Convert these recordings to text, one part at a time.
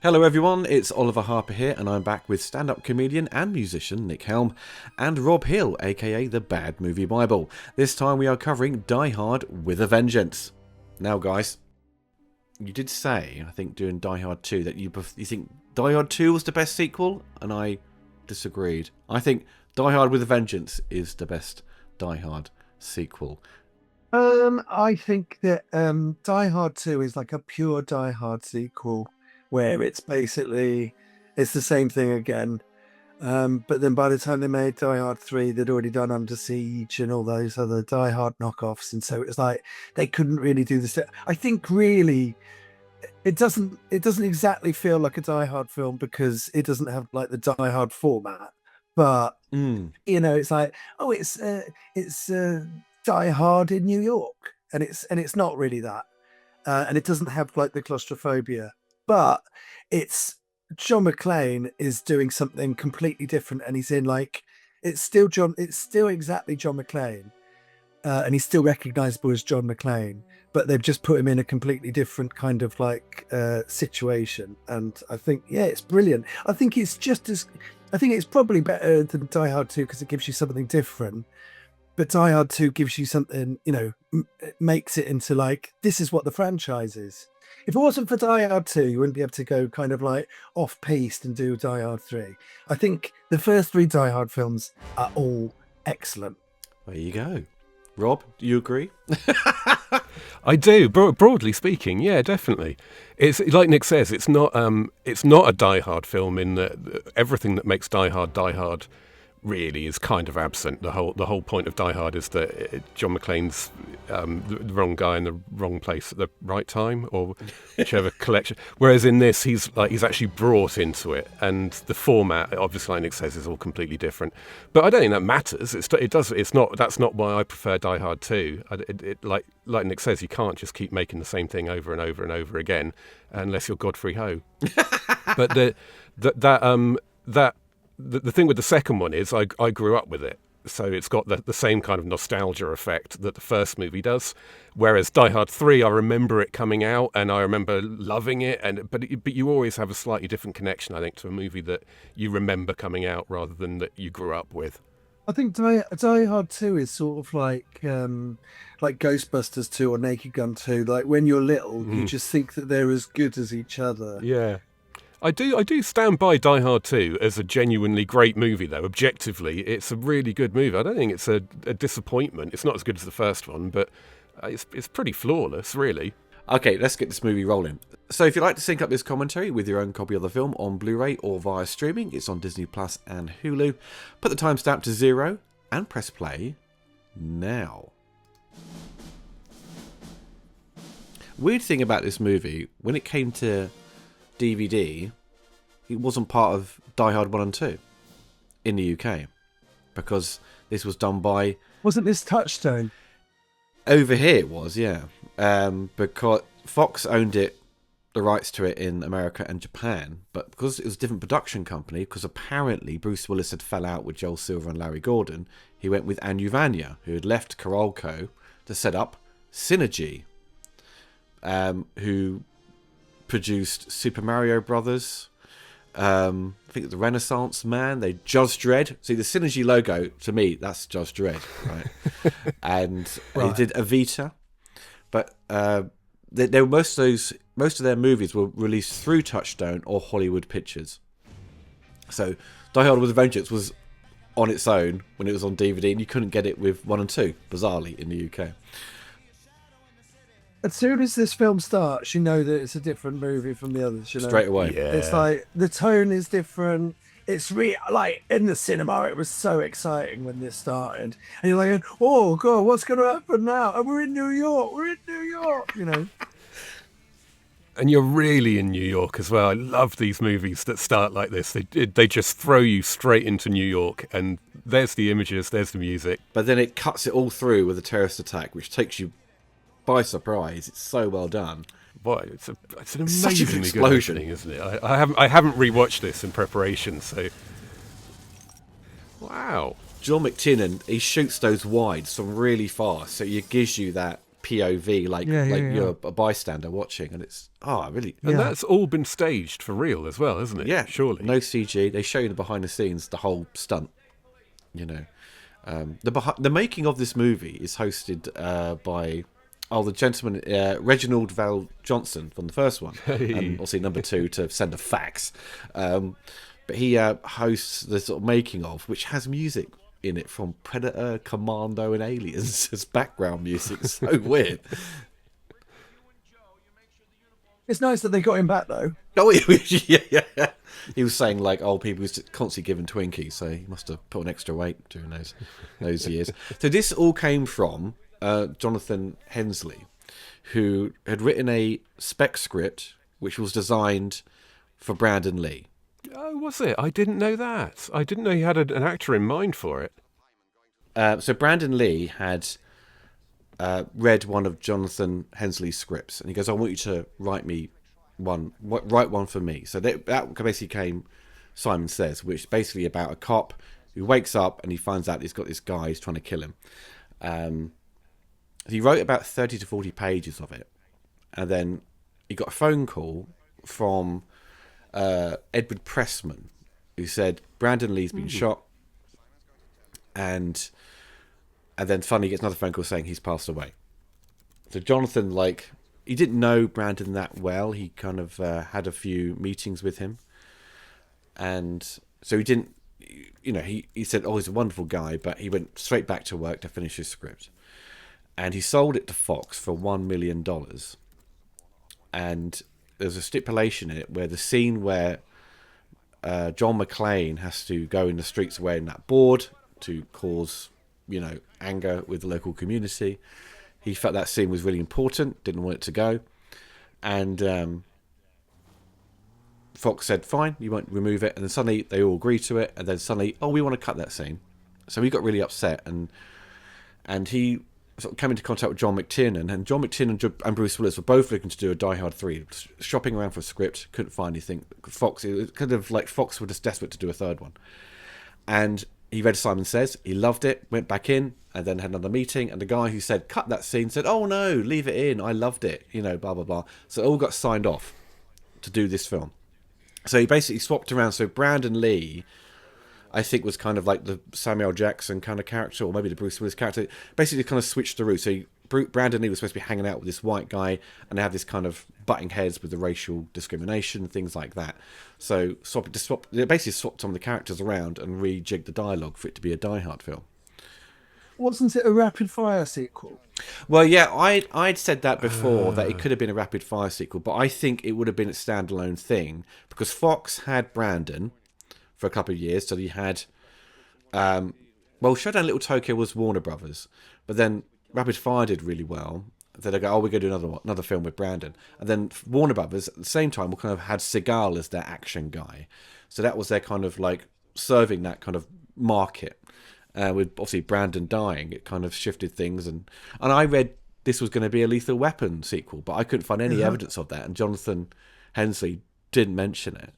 Hello everyone, it's Oliver Harper here, and I'm back with stand-up comedian and musician Nick Helm and Rob Hill, aka the Bad Movie Bible. This time we are covering Die Hard with a Vengeance. Now guys, you did say, I think during Die Hard 2, that you think Die Hard 2 was the best sequel, and I disagreed. I think Die Hard with a Vengeance is the best Die Hard sequel. I think that Die Hard 2 is like a pure Die Hard sequel where it's the same thing again. But then by the time they made Die Hard 3, they'd already done Under Siege and all those other Die Hard knockoffs. And so it was like they couldn't really do this. I think really it doesn't exactly feel like a Die Hard film because it doesn't have like the Die Hard format. But it's like, oh, it's Die Hard in New York, and it's not really that, and it doesn't have like the claustrophobia, but it's John McClane is doing something completely different, and he's in like it's still exactly John McClane, and he's still recognizable as John McClane, but they've just put him in a completely different kind of like situation, and I think it's brilliant. I think it's probably better than Die Hard 2 because it gives you something different. But Die Hard 2 gives you something, makes it into like, this is what the franchise is. If it wasn't for Die Hard 2, you wouldn't be able to go kind of like off-piste and do Die Hard 3. I think the first 3 Die Hard films are all excellent. There you go. Rob, do you agree? I do. Broadly speaking, yeah, definitely. It's like Nick says, it's not a Die Hard film in that everything that makes Die Hard really is kind of absent. The whole point of Die Hard is that John McClane's the wrong guy in the wrong place at the right time, or whichever collection. Whereas in this, he's actually brought into it, and the format, obviously, like Nick says, is all completely different. But I don't think that matters. That's not why I prefer Die Hard 2. Like Nick says, you can't just keep making the same thing over and over and over again, unless you're Godfrey Ho. But the thing with the second one is I grew up with it, so it's got the same kind of nostalgia effect that the first movie does. Whereas Die Hard 3, I remember it coming out and I remember loving it, but you always have a slightly different connection, I think, to a movie that you remember coming out rather than that you grew up with. I think Die Hard 2 is sort of like Ghostbusters 2 or Naked Gun 2. Like when you're little, you just think that they're as good as each other. Yeah. I do stand by Die Hard 2 as a genuinely great movie, though. Objectively, it's a really good movie. I don't think it's a disappointment. It's not as good as the first one, but it's pretty flawless, really. Okay, let's get this movie rolling. So if you'd like to sync up this commentary with your own copy of the film on Blu-ray or via streaming, it's on Disney Plus and Hulu. Put the timestamp to 0 and press play now. Weird thing about this movie, when it came to DVD, it wasn't part of Die Hard 1 and 2 in the UK, because this was done by... Wasn't this Touchstone? Over here it was, yeah. Because Fox owned the rights to it in America and Japan, but because it was a different production company, because apparently Bruce Willis had fell out with Joel Silver and Larry Gordon, he went with Anu Vanya, who had left Carolco to set up Synergy, who produced Super Mario Brothers, I think the Renaissance Man, Judge Dredd. See, the Synergy logo, to me, that's Judge Dredd, right? And He did Evita, but most of their movies were released through Touchstone or Hollywood Pictures. So Die Hard with a Vengeance was on its own when it was on DVD, and you couldn't get it with 1 and 2, bizarrely, in the UK. As soon as this film starts, you know that it's a different movie from the others. Straight away. Yeah. It's like the tone is different. It's like in the cinema, it was so exciting when this started, and you're like, "Oh God, what's going to happen now?" And we're in New York. And you're really in New York as well. I love these movies that start like this. They just throw you straight into New York, and there's the images, there's the music. But then it cuts it all through with a terrorist attack, which takes you by surprise. It's so well done. Boy, it's an amazingly good opening, isn't it? I haven't rewatched this in preparation, so wow. John McTiernan, he shoots those wides from really far, so it gives you that POV, like you're a bystander watching, and it's really. And that's all been staged for real as well, isn't it? Yeah, surely. No CG. They show you the behind the scenes, the whole stunt. You know, the making of this movie is hosted by the gentleman Reginald Val Johnson from the first one, and obviously number 2 to send a fax. But he hosts the sort of making of, which has music in it from Predator, Commando, and Aliens as background music. It's so weird. It's nice that they got him back, though. Oh, yeah. He was saying, like, people was constantly given Twinkies, so he must have put on extra weight during those years. So this all came from Jonathan Hensley, who had written a spec script which was designed for Brandon Lee. Oh, was it? I didn't know that. I didn't know he had an actor in mind for it. So Brandon Lee had read one of Jonathan Hensley's scripts, and he goes, "I want you to write one for me." So that basically came Simon Says, which is basically about a cop who wakes up and he finds out he's got this guy who's trying to kill him. He wrote about 30 to 40 pages of it, and then he got a phone call from Edward Pressman, who said Brandon Lee's been shot, and then finally he gets another phone call saying he's passed away. So Jonathan, he didn't know Brandon that well. He kind of had a few meetings with him, and so he didn't, he said, he's a wonderful guy, but he went straight back to work to finish his script, and he sold it to Fox for $1 million. And there's a stipulation in it where the scene where John McClane has to go in the streets wearing that board to cause, anger with the local community. He felt that scene was really important, didn't want it to go. And Fox said, fine, you won't remove it. And then suddenly they all agreed to it. And then suddenly, we want to cut that scene. So he got really upset. And he sort of came into contact with John McTiernan. And John McTiernan and Bruce Willis were both looking to do a Die Hard 3. Shopping around for a script, couldn't find anything. Fox, it was kind of like Fox were just desperate to do a third one. And he read Simon Says, he loved it, went back in, and then had another meeting. And the guy who said, cut that scene, said, oh no, leave it in, I loved it, blah, blah, blah. So it all got signed off to do this film. So he basically swapped around. So Brandon Lee, I think, was kind of like the Samuel Jackson kind of character, or maybe the Bruce Willis character. Basically kind of switched the route. So Brandon Lee was supposed to be hanging out with this white guy, and they had this kind of butting heads with the racial discrimination, things like that. So they basically swapped some of the characters around and rejigged the dialogue for it to be a Die Hard film. Wasn't it a rapid fire sequel? Well, yeah, I'd said that before, that it could have been a rapid fire sequel, but I think it would have been a standalone thing, because Fox had Brandon for a couple of years, so he had Showdown Little Tokyo was Warner Brothers, but then Rapid Fire did really well. Then they go, we're going to do another film with Brandon. And then Warner Brothers, at the same time, kind of had Seagal as their action guy. So that was their kind of serving that kind of market. With obviously Brandon dying, it kind of shifted things. And I read this was going to be a Lethal Weapon sequel, but I couldn't find any evidence of that. And Jonathan Hensley didn't mention it.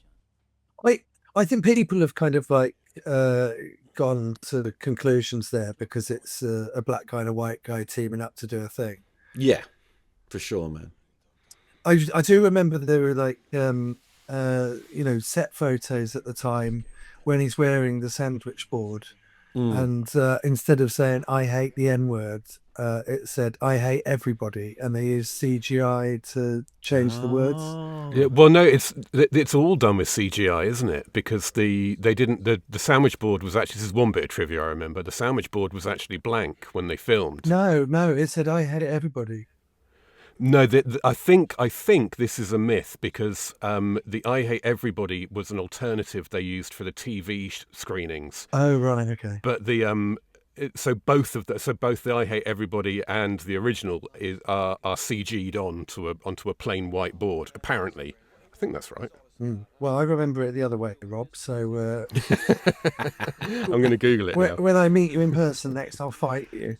I think people have kind of gone to the conclusions there because it's a black guy and a white guy teaming up to do a thing. Yeah, for sure, man. I do remember there were set photos at the time when he's wearing the sandwich board, and instead of saying "I hate the N-word," it said "I hate everybody," and they used CGI to change the words. Yeah, well, no, it's all done with CGI, isn't it? Because the sandwich board was actually, this is one bit of trivia I remember. The sandwich board was actually blank when they filmed. No, it said "I hate everybody." No, I think this is a myth, because the "I hate everybody" was an alternative they used for the TV screenings. Oh right, okay. But so both the "I hate everybody" and the original are CG'd onto a plain white board. Apparently, I think that's right. Well, I remember it the other way, Rob. So I'm going to Google it now. When I meet you in person next, I'll fight you.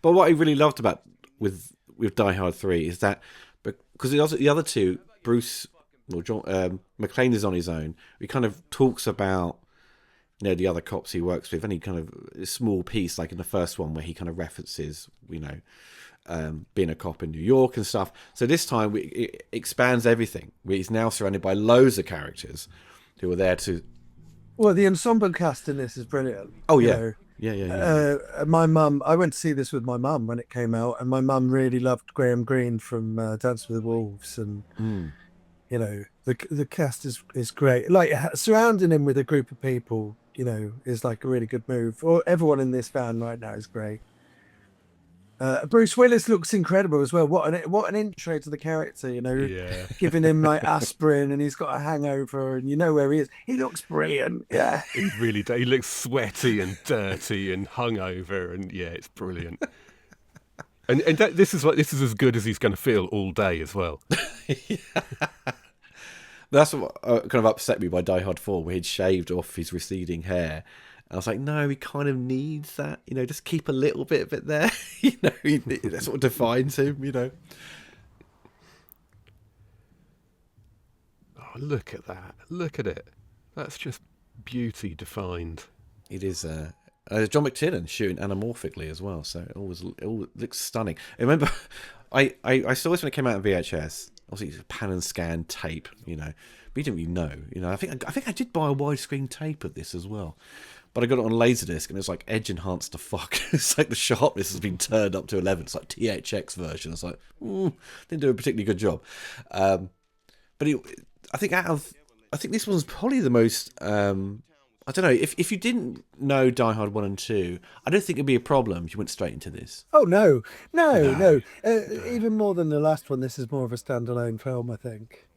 But what I really loved about with Die Hard 3 is that, because the other two, Bruce or John McClane is on his own. He kind of talks about the other cops he works with, any kind of small piece, like in the first one where he kind of references, being a cop in New York and stuff. So this time it expands everything. He's now surrounded by loads of characters who are there to... Well, the ensemble cast in this is brilliant. Oh, you yeah. know. Yeah. My mum, I went to see this with my mum when it came out, and my mum really loved Graham Greene from Dance with the Wolves, and the cast is great. Like surrounding him with a group of people, is like a really good move. Or everyone in this van right now is great. Bruce Willis looks incredible as well. What an intro to the character, Yeah. giving him like aspirin, and he's got a hangover, and you know where he is. He looks brilliant. Yeah, He really does. He looks sweaty and dirty and hungover, and yeah, it's brilliant. And this is as good as he's going to feel all day as well. That's what kind of upset me by Die Hard 4, where he'd shaved off his receding hair. I was like, no, he kind of needs that, just keep a little bit of it there. That's what defines him, Oh, look at that. Look at it. That's just beauty defined. It is John McTiernan shooting anamorphically as well, so it all looks stunning. I remember I saw this when it came out on VHS. Obviously, it's a pan and scan tape, but you didn't really know. I think I did buy a widescreen tape of this as well. But I got it on Laserdisc, and it's like edge enhanced to fuck. It's like the sharpness has been turned up to 11. It's like THX version. It's like, didn't do a particularly good job. But I think this one's probably the most. I don't know, if you didn't know Die Hard 1 and 2, I don't think it'd be a problem if you went straight into this. Oh, no. Even more than the last one, this is more of a standalone film, I think.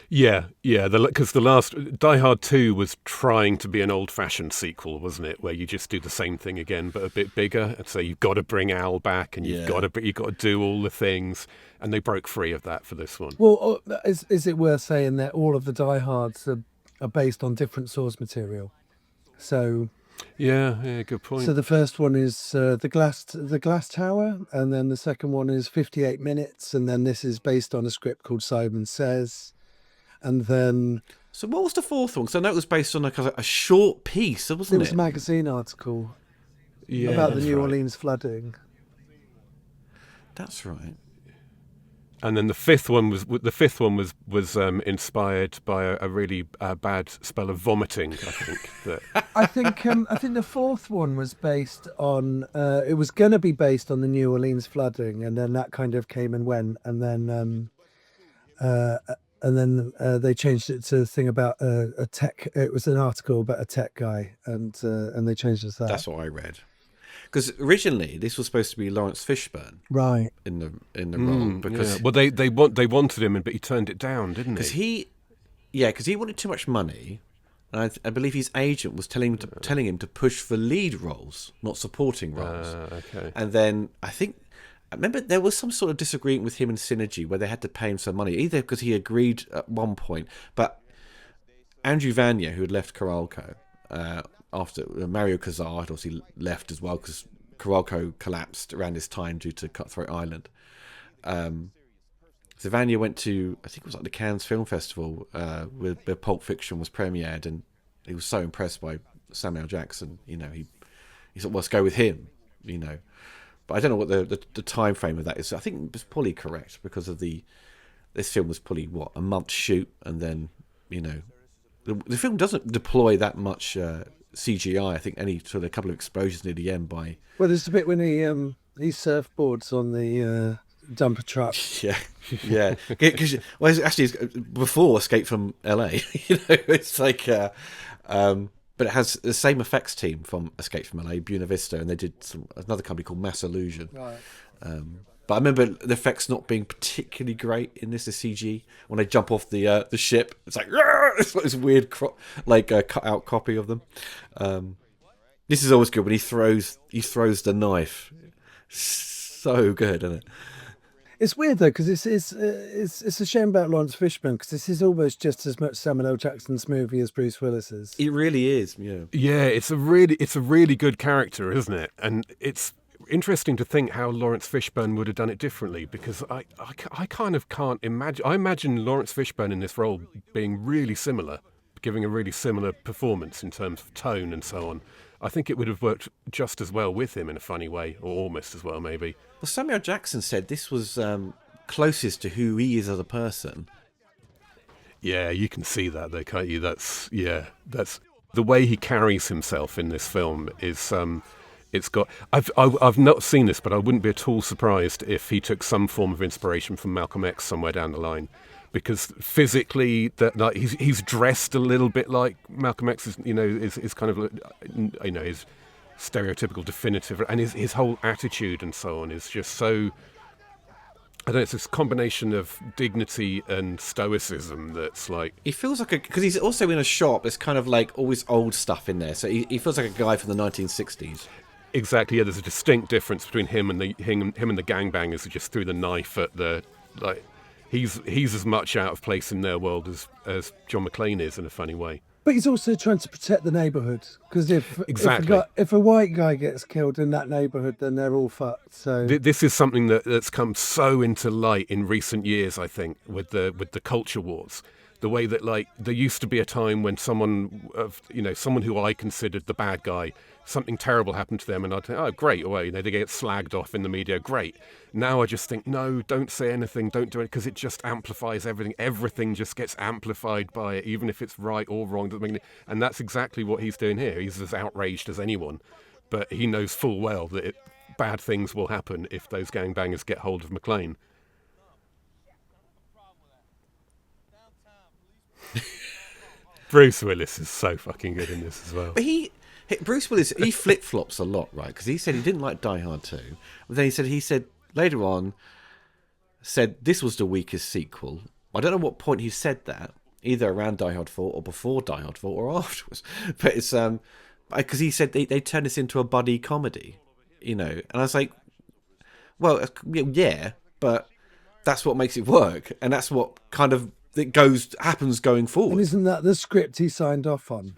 Yeah, because the last Die Hard 2 was trying to be an old-fashioned sequel, wasn't it? Where you just do the same thing again, but a bit bigger. And so you've got to bring Al back, and you've got to do all the things, and they broke free of that for this one. Well, is it worth saying that all of the Die Hards are based on different source material? So yeah, good point. So the first one is the glass tower, and then the second one is 58 minutes, and then this is based on a script called Simon Says. And then... So what was the fourth one? Because I know it was based on a short piece, wasn't it? It was a magazine article about the New Orleans flooding. That's right. And then the fifth one was inspired by a really bad spell of vomiting. I think I think the fourth one was based on. It was going to be based on the New Orleans flooding, and then that kind of came and went, and then they changed it to a thing about a tech. It was an article about a tech guy, and they changed it to that. That's what I read. Because originally this was supposed to be Lawrence Fishburne, right, in the role. Because well, they wanted him, but he turned it down, didn't he? Because he wanted too much money, and I believe his agent was telling him to push for lead roles, not supporting roles. Okay. And then I remember there was some sort of disagreement with him and Synergy where they had to pay him some money, either because he agreed at one point, but Andrew Vanier, who had left Coralco, after Mario Casar had obviously left as well because Coralco collapsed around this time due to Cutthroat Island. So Vanier went to, I think it was like the Cannes Film Festival, where Pulp Fiction was premiered, and he was so impressed by Samuel L. Jackson. He thought, well, let's go with him. But I don't know what the time frame of that is. I think it was probably correct because of this film was probably a month shoot, and then the film doesn't deploy that much CGI. I think any sort of a couple of explosions near the end by. Well, there's a bit when he surfboards on the dumper truck. Yeah. It's before Escape from LA. It's like, but it has the same effects team from Escape from LA, Buena Vista, and they did another company called Mass Illusion. Right. But I remember the effects not being particularly great in this. The CG when they jump off the ship, it's like it's like this weird cut out copy of them. This is always good when he throws the knife. So good, isn't it? It's weird though because it's a shame about Lawrence Fishburne because this is almost just as much Samuel L. Jackson's movie as Bruce Willis's. It really is. Yeah. Yeah, it's a really good character, isn't it? And it's interesting to think how Lawrence Fishburne would have done it differently because I kind of can't imagine. I imagine Lawrence Fishburne in this role being really similar giving a really similar performance in terms of tone and so on, I think it would have worked just as well with him in a funny way, or almost as well, maybe. Well, Samuel Jackson said this was closest to who he is as a person. Yeah, you can see that though, can't you? That's the way he carries himself in this film is. It's got. I've not seen this, but I wouldn't be at all surprised if he took some form of inspiration from Malcolm X somewhere down the line, because physically, like he's dressed a little bit like Malcolm X is. Is kind of his stereotypical definitive, and his whole attitude and so on is just so. I don't know, it's this combination of dignity and stoicism that's like... He feels like because he's also in a shop, there's kind of like always old stuff in there, so he feels like a guy from the 1960s. Exactly, yeah, there's a distinct difference between him and the gangbangers who just threw the knife at the... like. He's as much out of place in their world as John McClane is in a funny way. But he's also trying to protect the neighbourhood, because if a white guy gets killed in that neighbourhood, then they're all fucked. So this is something that's come so into light in recent years, I think, with the culture wars. The way that, like, there used to be a time when someone who I considered the bad guy, something terrible happened to them, and I'd think, oh, great, well, they get slagged off in the media, great. Now I just think, no, don't say anything, don't do it, because it just amplifies everything. Everything just gets amplified by it, even if it's right or wrong. And that's exactly what he's doing here. He's as outraged as anyone, but he knows full well that bad things will happen if those gangbangers get hold of McClane. Bruce Willis is so fucking good in this as well. But Bruce Willis, he flip-flops a lot, right? Because he said he didn't like Die Hard 2. But then he said later on, this was the weakest sequel. I don't know what point he said that, either around Die Hard 4 or before Die Hard 4 or afterwards. But it's because he said they turned this into a buddy comedy, And I was like, well, yeah, but that's what makes it work, and that's what kind of happens going forward. And isn't that the script he signed off on?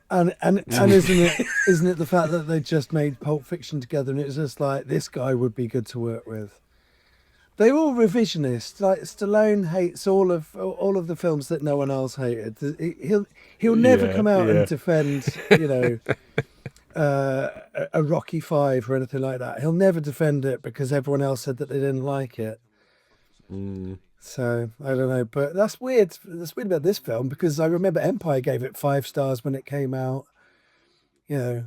And isn't it the fact that they just made Pulp Fiction together, and it's just like, this guy would be good to work with. They're all revisionist. Like, Stallone hates all of the films that no one else hated. He'll never come out and defend a Rocky V or anything like that. He'll never defend it because everyone else said that they didn't like it. So I don't know, but that's weird. That's weird about this film, because I remember Empire gave it 5 stars when it came out. It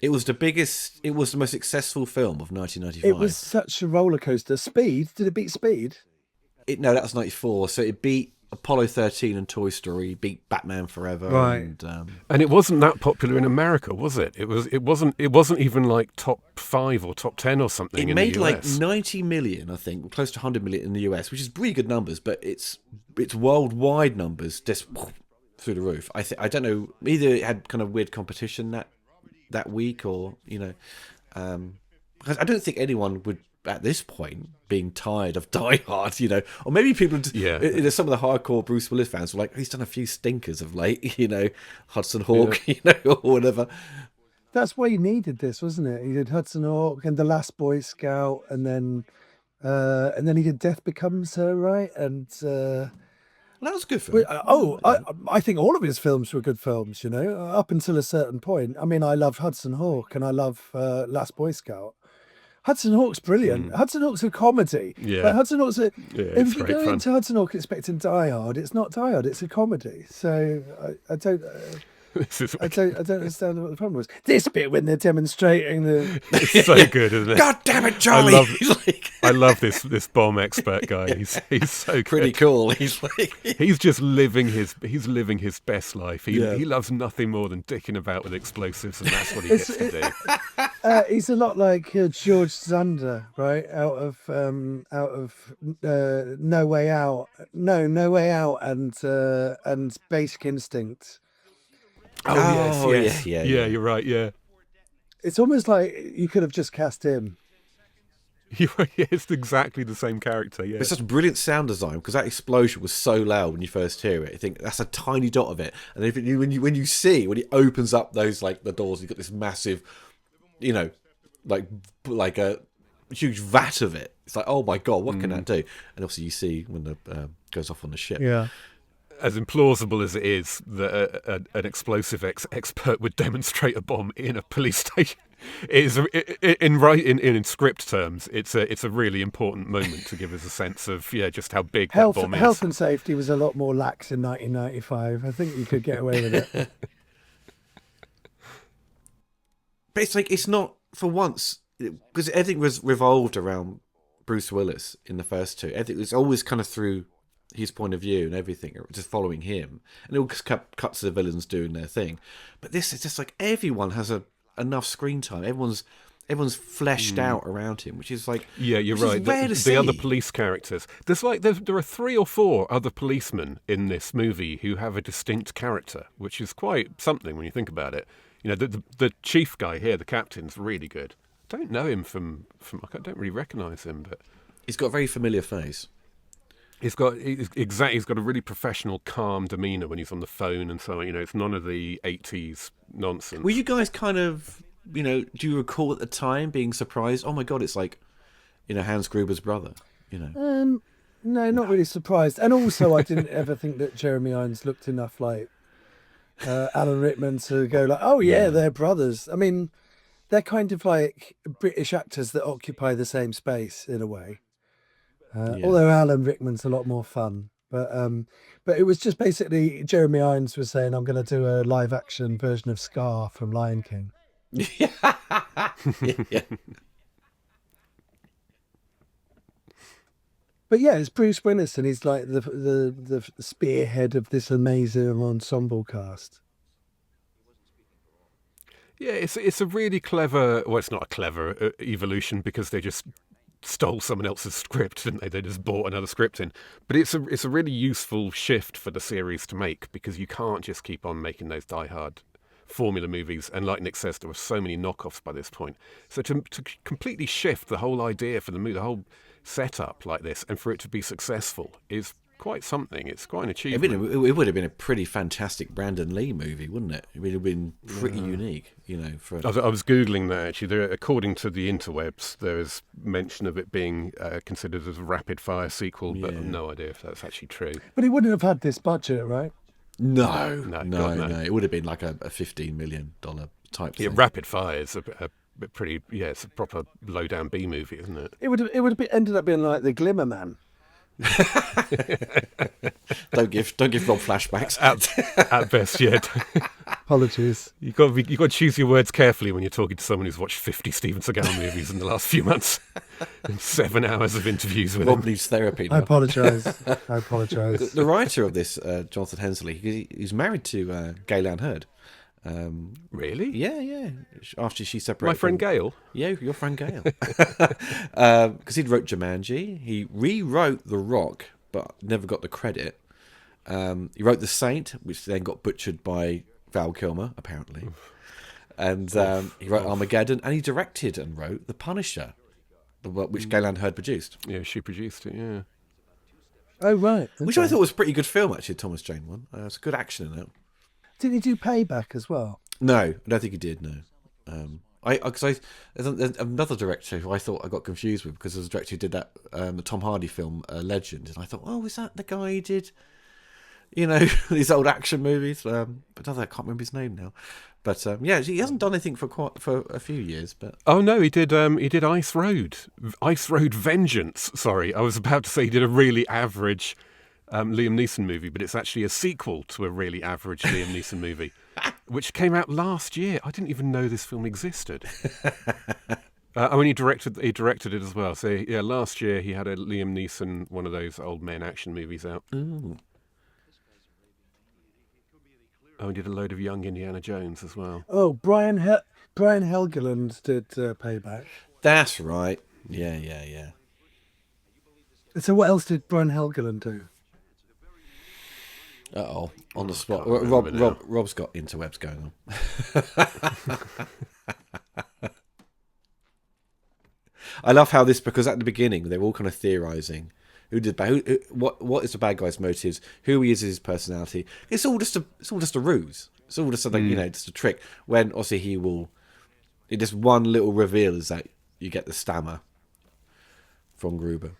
was the most successful film of 1995. It was such a roller coaster. Speed? Did it beat Speed? No, that was 94. So it beat Apollo 13 and Toy Story, beat Batman Forever, right? And it wasn't that popular in America, was it? It wasn't even like top 5 or top 10 or something. It made like 90 million, I think, close to 100 million in the US, which is really good numbers, but it's worldwide numbers just through the roof. I don't know, either it had kind of weird competition that week, or because I don't think anyone would, at this point, being tired of Die Hard, or maybe people, there's some of the hardcore Bruce Willis fans were like, he's done a few stinkers of late, Hudson Hawk, or whatever. That's why he needed this, wasn't it? He did Hudson Hawk and The Last Boy Scout, and then he did Death Becomes Her, right? And that was a good film. I think all of his films were good films, up until a certain point. I mean, I love Hudson Hawk and I love Last Boy Scout. Hudson Hawk's brilliant. Hudson Hawk's a comedy. Yeah. Like Hudson Hawk's if you go into Hudson Hawk expecting Die Hard, it's not Die Hard, it's a comedy. So I don't understand what the problem was. This bit when they're demonstrating it's so good, isn't it? God damn it, Charlie! I love this bomb expert guy. He's so good. Pretty cool. He's just living his best life. He loves nothing more than dicking about with explosives, and that's what he gets to do. He's a lot like George Zander, right? Out of No Way Out, and Basic Instinct. Yes. Yeah, you're right. Yeah, it's almost like you could have just cast him. It's exactly the same character. Yeah, it's such brilliant sound design, because that explosion was so loud when you first hear it. You think that's a tiny dot of it, and when he opens up those, like, the doors, you've got this massive, like a huge vat of it. It's like, oh my god, what can that do? And obviously you see when the goes off on the ship. Yeah. as implausible as it is that an explosive expert would demonstrate a bomb in a police station, in script terms, it's a really important moment to give us a sense of just how big that bomb is. Health and safety was a lot more lax in 1995. I think you could get away with it. But it's like, it's not, for once, because everything was revolved around Bruce Willis in the first two. Everything was always kind of through his point of view and everything, just following him. And it all just cuts to the villains doing their thing. But this is just like, everyone has enough screen time. Everyone's fleshed out around him, which is like, yeah, you're right. The other police characters, there are 3 or 4 other policemen in this movie who have a distinct character, which is quite something when you think about it. You know, the chief guy here, the captain's really good. I don't know him from I don't really recognise him, but he's got a very familiar face. He's got a really professional, calm demeanour when he's on the phone and so on. You know, it's none of the 80s nonsense. Were you guys kind of, do you recall at the time being surprised? Oh my God, it's like, Hans Gruber's brother. No, not really surprised. And also, I didn't ever think that Jeremy Irons looked enough like Alan Rickman to go like, oh yeah, they're brothers. I mean, they're kind of like British actors that occupy the same space in a way. Although Alan Rickman's a lot more fun. But it was just basically Jeremy Irons was saying, I'm going to do a live action version of Scar from Lion King. Yeah. But yeah, it's Bruce Willis, and he's like the spearhead of this amazing ensemble cast. Yeah, it's a really clever. Well, it's not a clever evolution because they just stole someone else's script, didn't they? They just bought another script in. But it's a really useful shift for the series to make, because you can't just keep on making those die-hard formula movies. And like Nick says, there were so many knockoffs by this point. So to completely shift the whole idea for the movie, the whole setup like this, and for it to be successful is quite something. It's quite an achievement. It would have been a pretty fantastic Brandon Lee movie, wouldn't it? It would have been pretty unique, I was Googling that, actually. According to the interwebs, there is mention of it being considered as a rapid-fire sequel, but I've no idea if that's actually true. But he wouldn't have had this budget, right? No. It would have been like a $15 million type thing. Yeah, Rapid Fire is a pretty, it's a proper low-down B movie, isn't it? It would have ended up being like The Glimmer Man. Don't give Rob flashbacks. At best, yeah. Apologies. You've got to choose your words carefully when you're talking to someone who's watched 50 Steven Seagal movies in the last few months and 7 hours of interviews with him. Rob needs therapy now. I apologise. The writer of this, Jonathan Hensley, he's married to Gaylan Hurd. Really? Yeah. After she separated. My friend Gail? Yeah, your friend Gail. Because he wrote Jumanji. He rewrote The Rock, but never got the credit. He wrote The Saint, which then got butchered by Val Kilmer, apparently. And he wrote Armageddon, and he directed and wrote The Punisher, which Gaylan Hurd produced. Yeah, she produced it, yeah. Oh, right. Okay. Which I thought was a pretty good film, actually, Thomas Jane one. It's good action in it. Didn't he do Payback as well? No, I don't think he did. No, there's another director who I thought I got confused with, because there's a director who did that the Tom Hardy film Legend, and I thought, oh, is that the guy who did, these old action movies? But I can't remember his name now. But he hasn't done anything for a few years. But no, he did Ice Road Vengeance. Sorry, I was about to say he did a really average Liam Neeson movie, but it's actually a sequel to a really average Liam Neeson movie, which came out last year. I didn't even know this film existed. He directed it as well. So yeah, last year he had a Liam Neeson, one of those old men action movies out. Ooh. He did a load of young Indiana Jones as well. Oh, Brian Helgeland did Payback. That's right. Yeah. So what else did Brian Helgeland do? On the spot. Rob's got interwebs going on. I love how because at the beginning they're all kind of theorising what is the bad guy's motives, who he is his personality. It's all just a ruse. It's all just something, just a trick. When obviously just one little reveal is that you get the stammer from Gruber.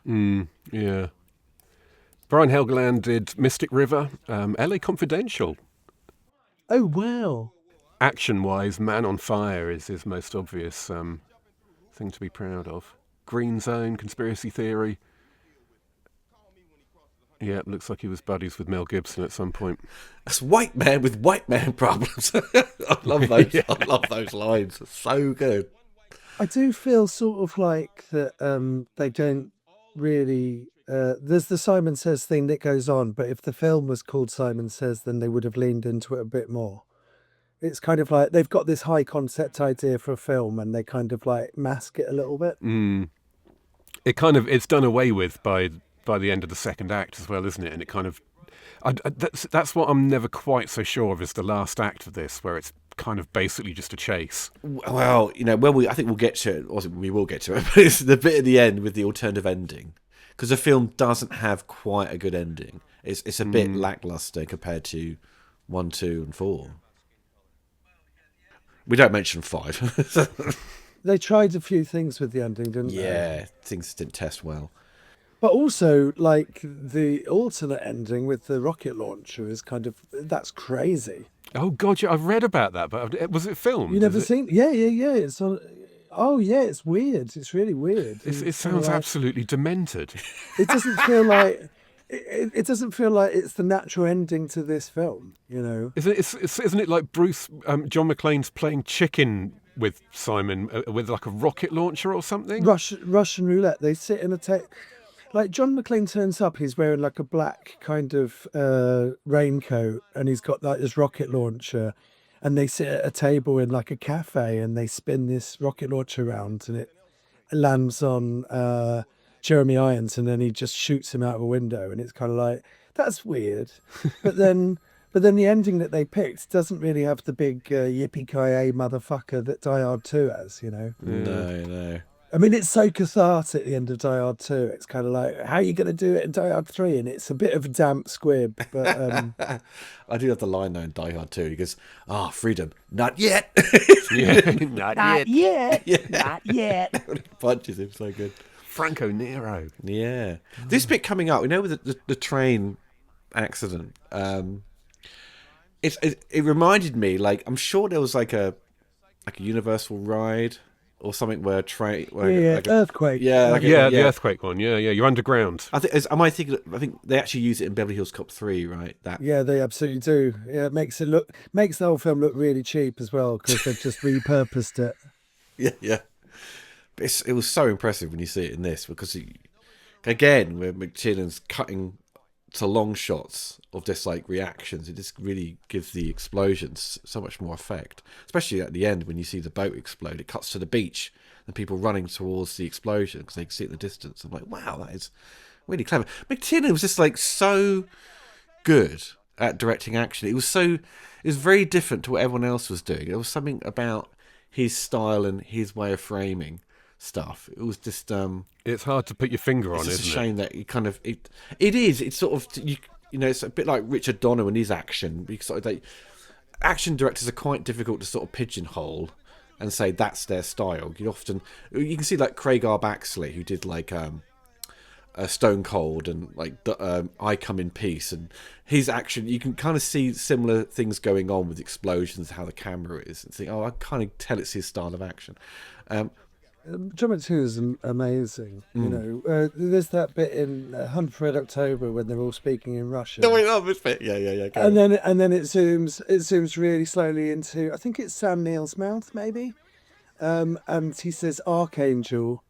Yeah. Brian Helgeland did Mystic River, LA Confidential. Oh, wow. Action-wise, Man on Fire is his most obvious thing to be proud of. Green Zone, Conspiracy Theory. Yeah, looks like he was buddies with Mel Gibson at some point. That's white man with white man problems. I love those. Yeah. I love those lines. It's so good. I do feel sort of like that they don't really... there's the Simon Says thing that goes on, but if the film was called Simon Says, then they would have leaned into it a bit more. It's kind of like they've got this high concept idea for a film and they kind of like mask it a little bit. It's done away with by the end of the second act as well, isn't it? And it kind of... that's what I'm never quite so sure of, is the last act of this, where it's kind of basically just a chase. Well, I think we'll get to it. Or we will get to it. But it's the bit at the end with the alternative ending, because the film doesn't have quite a good ending. It's a bit lackluster compared to 1, 2, and 4. We don't mention 5. They tried a few things with the ending, didn't they? Yeah, things didn't test well. But also, like, the alternate ending with the rocket launcher is kind of... That's crazy. Oh, God, yeah, I've read about that, but was it filmed? You never seen... Yeah. It's on... Oh, yeah, it's weird. It's really weird. It sounds absolutely demented. It doesn't feel like... It doesn't feel like it's the natural ending to this film, you know? Isn't it like John McClane's playing chicken with Simon with like a rocket launcher or something? Russian roulette. They sit in a... Like, John McClane turns up, he's wearing like a black kind of raincoat, and he's got like this rocket launcher, and they sit at a table in like a cafe and they spin this rocket launcher around and it lands on Jeremy Irons, and then he just shoots him out of a window, and it's kind of like, that's weird. But then the ending that they picked doesn't really have the big yippee-ki-yay motherfucker that Die Hard 2 has, you know? No. I mean, it's so cathartic at the end of Die Hard 2. It's kind of like, how are you going to do it in Die Hard 3? And it's a bit of a damp squib. But I do have the line though in Die Hard 2. He goes, freedom, not yet. Not yet. Yeah. not yet. He punches him, so good. Franco Nero. Yeah. This bit coming up, with the train accident, it reminded me, like, I'm sure there was like a Universal ride or something where train... earthquake. Yeah, The earthquake one. Yeah, you're underground. I think they actually use it in Beverly Hills Cop 3, right? Yeah, they absolutely do. Yeah, it makes the whole film look really cheap as well, because they've just repurposed it. Yeah. But it was so impressive when you see it in this, because again, where McTiernan's cutting to long shots of just like reactions, it just really gives the explosions so much more effect. Especially at the end when you see the boat explode, it cuts to the beach and people running towards the explosion because they can see it in the distance. I'm like, wow, that is really clever. McTiernan was just like so good at directing action. It was very different to what everyone else was doing. There was something about his style and his way of framing stuff. It was just it's hard to put your finger on, isn't it? It's a shame that you kind of it is. It's sort of it's a bit like Richard Donner and his action, because sort of action directors are quite difficult to sort of pigeonhole and say that's their style. You can see like Craig R. Baxley, who did like Stone Cold and like I Come in Peace, and his action, you can kind of see similar things going on with explosions, how the camera is, and think, I kind of tell it's his style of action. John McTiernan is amazing. You know, there's that bit in Hunt for Red October when they're all speaking in Russian. No, I love this bit. Yeah. And then it zooms really slowly into, I think it's Sam Neill's mouth, maybe. And he says Archangel,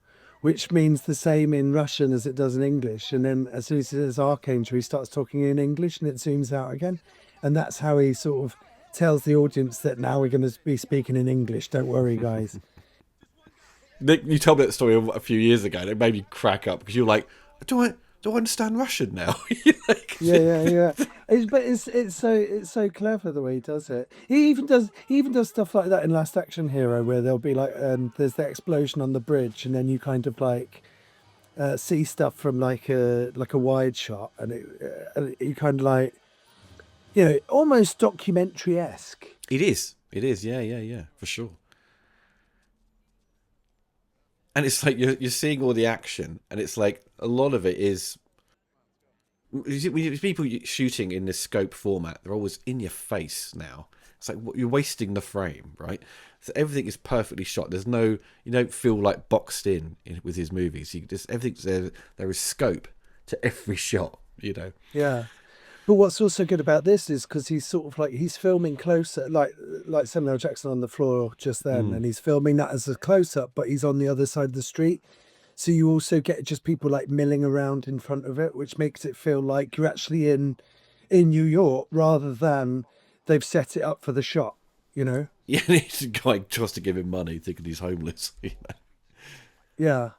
which means the same in Russian as it does in English. And then as soon as he says Archangel, he starts talking in English, and it zooms out again. And that's how he sort of tells the audience that now we're going to be speaking in English. Don't worry, guys. Nick, you told me that story a few years ago, and it made me crack up because you were like, "Do I understand Russian now?" Like, yeah. It's so clever the way he does it. He even does stuff like that in Last Action Hero, where there'll be like there's the explosion on the bridge, and then you kind of like see stuff from like a wide shot, and you kind of like, almost documentary-esque. It is, yeah, for sure. And it's like you're seeing all the action, and it's like a lot of it is People shooting in this scope format, they're always in your face now. It's like you're wasting the frame, right? So everything is perfectly shot. There's no, you don't feel like boxed in with his movies. You just everything's there is scope to every shot, you know. Yeah. But what's also good about this is because he's sort of like he's filming closer, like Samuel L. Jackson on the floor just then, and he's filming that as a close up, but he's on the other side of the street. So you also get just people like milling around in front of it, which makes it feel like you're actually in New York rather than they've set it up for the shot, you know? Yeah, he's a guy tries to give him money, thinking he's homeless. You know? Yeah.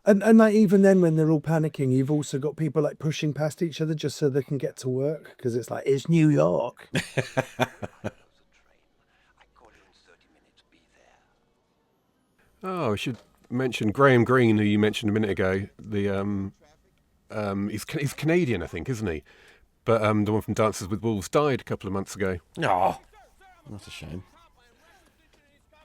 And like even then when they're all panicking, you've also got people like pushing past each other just so they can get to work because it's like, it's New York. Oh, I should mention Graham Greene, who you mentioned a minute ago. The he's Canadian, I think, isn't he? But the one from Dances with Wolves died a couple of months ago. Oh, that's a shame.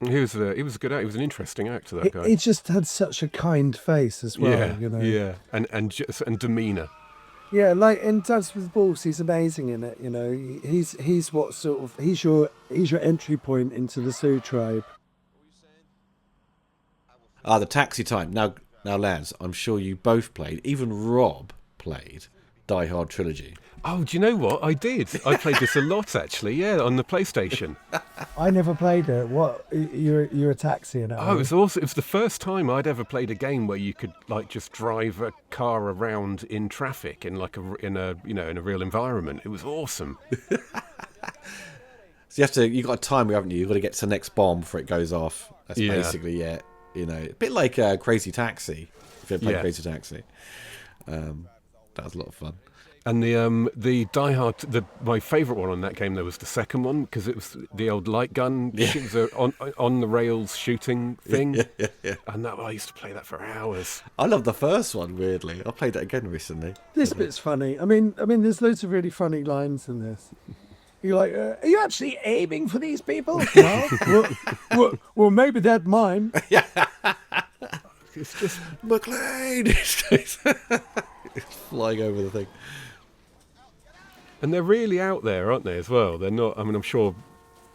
He was a good actor. He was an interesting actor, that guy. He just had such a kind face as well, yeah, you know. Yeah, and demeanour. Yeah, like in Dances with Wolves, he's amazing in it. You know, he's what sort of he's your entry point into the Sioux tribe. The taxi time. Now, lads, I'm sure you both played. Even Rob played Die Hard Trilogy. Oh, do you know what? I did. I played this a lot, actually. Yeah, on the PlayStation. I never played it. What? You're a taxi in it? Oh, it was awesome. It was the first time I'd ever played a game where you could like just drive a car around in traffic in in a real environment. It was awesome. So you got a timer, haven't you? You've got to get to the next bomb before it goes off. That's basically it. You know, a bit like Crazy Taxi. If you ever played Crazy Taxi, that was a lot of fun. And the Die Hard, my favourite one on that game though was the second one because it was the old light gun, it was on the rails shooting thing. Yeah. And I used to play that for hours. I love the first one. Weirdly, I played it again recently. This bit's funny. I mean, there's loads of really funny lines in this. You're like, are you actually aiming for these people? well, maybe they're mine. Yeah. It's just McLean. It's flying over the thing. And they're really out there, aren't they, as well? They're not, I mean, I'm sure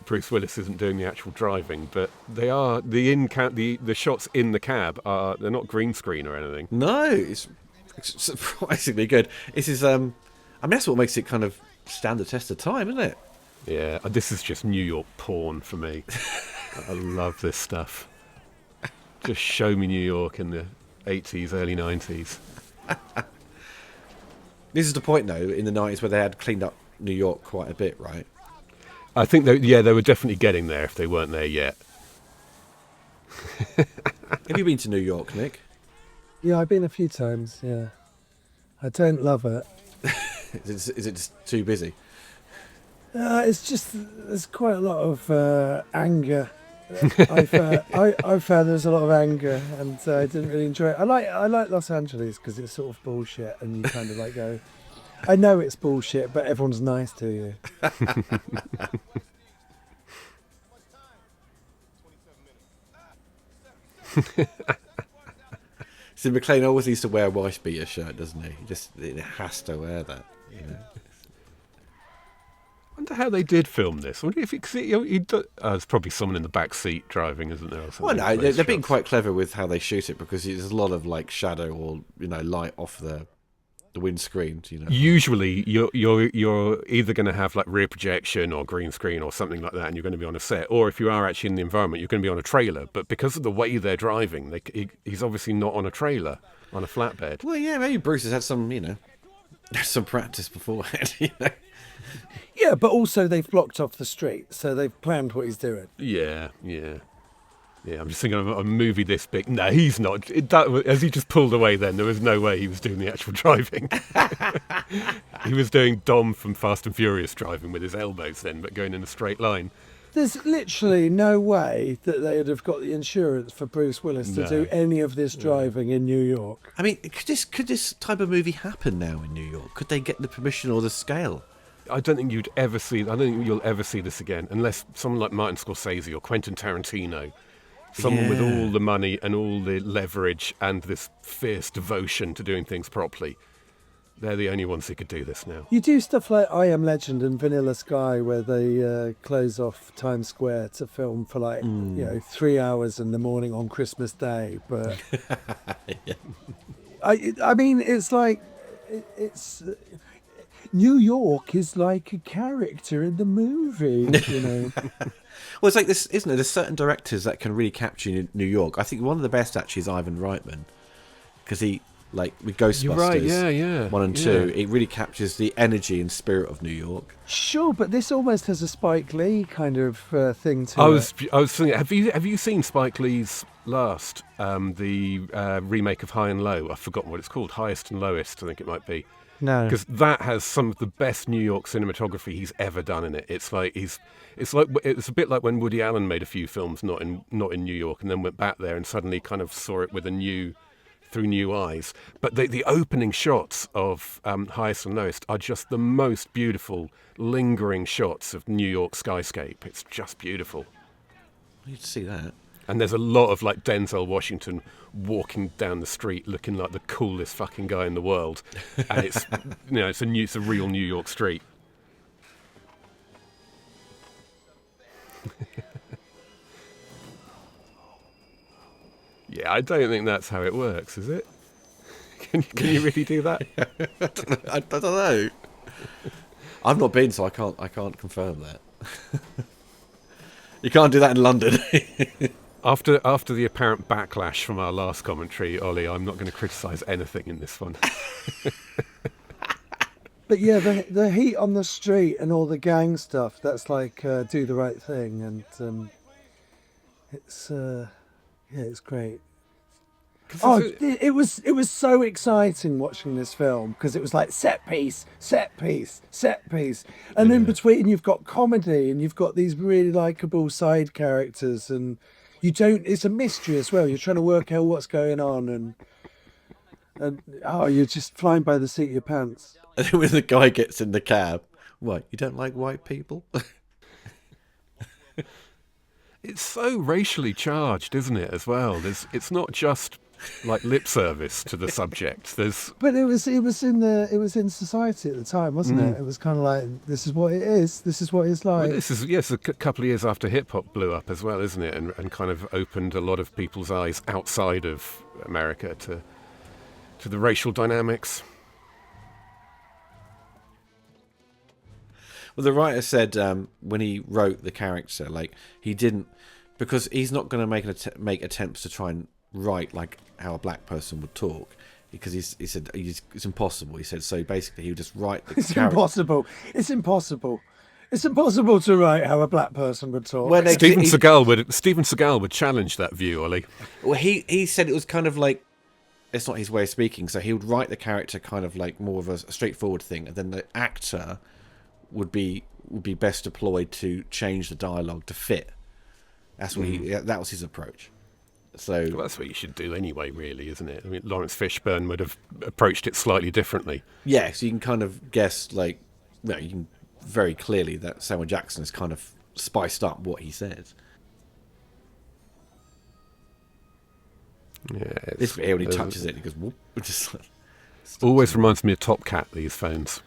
Bruce Willis isn't doing the actual driving, but they are, the shots in the cab they're not green screen or anything. No, it's surprisingly good. This is, I mean, that's what makes it kind of stand the test of time, isn't it? Yeah, this is just New York porn for me. I love this stuff. Just show me New York in the 80s, early 90s. This is the point, though, in the 90s where they had cleaned up New York quite a bit, right? I think, they were definitely getting there if they weren't there yet. Have you been to New York, Nick? Yeah, I've been a few times, yeah. I don't love it. Is it just too busy? It's just, there's quite a lot of anger. I found there's a lot of anger, and I didn't really enjoy it. I like Los Angeles because it's sort of bullshit, and you kind of like go, I know it's bullshit, but everyone's nice to you. See, McLean always used to wear a wife beater shirt, doesn't he? He has to wear that. You know? I wonder how they did film this. I wonder if there's probably someone in the back seat driving, isn't there? Or well, no, they're being quite clever with how they shoot it because there's a lot of like shadow or light off the windscreen. Usually, you're either going to have like rear projection or green screen or something like that, and you're going to be on a set. Or if you are actually in the environment, you're going to be on a trailer. But because of the way they're driving, he's obviously not on a trailer, on a flatbed. Well, yeah, maybe Bruce has had some practice beforehand. Yeah, but also they've blocked off the street, so they've planned what he's doing. Yeah. I'm just thinking of a movie this big. No, he's not. As he just pulled away then, there was no way he was doing the actual driving. He was doing Dom from Fast and Furious driving with his elbows then, but going in a straight line. There's literally no way that they would have got the insurance for Bruce Willis to do any of this driving in New York. I mean, could this type of movie happen now in New York? Could they get the permission or the scale? I don't think you'll ever see this again, unless someone like Martin Scorsese or Quentin Tarantino, someone with all the money and all the leverage and this fierce devotion to doing things properly. They're the only ones who could do this now. You do stuff like I Am Legend and Vanilla Sky, where they close off Times Square to film for 3 hours in the morning on Christmas Day. But Yeah. I mean, it's like it's New York is like a character in the movie, you know. Well, it's like this, isn't it? There's certain directors that can really capture New York. I think one of the best actually is Ivan Reitman, because he, like with Ghostbusters, You're right, yeah. 1 and 2, it really captures the energy and spirit of New York. Sure, but this almost has a Spike Lee kind of thing to I it. was thinking, have you seen Spike Lee's last, the remake of High and Low? I've forgotten what it's called. Highest and Lowest, I think it might be. No, Because that has some of the best New York cinematography he's ever done in it. It's a bit like when Woody Allen made a few films not in New York, and then went back there and suddenly kind of saw it with through new eyes. But the opening shots of Highest and Lowest are just the most beautiful, lingering shots of New York skyscape. It's just beautiful. I need to see that. And there's a lot of like Denzel Washington walking down the street looking like the coolest fucking guy in the world, and it's it's a real New York street. Yeah, I don't think that's how it works, is it? Can you really do that? I don't know. I've not been, so I can't confirm that. You can't do that in London. After the apparent backlash from our last commentary, Ollie, I'm not going to criticise anything in this one. but yeah, the heat on the street and all the gang stuff, that's like Do the Right Thing, and it's great. It was so exciting watching this film, because it was like set piece, and in between you've got comedy and you've got these really likeable side characters, and it's a mystery as well. You're trying to work out what's going on, and you're just flying by the seat of your pants. And then when the guy gets in the cab, what, you don't like white people? It's so racially charged, isn't it, as well? It's not just like lip service to the subject. But it was in society at the time, wasn't it? It was kind of like, this is what it is. This is what it's like. Well, this is a couple of years after hip hop blew up as well, isn't it? And kind of opened a lot of people's eyes outside of America to the racial dynamics. Well, the writer said when he wrote the character, like, he didn't, because he's not going to make attempts to try and write like how a black person would talk, because he said it's impossible. He said, so basically he would just write the character. Impossible. It's impossible. It's impossible to write how a black person would talk. Well, Steven Seagal would challenge that view, Ollie. Well, he said it was kind of like, it's not his way of speaking, so he would write the character kind of like more of a straightforward thing, and then the actor would be best deployed to change the dialogue to fit. That's what that was his approach. So well, that's what you should do anyway, really, isn't it? I mean, Lawrence Fishburne would have approached it slightly differently. Yeah, so you can kind of guess, like, you can very clearly that Samuel Jackson has kind of spiced up what he says. Yeah, this bit here when he touches it, he goes, whoop, just like, always reminds me of Top Cat, these phones.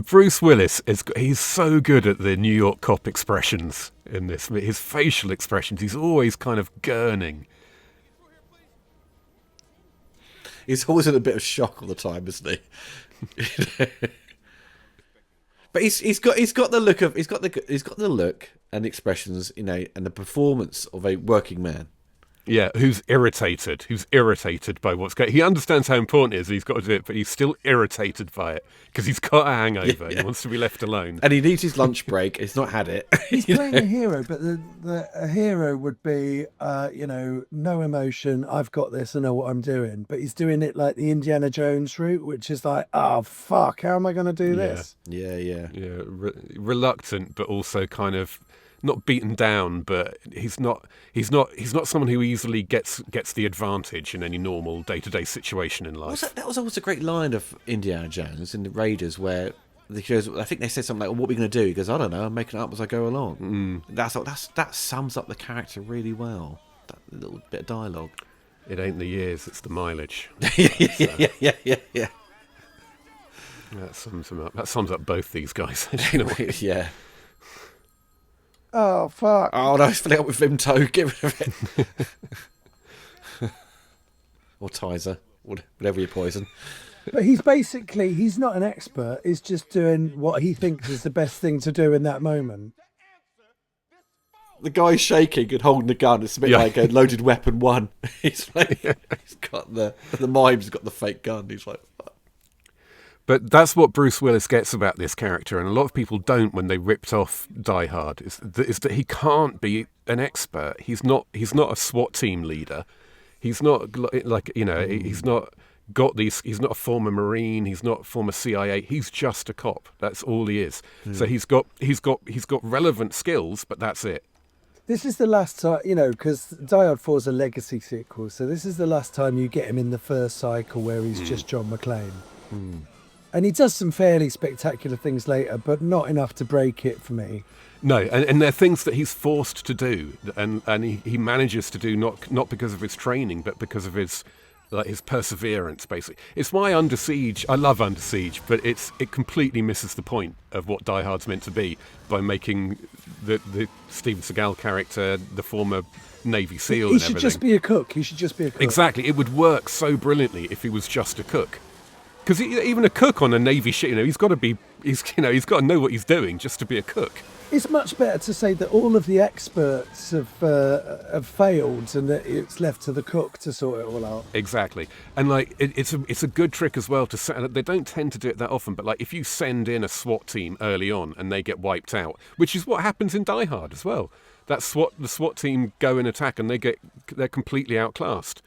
Bruce Willis he's so good at the New York cop expressions in this. His facial expressions, he's always kind of gurning. He's always in a bit of shock all the time, isn't he? But he's got the look and the expressions, and the performance of a working man. Yeah, who's irritated by what's going on. He understands how important it is, he's got to do it, but he's still irritated by it because he's got a hangover. Yeah. He wants to be left alone. And he needs his lunch break. He's not had it. He's playing a hero, but a hero would be, no emotion, I've got this, I know what I'm doing. But he's doing it like the Indiana Jones route, which is like, oh, fuck, how am I going to do this? Yeah. Reluctant, but also kind of not beaten down, but he's not someone who easily gets the advantage in any normal day-to-day situation in life. That was always a great line of Indiana Jones in the Raiders, where he goes, I think they said something like, "What are we going to do?" He goes, "I don't know. I'm making it up as I go along." That sums up the character really well. That little bit of dialogue. It ain't the years, it's the mileage. yeah. That sums them up. That sums up both these guys. In a way. Yeah. Oh, fuck. Oh no, fill it up with Vimto. Get rid of it. Or Tizer, whatever your poison. But he's not an expert. He's just doing what he thinks is the best thing to do in that moment. The guy's shaking and holding the gun. It's a bit like a loaded weapon one. He's like, he's got the mime's got the fake gun. He's like, fuck. But that's what Bruce Willis gets about this character, and a lot of people don't when they ripped off Die Hard. Is that he can't be an expert. He's not a SWAT team leader. He's not like he's not got these. He's not a former Marine. He's not former CIA. He's just a cop. That's all he is. So he's got relevant skills, but that's it. This is the last time, because Die Hard 4 is a legacy sequel, so this is the last time you get him in the first cycle where he's just John McClane. And he does some fairly spectacular things later, but not enough to break it for me. No, and they're things that he's forced to do, and he manages to do not because of his training, but because of his perseverance, basically. It's why Under Siege, I love Under Siege, but it completely misses the point of what Die Hard's meant to be by making the Steven Seagal character the former Navy SEAL and everything. He should just be a cook. Exactly. It would work so brilliantly if he was just a cook. Because even a cook on a Navy ship, he's got to know what he's doing just to be a cook. It's much better to say that all of the experts have failed and that it's left to the cook to sort it all out. Exactly. And it's a good trick as well to say, they don't tend to do it that often, but if you send in a SWAT team early on and they get wiped out, which is what happens in Die Hard as well. The SWAT team go and attack and they're completely outclassed.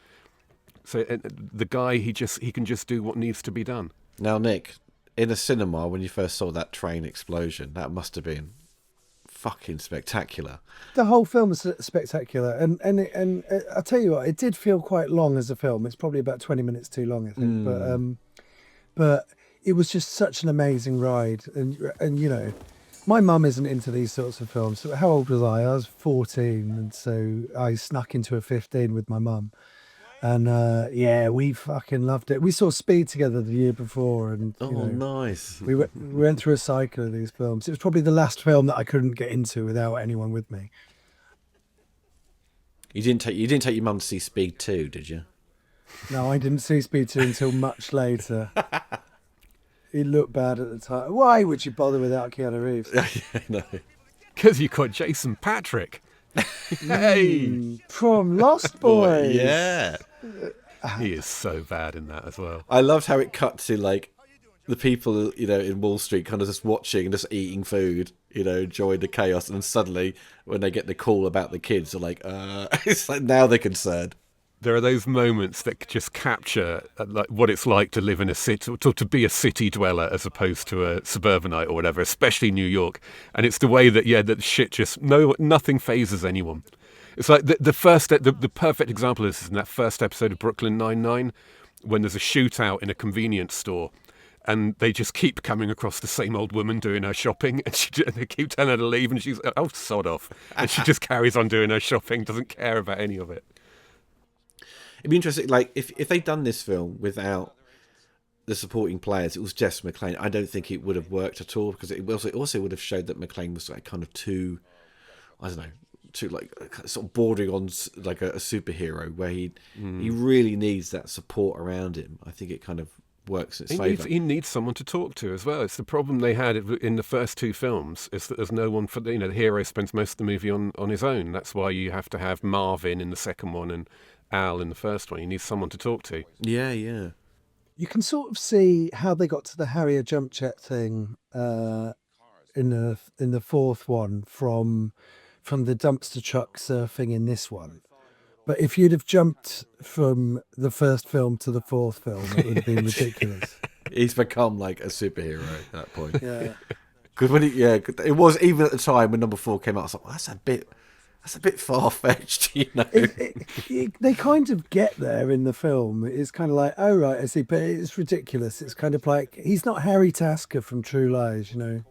So the guy, he can just do what needs to be done. Now, Nick, in a cinema, when you first saw that train explosion, that must have been fucking spectacular. The whole film was spectacular, and I tell you what, it did feel quite long as a film. It's probably about 20 minutes too long, I think. But it was just such an amazing ride, and my mum isn't into these sorts of films. So how old was I? I was 14, and so I snuck into a 15 with my mum. And we fucking loved it. We saw Speed together the year before, and nice. We went through a cycle of these films. It was probably the last film that I couldn't get into without anyone with me. You didn't take your mum to see Speed 2, did you? No, I didn't see Speed 2 until much later. It looked bad at the time. Why would you bother without Keanu Reeves? No. Because you got Jason Patrick. Hey, from Lost Boys. Yeah. He is so bad in that as well. I loved how it cut to the people, in Wall Street kind of just watching and just eating food, enjoying the chaos, and then suddenly when they get the call about the kids, they're like, it's like now they're concerned. There are those moments that just capture what it's like to live in a city, to be a city dweller as opposed to a suburbanite or whatever, especially New York. And it's the way that shit just nothing phases anyone. It's like the perfect example of this is in that first episode of Brooklyn Nine-Nine, when there's a shootout in a convenience store. And they just keep coming across the same old woman doing her shopping, and they keep telling her to leave, and she's like, oh, sod off. And she just carries on doing her shopping, doesn't care about any of it. It'd be interesting, if they'd done this film without the supporting players, it was just McClane. I don't think it would have worked at all, because it also would have showed that McClane was kind of too, I don't know, too sort of bordering on like a superhero, where he really needs that support around him. I think it kind of works in its favour. He needs someone to talk to as well. It's the problem they had in the first two films, is that there's no one for the hero spends most of the movie on his own. That's why you have to have Marvin in the second one and Al in the first one. You need someone to talk to. Yeah. You can sort of see how they got to the Harrier jump jet thing in the fourth one from the dumpster truck surfing in this one. But if you'd have jumped from the first film to the fourth film, it would have been ridiculous. He's become like a superhero at that point. Yeah. Because it was, even at the time when number 4 came out, I was like, well, that's a bit That's a bit far-fetched, you know. They kind of get there in the film. It's kind of like, oh, right, I see. But it's ridiculous. It's kind of like, he's not Harry Tasker from True Lies, you know.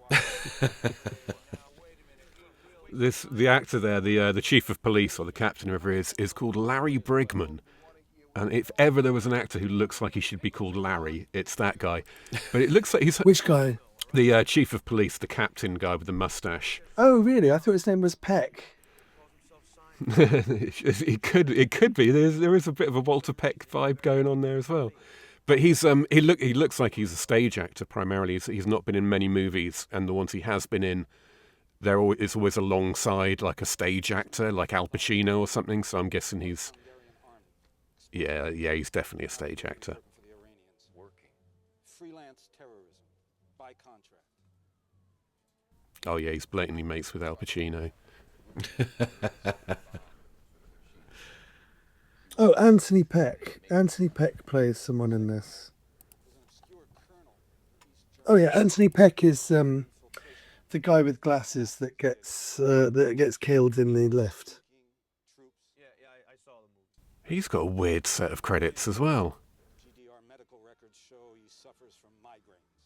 The actor there, the chief of police or the captain, whoever it is called Larry Brigman. And if ever there was an actor who looks like he should be called Larry, it's that guy. But it looks like he's... Which guy? The chief of police, the captain guy with the moustache. Oh, really? I thought his name was Peck. It could be. There is a bit of a Walter Peck vibe going on there as well. But he looks like he's a stage actor primarily. He's not been in many movies, and the ones he has been in, it's always alongside like a stage actor, like Al Pacino or something. So I'm guessing he's definitely a stage actor. Freelance terrorism by contract. Oh yeah, he's blatantly mates with Al Pacino. Oh, Anthony Peck. Anthony Peck plays someone in this. Oh yeah, Anthony Peck is the guy with glasses that gets killed in the lift. He's got a weird set of credits as well. GDR medical records show he suffers from migraines.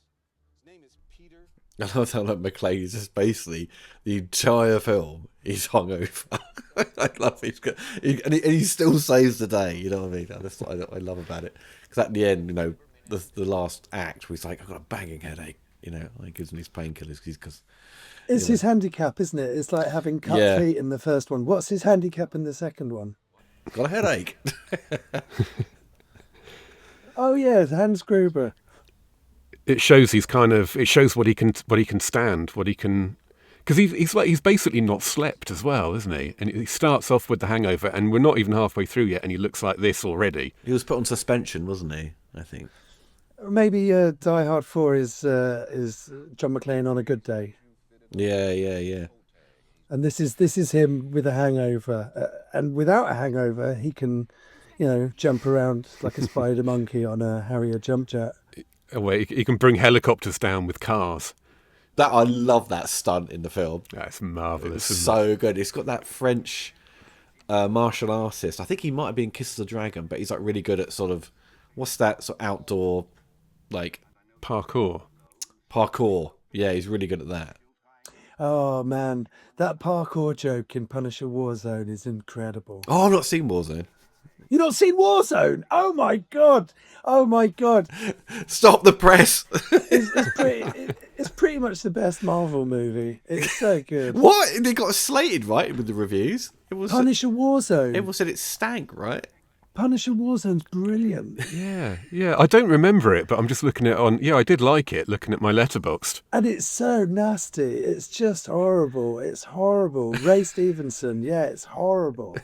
His name is Peter. I love how like McClane is just basically the entire film he's hungover. I love it. And he still saves the day. You know what I mean? That's what I love about it. Because at the end, you know, the last act, where he's like, I've got a banging headache. You know, he gives him his painkillers because. It's his handicap, isn't it? It's like having cut feet in the first one. What's his handicap in the second one? Got a headache. Oh yeah, Hans Gruber. It shows what he can stand, because he's basically not slept as well, isn't he? And he starts off with the hangover, and we're not even halfway through yet, and he looks like this already. He was put on suspension, wasn't he? I think. Maybe Die Hard 4 is John McClane on a good day. Yeah. And this is him with a hangover, and without a hangover, he can, jump around like a spider monkey on a Harrier jump jet. He can bring helicopters down with cars. I love that stunt in the film. That's marvellous. It's so good. It's got that French martial artist. I think he might have been Kiss of the Dragon, but he's like really good at sort of, what's that sort of outdoor, like parkour. Yeah, he's really good at that. Oh man, that parkour joke in Punisher Warzone is incredible. Oh, I've not seen Warzone. You've not seen Warzone? Oh my god! Stop the press. It's pretty much the best Marvel movie. It's so good. What? They got slated, right, with the reviews. Punisher Warzone. Everyone said it stank, right? Punisher Warzone's brilliant. Yeah. I don't remember it, but I'm just looking at it on. Yeah, I did like it. Looking at my Letterboxd. And it's so nasty. It's just horrible. It's horrible. Ray Stevenson. Yeah, it's horrible.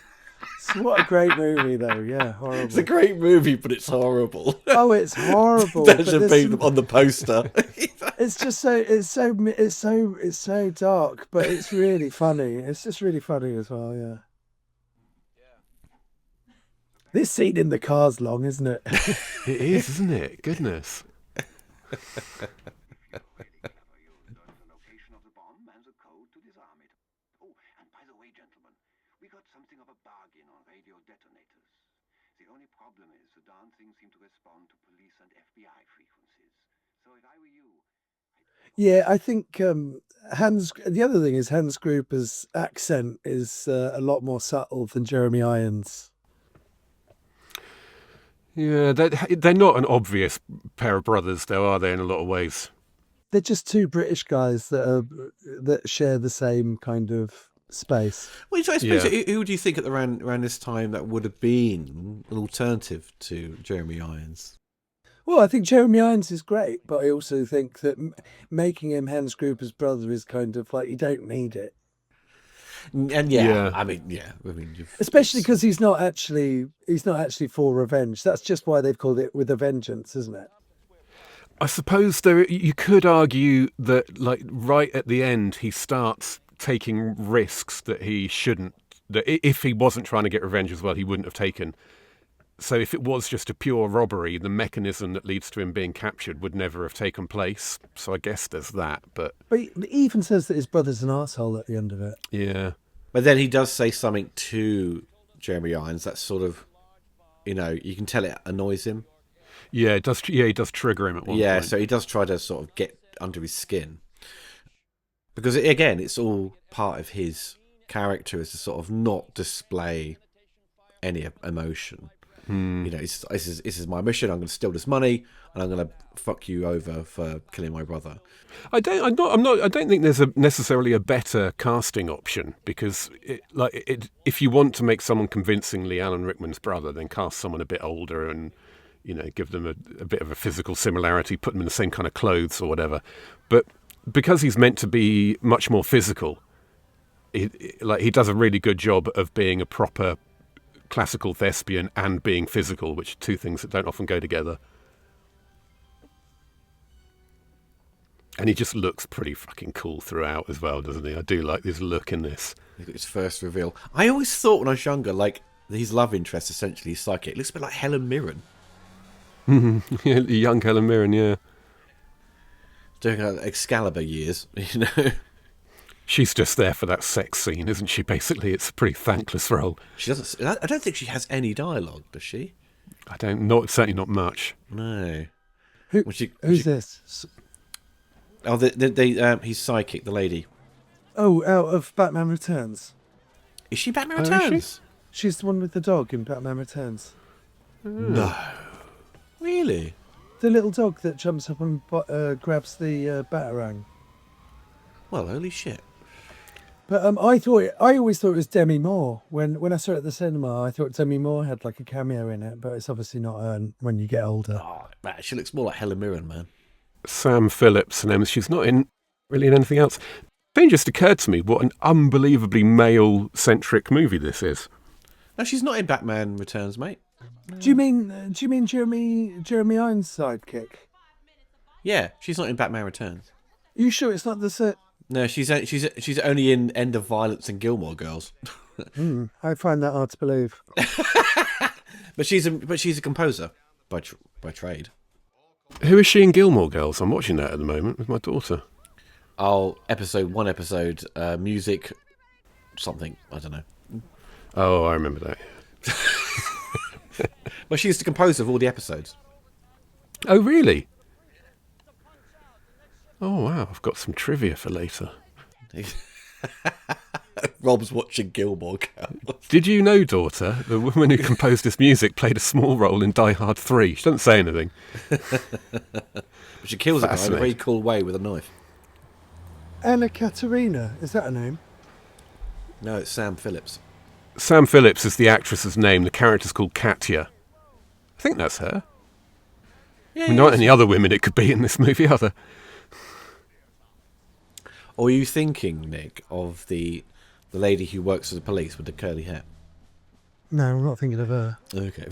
What a great movie, though. Yeah, horrible. It's a great movie, but it's horrible. Oh, it's horrible. That should be on the poster. It's just so dark, but it's really funny. It's just really funny as well. Yeah. This scene in the car's long, isn't it? It is, isn't it? Goodness. Yeah, I think the other thing is Hans Gruber's accent is a lot more subtle than Jeremy Irons'. Yeah, they're not an obvious pair of brothers, though, are they, in a lot of ways? They're just two British guys that share the same kind of space. Well, so I suppose who do you think around this time that would have been an alternative to Jeremy Irons? Well, I think Jeremy Irons is great, but I also think that making him Hans Gruber's brother is kind of like, you don't need it. And especially because he's not actually for revenge. That's just why they've called it With a Vengeance, isn't it? I suppose you could argue that, like, right at the end, he starts taking risks that he shouldn't. That if he wasn't trying to get revenge as well, he wouldn't have taken. So if it was just a pure robbery, the mechanism that leads to him being captured would never have taken place. So I guess there's that. But he even says that his brother's an arsehole at the end of it. Yeah. But then he does say something to Jeremy Irons that's sort of, you can tell it annoys him. Yeah, it does. Yeah, he does trigger him at one point. Yeah, so he does try to sort of get under his skin. Because, again, it's all part of his character is to sort of not display any emotion. This is my mission. I'm going to steal this money, and I'm going to fuck you over for killing my brother. I don't think there's necessarily a better casting option, because if you want to make someone convincingly Alan Rickman's brother, then cast someone a bit older and give them a bit of a physical similarity, put them in the same kind of clothes or whatever. But because he's meant to be much more physical, he does a really good job of being a proper classical thespian and being physical, which are two things that don't often go together. And he just looks pretty fucking cool throughout as well, doesn't he? I do like this look in this. His first reveal. I always thought when I was younger, like, his love interest, essentially, his psychic, looks a bit like Helen Mirren. Yeah, young Helen Mirren, yeah. Doing her Excalibur years, She's just there for that sex scene, isn't she? Basically, it's a pretty thankless role. She doesn't. I don't think she has any dialogue, does she? Certainly not much. No. Who's this? Oh, he's psychic, the lady. Oh, out of Batman Returns. Is she Batman Oh, is Returns? She's the one with the dog in Batman Returns. No. Really? The little dog that jumps up and grabs the Batarang. Well, holy shit. But I always thought it was Demi Moore. When I saw it at the cinema, I thought Demi Moore had like a cameo in it, but it's obviously not her when you get older. Oh, man, she looks more like Helen Mirren, man. Sam Phillips, and she's not really in anything else. It just occurred to me what an unbelievably male-centric movie this is. No, she's not in Batman Returns, mate. Do you mean Jeremy Irons' sidekick? Yeah, she's not in Batman Returns. Are you sure it's not the set? No, she's only in End of Violence and Gilmore Girls. I find that hard to believe. But she's a composer by trade. Who is she in Gilmore Girls? I'm watching that at the moment with my daughter. Oh, one episode, music, something, I don't know. Oh, I remember that. Well, she's the composer of all the episodes. Oh, really? Oh, wow. I've got some trivia for later. Rob's watching Gilmore Girls. Did you know, daughter, the woman who composed this music played a small role in Die Hard 3? She doesn't say anything. But she kills a guy in a very cool way with a knife. Anna Katerina, is that her name? No, it's Sam Phillips. Sam Phillips is the actress's name. The character's called Katya. I think that's her. Yeah, Not any other women it could be in this movie, are there? Or are you thinking, Nick, of the lady who works for the police with the curly hair? No, I'm not thinking of her. Okay.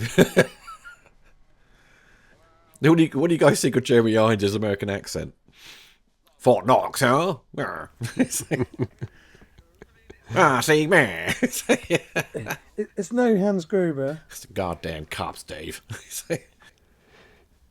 What do you guys think of Jeremy Irons' American accent? Fort Knox, huh? It's like, see, man. It's no Hans Gruber. It's the goddamn cops, Dave.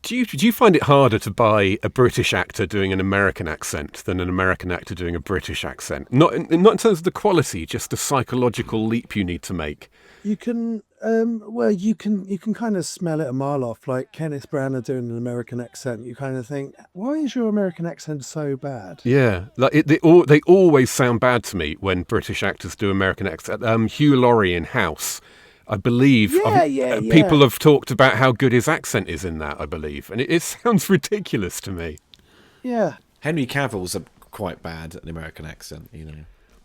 Do you find it harder to buy a British actor doing an American accent than an American actor doing a British accent? Not in terms of the quality, just the psychological leap you need to make. You can, you can kind of smell it a mile off. Like Kenneth Branagh doing an American accent, you kind of think, why is your American accent so bad? Yeah, they always sound bad to me when British actors do American accent. Hugh Laurie in House, I believe. People have talked about how good his accent is in that, I believe, and it sounds ridiculous to me. Yeah. Henry Cavill's quite bad at an American accent,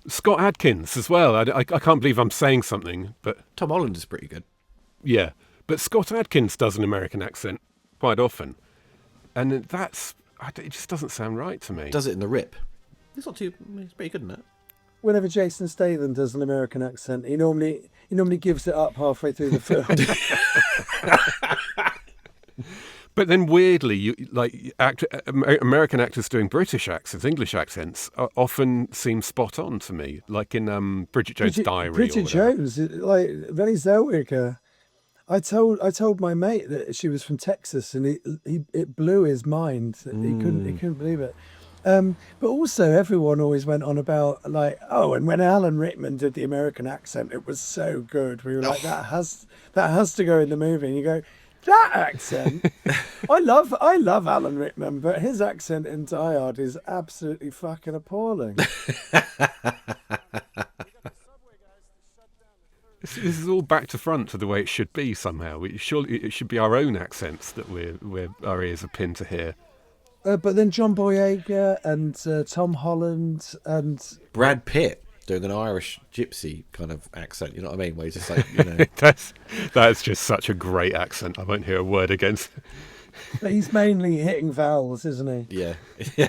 Scott Adkins as well. I can't believe I'm saying something, but Tom Holland is pretty good. yeah. But Scott Adkins does an American accent quite often, and it just doesn't sound right to me. Does it in The Rip. It's pretty good in that. Whenever Jason Statham does an American accent, he normally gives it up halfway through the film. But then weirdly, American actors doing British accents, English accents, often seem spot on to me. Like in Bridget Jones' Diary. Bridget Jones, like Renée Zellweger. I told my mate that she was from Texas, and it blew his mind. He couldn't believe it. But also, everyone always went on about like, oh, and when Alan Rickman did the American accent, it was so good. We were like, that has to go in the movie. And you go, that accent. I love Alan Rickman, but his accent in Die Hard is absolutely fucking appalling. This is all back to front to the way it should be somehow. Surely it should be our own accents that our ears are pinned to hear. But then John Boyega and Tom Holland and Brad Pitt doing an Irish gypsy kind of accent, you know what I mean? Where he's just like, you know. That's just such a great accent. I won't hear a word against it. But he's mainly hitting vowels, isn't he? Yeah.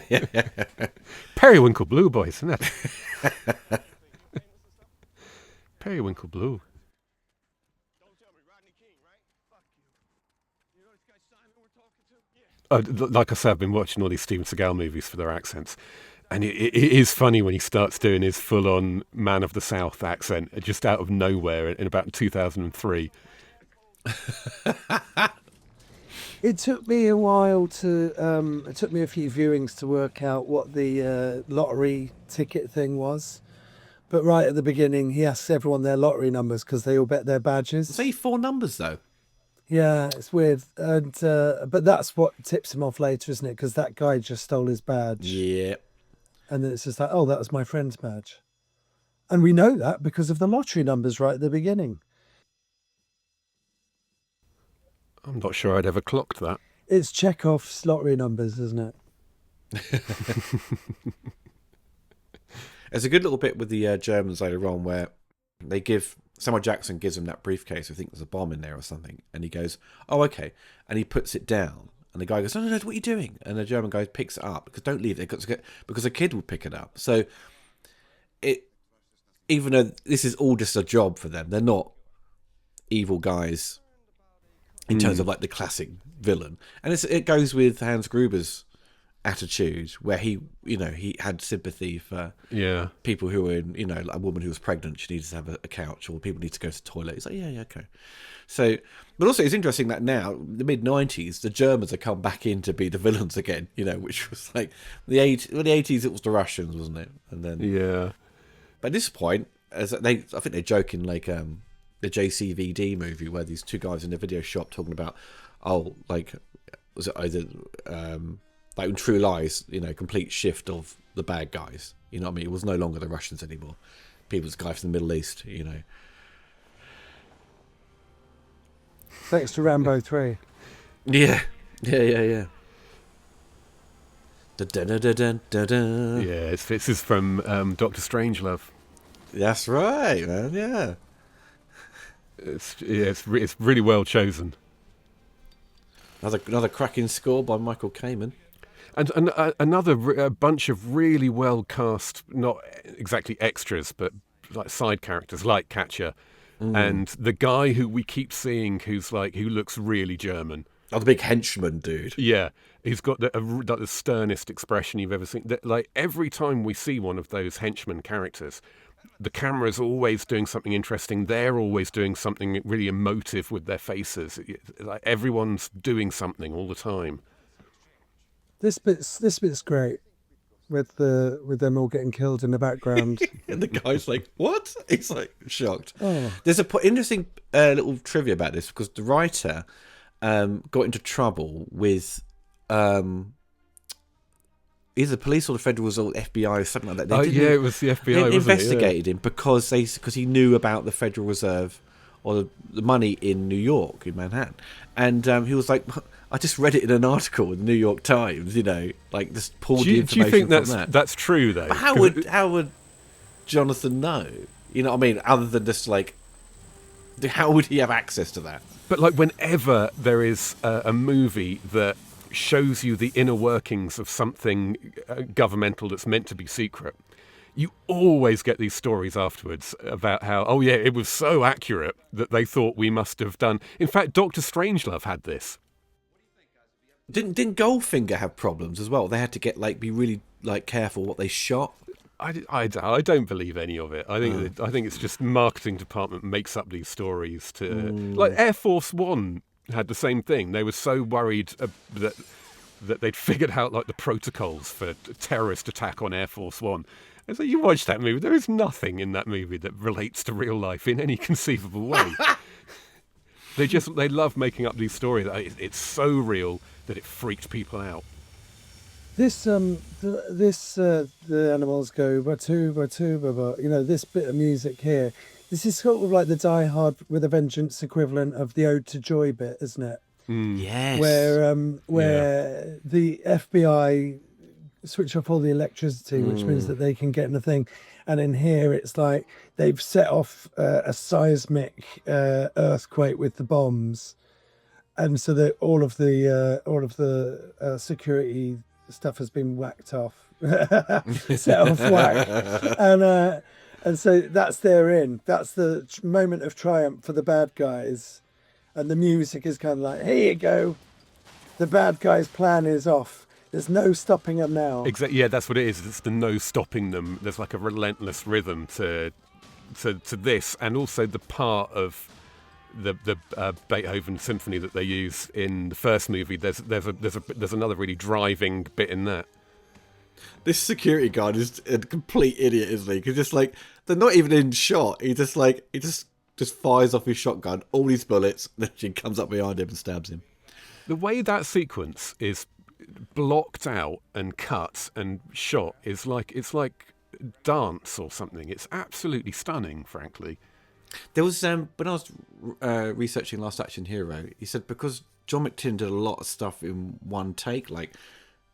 Periwinkle Blue, boys, isn't it? Periwinkle Blue. Like I said, I've been watching all these Steven Seagal movies for their accents. And it is funny when he starts doing his full-on Man of the South accent just out of nowhere in about 2003. It took me a while it took me a few viewings to work out what the lottery ticket thing was. But right at the beginning, he asks everyone their lottery numbers because they all bet their badges. Say 4 numbers, though. Yeah, it's weird. And but that's what tips him off later, isn't it? Because that guy just stole his badge. Yeah. And then it's just like, oh, that was my friend's badge. And we know that because of the lottery numbers right at the beginning. I'm not sure I'd ever clocked that. It's Chekhov's lottery numbers, isn't it? There's a good little bit with the Germans later on where they give... Samuel Jackson gives him that briefcase. I think there's a bomb in there or something. And he goes, oh, okay. And he puts it down. And the guy goes, no, what are you doing? And the German guy picks it up. Because don't leave it. Because a kid will pick it up. So, even though this is all just a job for them, they're not evil guys in terms of like the classic villain. And it goes with Hans Gruber's attitude where he had sympathy for people who were in, like a woman who was pregnant, she needed to have a couch, or people need to go to the toilet. He's like, yeah, okay. So, but also it's interesting that now, the mid-90s, the Germans have come back in to be the villains again, which was like, the 80s it was the Russians, wasn't it? And then, yeah. But at this point, I think they joke in like the JCVD movie where these two guys in the video shop talking about, was it either... like in True Lies, complete shift of the bad guys. You know what I mean? It was no longer the Russians anymore. People's guy from the Middle East, Thanks to Rambo 3. Yeah. Da-da-da-da-da-da. Yeah, this is from Dr. Strangelove. That's right, man, yeah. It's really well chosen. Another cracking score by Michael Kamen. And another bunch of really well cast, not exactly extras, but like side characters, like Katja, and the guy who we keep seeing, who looks really German. Oh, the big henchman dude. Yeah, he's got the sternest expression you've ever seen. Like every time we see one of those henchman characters, the camera's always doing something interesting. They're always doing something really emotive with their faces. Like everyone's doing something all the time. This bit's great, with them all getting killed in the background. And the guy's like, what? He's like shocked. Oh. There's a interesting little trivia about this, because the writer got into trouble with either the police or the Federal Reserve, FBI or something like that. It was the FBI, They wasn't investigated him because he knew about the Federal Reserve or the money in New York, in Manhattan. And he was like, I just read it in an article in the New York Times, just pulled the information do you think from that. that's true, though? But how would Jonathan know? You know what I mean? Other than just how would he have access to that? But whenever there is a movie that shows you the inner workings of something governmental that's meant to be secret, you always get these stories afterwards about how, it was so accurate that they thought we must have done. In fact, Dr. Strangelove had this. Didn't Goldfinger have problems as well? They had to be really careful what they shot. I don't believe any of it. I think it's just marketing department makes up these stories to Air Force One had the same thing. They were so worried that that they'd figured out like the protocols for terrorist attack on Air Force One. And so you watch that movie, there is nothing in that movie that relates to real life in any conceivable way. They love making up these stories that it's so real that it freaked people out. The animals go batu batu baba. This bit of music here. This is sort of like the Die Hard with a Vengeance equivalent of the Ode to Joy bit, isn't it? Yes. Where the FBI switch off all the electricity, which means that they can get in the thing. And in here, it's like they've set off a seismic earthquake with the bombs, and so that all of the security stuff has been whacked off, set off whack, and so that's that's the moment of triumph for the bad guys, and the music is kind of like, here you go, the bad guys' plan is off. There's no stopping them now. Exactly. Yeah, that's what it is. It's the no stopping them. There's like a relentless rhythm to this, and also the part of the Beethoven symphony that they use in the first movie. There's another really driving bit in that. This security guard is a complete idiot, isn't he? Because just like they're not even in shot. He just fires off his shotgun, all these bullets, then she comes up behind him and stabs him. The way that sequence is blocked out and cut and shot is like dance or something. It's absolutely stunning, frankly. There was when I was researching Last Action Hero, he said because John McTiernan did a lot of stuff in one take, like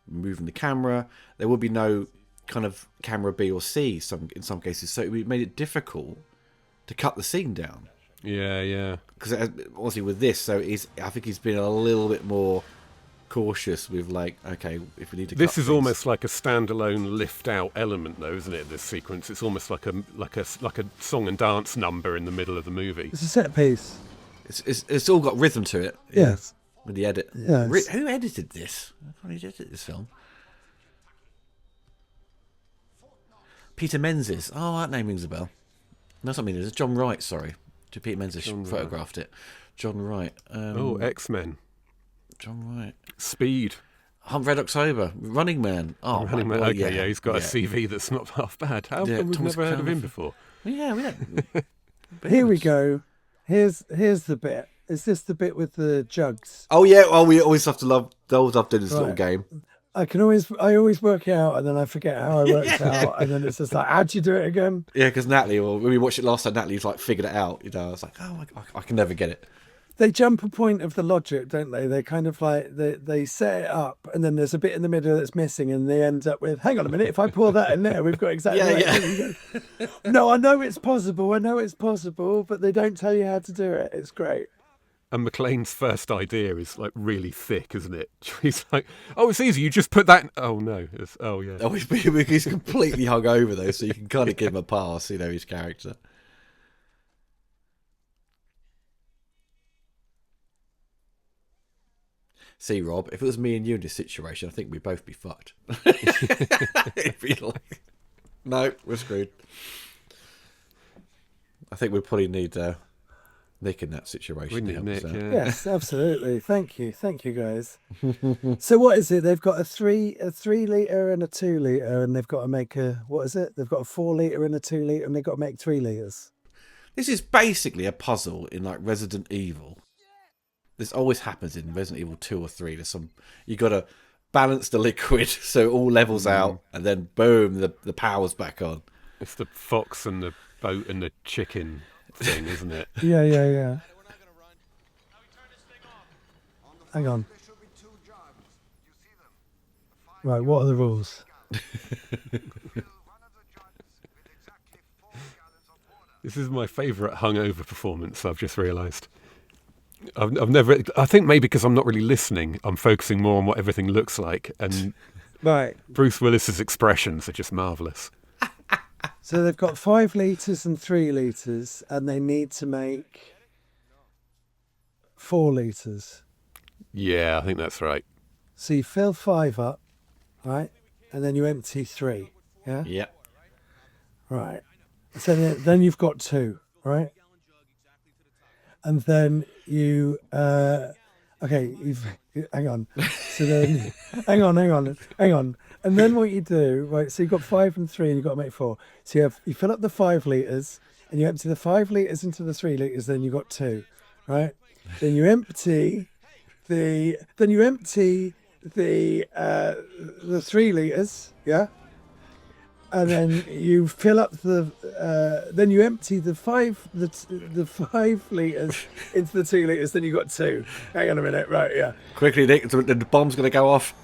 moving the camera, there would be no kind of camera B or C in some cases, so it made it difficult to cut the scene down. Yeah. Because obviously with this, I think he's been a little bit more cautious with like, okay, if we need to. This is almost like a standalone lift-out element, though, isn't it? This sequence, it's almost like a song and dance number in the middle of the movie. It's a set piece. It's all got rhythm to it. Yes. With the edit. Yeah, Who edited this? Who edited this film? Peter Menzies. Oh, that name rings a bell. No, something. It's John Wright. Sorry, Peter Menzies photographed it. John Wright. X-Men. John Wright. Speed. Red October. Running Man. Oh, Running Man. well, Okay, yeah, he's got a CV that's not half bad. How come we've never heard of him before? Yeah, we don't. Here we go. Here's the bit. Is this the bit with the jugs? Oh yeah. Oh, we always have to love doing this little game. I always work it out, and then I forget how I worked it out, and then it's just like, how'd you do it again? Yeah, because Natalie, when we watched it last time, Natalie's like figured it out. I was like, oh, I can never get it. They jump a point of the logic, don't they? They kind of like they set it up, and then there's a bit in the middle that's missing, and they end up with, hang on a minute, if I pour that in there, we've got exactly No, I know it's possible, but they don't tell you how to do it. It's great. And McLean's first idea is like really thick, isn't it? He's like, "Oh, it's easy. You just put that." Oh no! Oh yeah. Oh, he's completely hung over though, so you can kind of give him a pass. His character. See, Rob, if it was me and you in this situation, I think we'd both be fucked. It'd be like, no, we're screwed. I think we'd probably need Nick in that situation. We need Nick, yeah. Yes, absolutely. Thank you, guys. So what is it? They've got a 3 litre and a 2 litre, and they've got to make what is it? They've got a 4 litre and a 2 litre, and they've got to make 3 litres. This is basically a puzzle in like Resident Evil. This always happens in Resident Evil 2 or 3. You got to balance the liquid so it all levels out, and then boom, the power's back on. It's the fox and the boat and the chicken thing, isn't it? Yeah. Hang on. Right, what are the rules? This is my favourite hungover performance, I've just realised. I've never. I think maybe because I'm not really listening, I'm focusing more on what everything looks like, and right. Bruce Willis's expressions are just marvellous. So they've got 5 litres and 3 litres, and they need to make 4 litres. Yeah, I think that's right. So you fill 5 up, right, and then you empty 3. Yeah. Yeah. Right. So then you've got 2, right? And then you Okay, hang on. So then, hang on. And then what you do, right? So you've got 5 and 3, and you've got to make 4. So you fill up the 5 litres, and you empty the 5 litres into the 3 litres. Then you got 2, right? Then you empty the 3 litres, yeah. And then you fill up then you empty the 5 litres into the 2 litres. Then you got 2. Hang on a minute, right? Yeah. Quickly, Nick, the bomb's going to go off.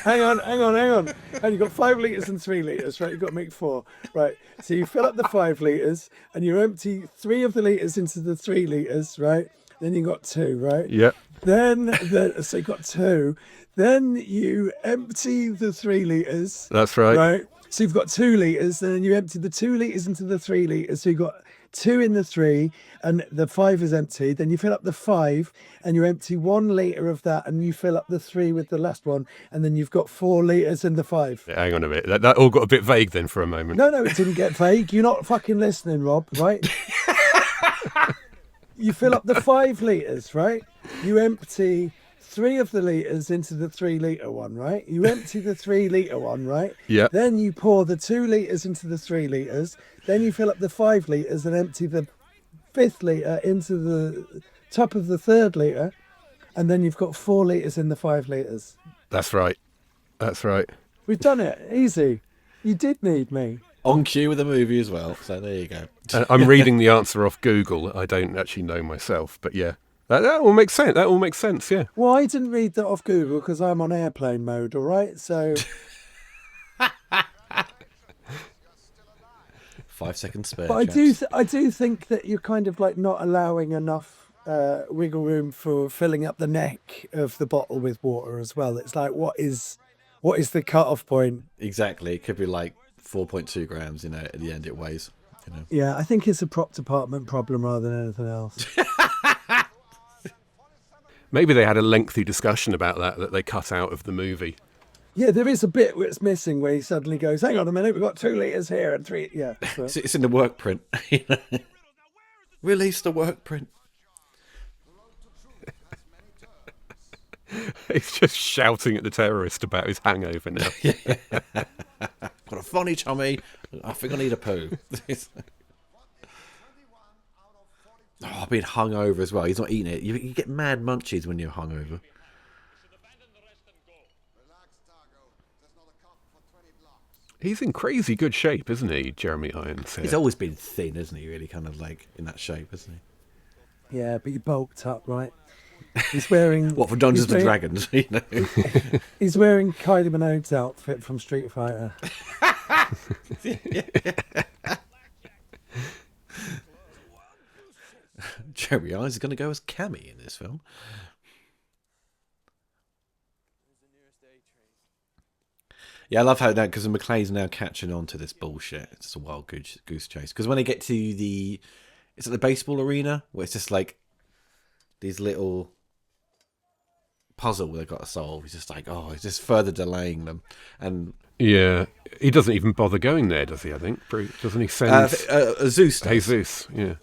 Hang on. And you've got 5 litres and 3 litres, right? You've got to make 4, right? So you fill up the 5 litres and you empty 3 of the litres into the 3 litres, right? Then you got 2, right? Yep. So you got 2. Then you empty the 3 litres. That's right. Right. So you've got 2 litres, and then you empty the 2 litres into the 3 litres. So you've got 2 in the 3, and the 5 is empty. Then you fill up the 5, and you empty 1 litre of that, and you fill up the 3 with the last one, and then you've got 4 litres in the 5. Yeah, hang on a minute. That all got a bit vague then for a moment. No, it didn't get vague. You're not fucking listening, Rob, right? You fill up the 5 litres, right? You empty 3 of the litres into the 3 litre one, right? You empty the 3 litre one, right? Yeah. Then you pour the 2 litres into the 3 litres. Then you fill up the 5 litres and empty the 5th litre into the top of the 3rd litre. And then you've got 4 litres in the 5 litres. That's right. We've done it. Easy. You did need me. On cue with the movie as well. So there you go. I'm reading the answer off Google. I don't actually know myself, but yeah. That all makes sense. That all makes sense, yeah. Well, I didn't read that off Google because I'm on airplane mode, all right? So 5 seconds spare. but I do think that you're kind of like not allowing enough wiggle room for filling up the neck of the bottle with water as well. It's like, what is the cut-off point? Exactly. It could be like 4.2 grams, at the end it weighs. Yeah, I think it's a prop department problem rather than anything else. Maybe they had a lengthy discussion about that they cut out of the movie. Yeah, there is a bit where it's missing where he suddenly goes, hang on a minute, we've got 2 litres here and 3... Yeah. So. It's in the work print. Release the work print. He's just shouting at the terrorist about his hangover now. Got a funny tummy. I think I need a poo. I've been hungover as well. He's not eating it. You get mad munchies when you're hungover. He's in crazy good shape, isn't he, Jeremy Irons? He's always been thin, isn't he? Really, kind of like in that shape, isn't he? Yeah, but he bulked up, right? He's wearing... What, for Dungeons and Dragons? He's wearing Kylie Minogue's outfit from Street Fighter. Jeremy Irons is going to go as Cammy in this film. Yeah, I love how that, because McClane's now catching on to this bullshit. It's just a wild goose chase. Because when they get to it's at the baseball arena, where it's just like these little puzzle they've got to solve. He's just like, he's just further delaying them. And yeah, he doesn't even bother going there, does he? I think doesn't he send Zeus? Hey, Zeus, yeah.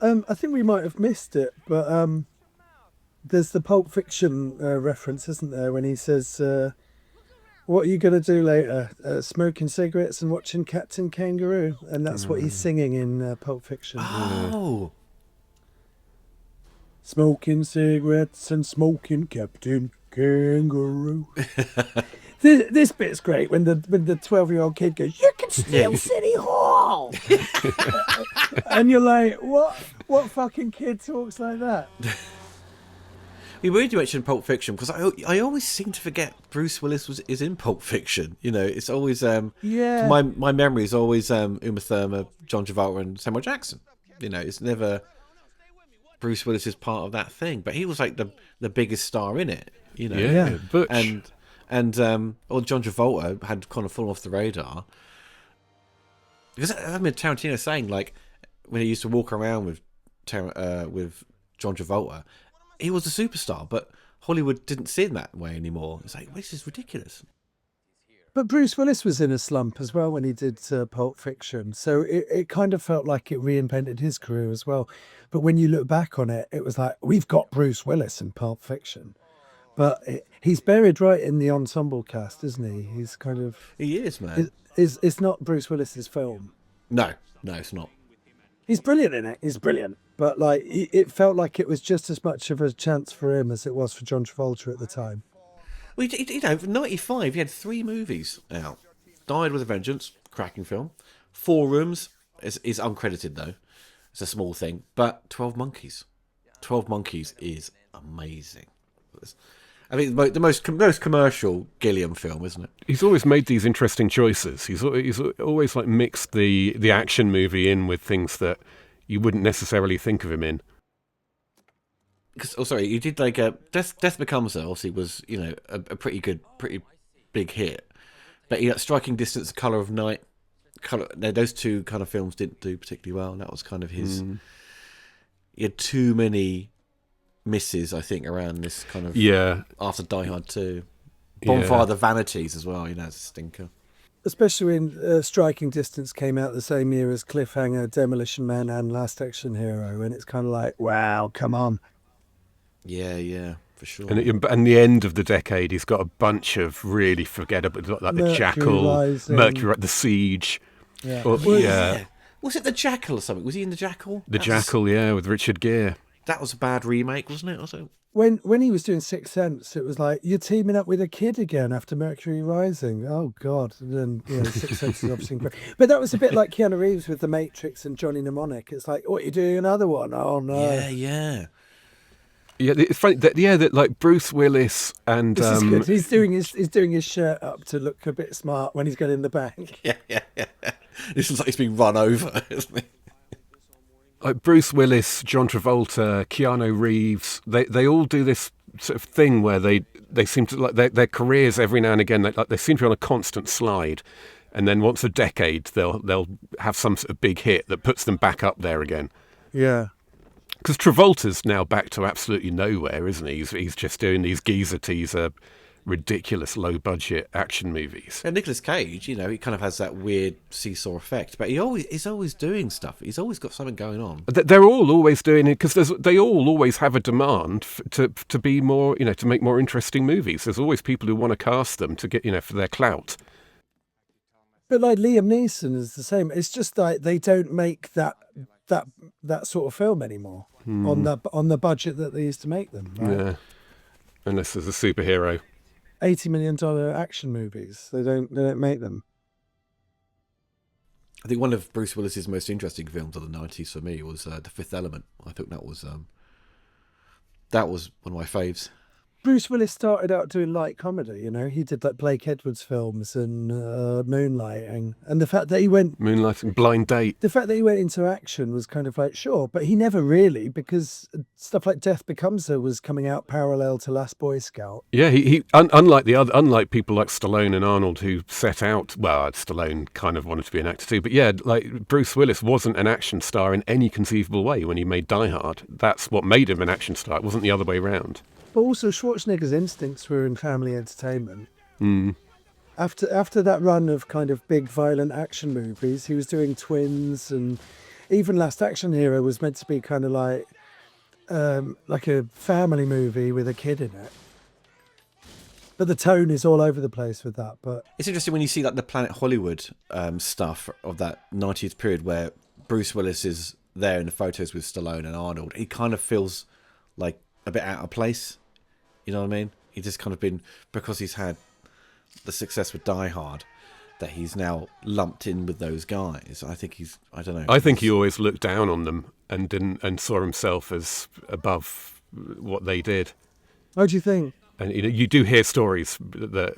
I think we might have missed it, but there's the Pulp Fiction reference, isn't there, when he says, what are you going to do later? Smoking cigarettes and watching Captain Kangaroo. And that's what he's singing in Pulp Fiction. Oh. Smoking cigarettes and smoking Captain Kangaroo. This bit's great when the 12-year-old kid goes, you can steal City Hall. And you're like, what fucking kid talks like that? We weird you mentioned Pulp Fiction, because I always seem to forget Bruce Willis is in Pulp Fiction. It's always yeah. My memory is always Uma Thurman, John Travolta, and Samuel Jackson. It's never Bruce Willis is part of that thing, but he was like the biggest star in it. Yeah, Butch. and John Travolta had kind of fallen off the radar, because I remember Tarantino saying, like, when he used to walk around with John Travolta, he was a superstar, but Hollywood didn't see him that way anymore. It's like, this is ridiculous. But Bruce Willis was in a slump as well when he did Pulp Fiction. So it kind of felt like it reinvented his career as well. But when you look back on it, it was like, we've got Bruce Willis in Pulp Fiction. But he's buried right in the ensemble cast, isn't he? He's kind of... He is, man. It's not Bruce Willis's film. No, it's not. He's brilliant in it. He's brilliant. But like, it felt like it was just as much of a chance for him as it was for John Travolta at the time. Well, you know, in 95, he had 3 movies out. Died with a Vengeance, cracking film. 4 Rooms is uncredited, though. It's a small thing. But 12 Monkeys. 12 Monkeys is amazing. I mean, the most commercial Gilliam film, isn't it? He's always made these interesting choices. He's always like mixed the action movie in with things that you wouldn't necessarily think of him in. Sorry, he did like Death Becomes Her. Obviously, was, you know, a pretty big hit. But Striking Distance, Colour of Night, those 2 kind of films didn't do particularly well, and that was kind of his. He had too many misses, I think, around this kind of after Die Hard 2. Bonfire of the Vanities as well, you know, it's a stinker. Especially when Striking Distance came out the same year as Cliffhanger, Demolition Man and Last Action Hero, and it's kind of like, wow, come on. Yeah, for sure. And the end of the decade, he's got a bunch of really forgettable, like Mercury the Jackal, Rising. Mercury, the Siege. Yeah. Was it the Jackal or something? Was he in the Jackal? Jackal, with Richard Gere. That was a bad remake, wasn't it? Also, when he was doing Sixth Sense, it was like, you're teaming up with a kid again after Mercury Rising. Oh God! And then Sixth Sense is obviously incredible. But that was a bit like Keanu Reeves with The Matrix and Johnny Mnemonic. It's like, what, you're doing another one? Oh no! Yeah. Yeah, it's funny that like Bruce Willis and this is good. He's doing his shirt up to look a bit smart when he's going in the bank. Yeah. This looks like he's been run over, isn't he? Like Bruce Willis, John Travolta, Keanu Reeves, they all do this sort of thing where they seem to, like, their careers every now and again, they seem to be on a constant slide, and then once a decade they'll have some sort of big hit that puts them back up there again. Yeah. Because Travolta's now back to absolutely nowhere, isn't he? He's just doing these geezer teaser, ridiculous low budget action movies. And Nicolas Cage, you know, he kind of has that weird seesaw effect, but he's always doing stuff. He's always got something going on. They're all always doing it because they all always have a demand to be more, you know, to make more interesting movies. There's always people who want to cast them to get, you know, for their clout. But like Liam Neeson is the same. It's just like they don't make that sort of film anymore on the budget that they used to make them. Right? Yeah, unless there's a superhero. $80 million action movies. They don't make them. I think one of Bruce Willis's most interesting films of the 90s for me was The Fifth Element. I think that was one of my faves. Bruce Willis started out doing light comedy, you know. He did like Blake Edwards films and Moonlighting. And the fact that he went... Moonlighting, Blind Date. The fact that he went into action was kind of like, sure, but he never really, because stuff like Death Becomes Her was coming out parallel to Last Boy Scout. Yeah, unlike people like Stallone and Arnold who set out, well, Stallone kind of wanted to be an actor too, but yeah, like Bruce Willis wasn't an action star in any conceivable way when he made Die Hard. That's what made him an action star. It wasn't the other way around. But also Schwarzenegger's instincts were in family entertainment. Mm. After that run of kind of big violent action movies, he was doing Twins, and even Last Action Hero was meant to be kind of like a family movie with a kid in it. But the tone is all over the place with that. But it's interesting when you see like the Planet Hollywood stuff of that 90s period where Bruce Willis is there in the photos with Stallone and Arnold. He kind of feels like a bit out of place. You know what I mean? He just kind of been, because he's had the success with Die Hard, that he's now lumped in with those guys. I think I don't know. I think he always looked down on them and saw himself as above what they did. What do you think? And you know, you do hear stories that that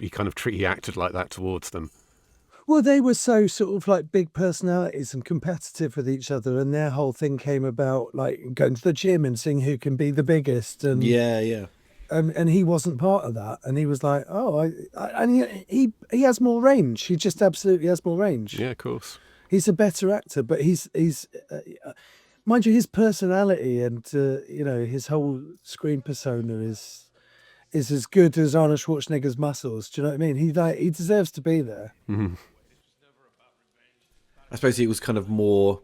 he kind of he acted like that towards them. Well, they were so sort of like big personalities and competitive with each other, and their whole thing came about like going to the gym and seeing who can be the biggest. And yeah. And he wasn't part of that, and he was like, and he has more range. He just absolutely has more range. Yeah, of course. He's a better actor, but he's mind you, his personality and his whole screen persona is is as good as Arnold Schwarzenegger's muscles. Do you know what I mean? He deserves to be there. Mm-hmm. I suppose it was kind of more,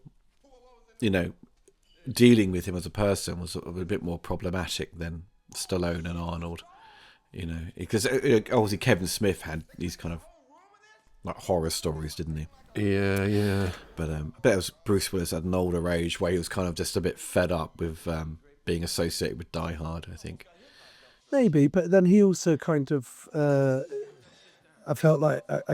dealing with him as a person was sort of a bit more problematic than Stallone and Arnold. Because obviously Kevin Smith had these kind of like horror stories, didn't he? Yeah. But I bet it was Bruce Willis at an older age where he was kind of just a bit fed up with being associated with Die Hard, I think. Maybe, but then he also kind of, I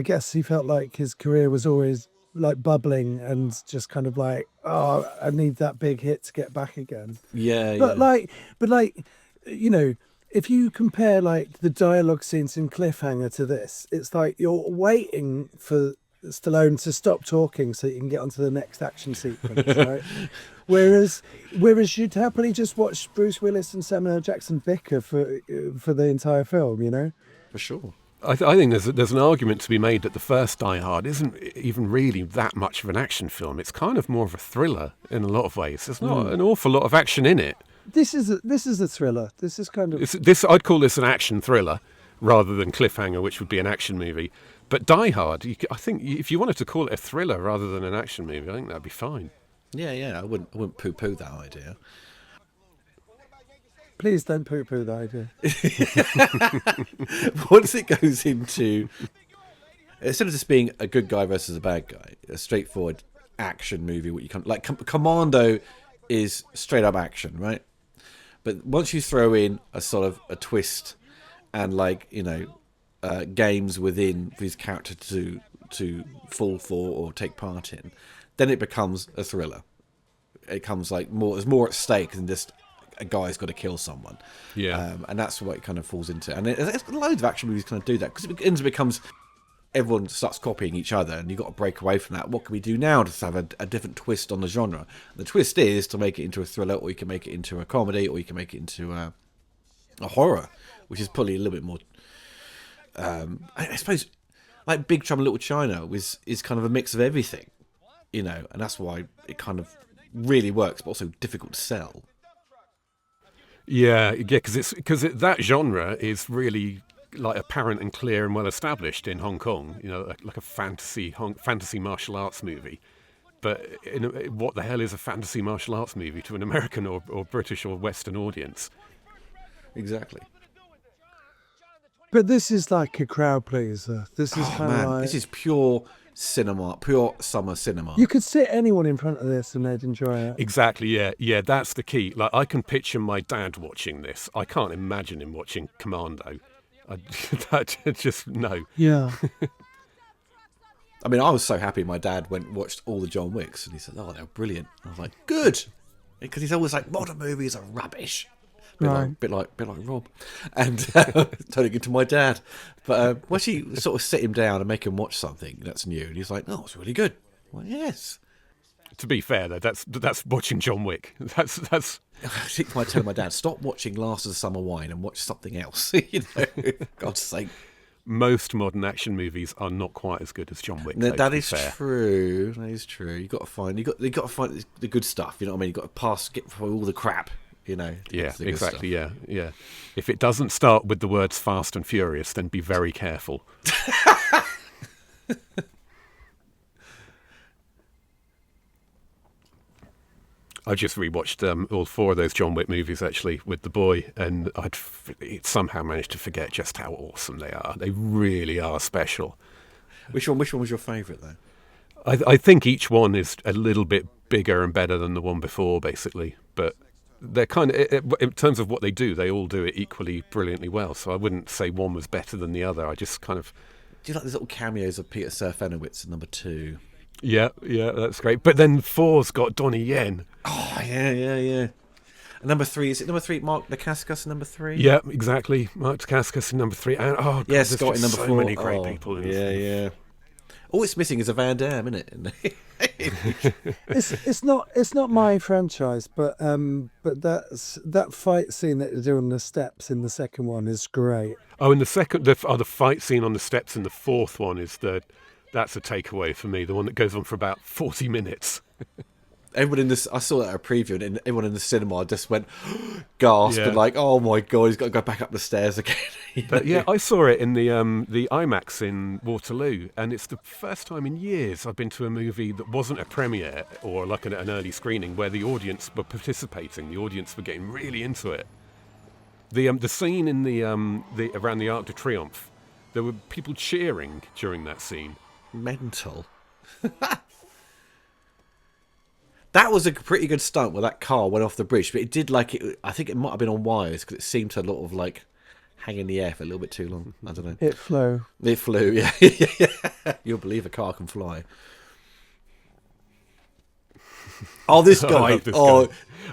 guess he felt like his career was always like bubbling and just kind of like, oh, I need that big hit to get back again. Yeah, But yeah. if you compare like the dialogue scenes in Cliffhanger to this, it's like you're waiting for Stallone to stop talking so you can get onto the next action sequence, right? Whereas you'd happily just watch Bruce Willis and Samuel L. Jackson bicker for the entire film, For sure. I think there's an argument to be made that the first Die Hard isn't even really that much of an action film. It's kind of more of a thriller in a lot of ways. There's not an awful lot of action in it. This is a thriller. This is kind of I'd call this an action thriller rather than Cliffhanger, which would be an action movie. But Die Hard, I think if you wanted to call it a thriller rather than an action movie, I think that'd be fine. Yeah. I wouldn't poo-poo that idea. Please don't poo-poo the idea. Once it goes into, instead of just being a good guy versus a bad guy, a straightforward action movie, what you can like Commando is straight up action, right? But once you throw in a sort of a twist and games within his character to fall for or take part in, then it becomes a thriller. It comes like there's more at stake than just a guy's got to kill someone. Yeah. And that's what it kind of falls into. And it's loads of action movies kind of do that, because it becomes everyone starts copying each other, and you've got to break away from that. What can we do now to have a different twist on the genre? The twist is to make it into a thriller, or you can make it into a comedy, or you can make it into a horror, which is probably a little bit more... I suppose, like Big Trouble in Little China is kind of a mix of everything, and that's why it kind of really works, but also difficult to sell. Yeah, because that genre is really like apparent and clear and well established in Hong Kong. Like a fantasy martial arts movie. But what the hell is a fantasy martial arts movie to an American or British or Western audience? Exactly. But this is like a crowd pleaser. This is kind of like... This is pure cinema, pure summer cinema. You could sit anyone in front of this and they'd enjoy it. Exactly, yeah, that's the key. Like, I can picture my dad watching this. I can't imagine him watching Commando. No. Yeah. I mean, I was so happy my dad watched all the John Wicks, and he said, "Oh, they're brilliant." I was like, "Good," because he's always like, "Modern movies are rubbish." Bit like Rob, and turning into my dad. But once you sort of sit him down and make him watch something that's new, and he's like, "Oh, it's really good." Well, yes. To be fair, though, that's watching John Wick. That's. I think I tell my dad, "Stop watching Last of the Summer Wine and watch something else." God's sake. Most modern action movies are not quite as good as John Wick. That is true. That is true. You got to find the good stuff. You know what I mean? You got to get through all the crap. Yeah, exactly. Yeah. If it doesn't start with the words "Fast and Furious," then be very careful. I just rewatched all 4 of those John Wick movies actually with the boy, and I'd somehow managed to forget just how awesome they are. They really are special. Which one was your favourite though? I think each one is a little bit bigger and better than the one before, basically. But they're kind of, in terms of what they do, they all do it equally brilliantly well. So I wouldn't say one was better than the other. I just kind of... Do you like these little cameos of Peter Serafinowicz in number 2? Yeah, that's great. But then 4's got Donnie Yen. Oh, yeah. And number 3, is it number 3, Mark Dacascos in number 3? Yeah, exactly. Mark Dacascos in number 3. And, God, yeah, Scott in number 4. So many great people in this. Yeah. All it's missing is a Van Damme, isn't it? It's not my franchise, but that fight scene that they do on the steps in the second one is great. Oh, in the second, the fight scene on the steps in the 4th one that's a takeaway for me. The one that goes on for about 40 minutes. everyone in this, I saw that at a preview, and everyone in the cinema just went gasped Yeah. and like, oh my god, he's got to go back up the stairs again. You But know? yeah, I saw it in the IMAX in Waterloo, and it's the first time in years I've been to a movie that wasn't a premiere or like an early screening where the audience were participating. The audience were getting really into it. The scene in the around the Arc de Triomphe, there were people cheering during that scene. Mental. That was a pretty good stunt where that car went off the bridge, but it did like it. I think it might have been on wires because it seemed to lot of like hang in the air for a little bit too long. I don't know. It flew. It flew. Yeah. You'll believe a car can fly. Oh, this I guy. love this guy.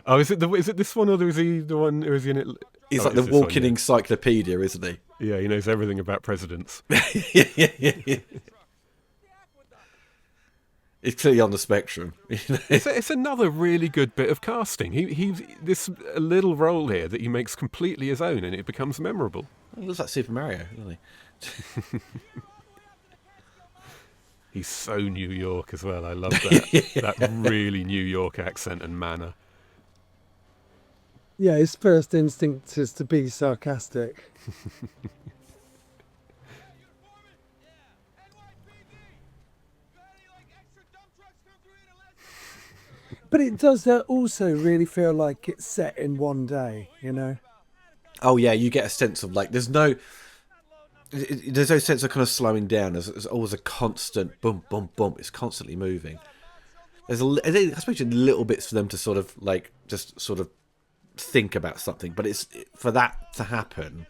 Oh, is it this one, or is he the one who is in it? He's Oh, like the it's this one, walking yeah. encyclopedia, isn't he? Yeah, he knows everything about presidents. Yeah. It's clearly on the spectrum. You know? It's another really good bit of casting. He's this a little role here that he makes completely his own, and it becomes memorable. He looks like Super Mario, doesn't he? He's so New York as well. I love that that really New York accent and manner. Yeah, his first instinct is to be sarcastic. But it does also really feel like it's set in one day, you know? Oh yeah, you get a sense of like there's no sense of kind of slowing down. There's always a constant boom, boom, boom. It's constantly moving. There's I suppose little bits for them to sort of like just sort of think about something, but it's for that to happen.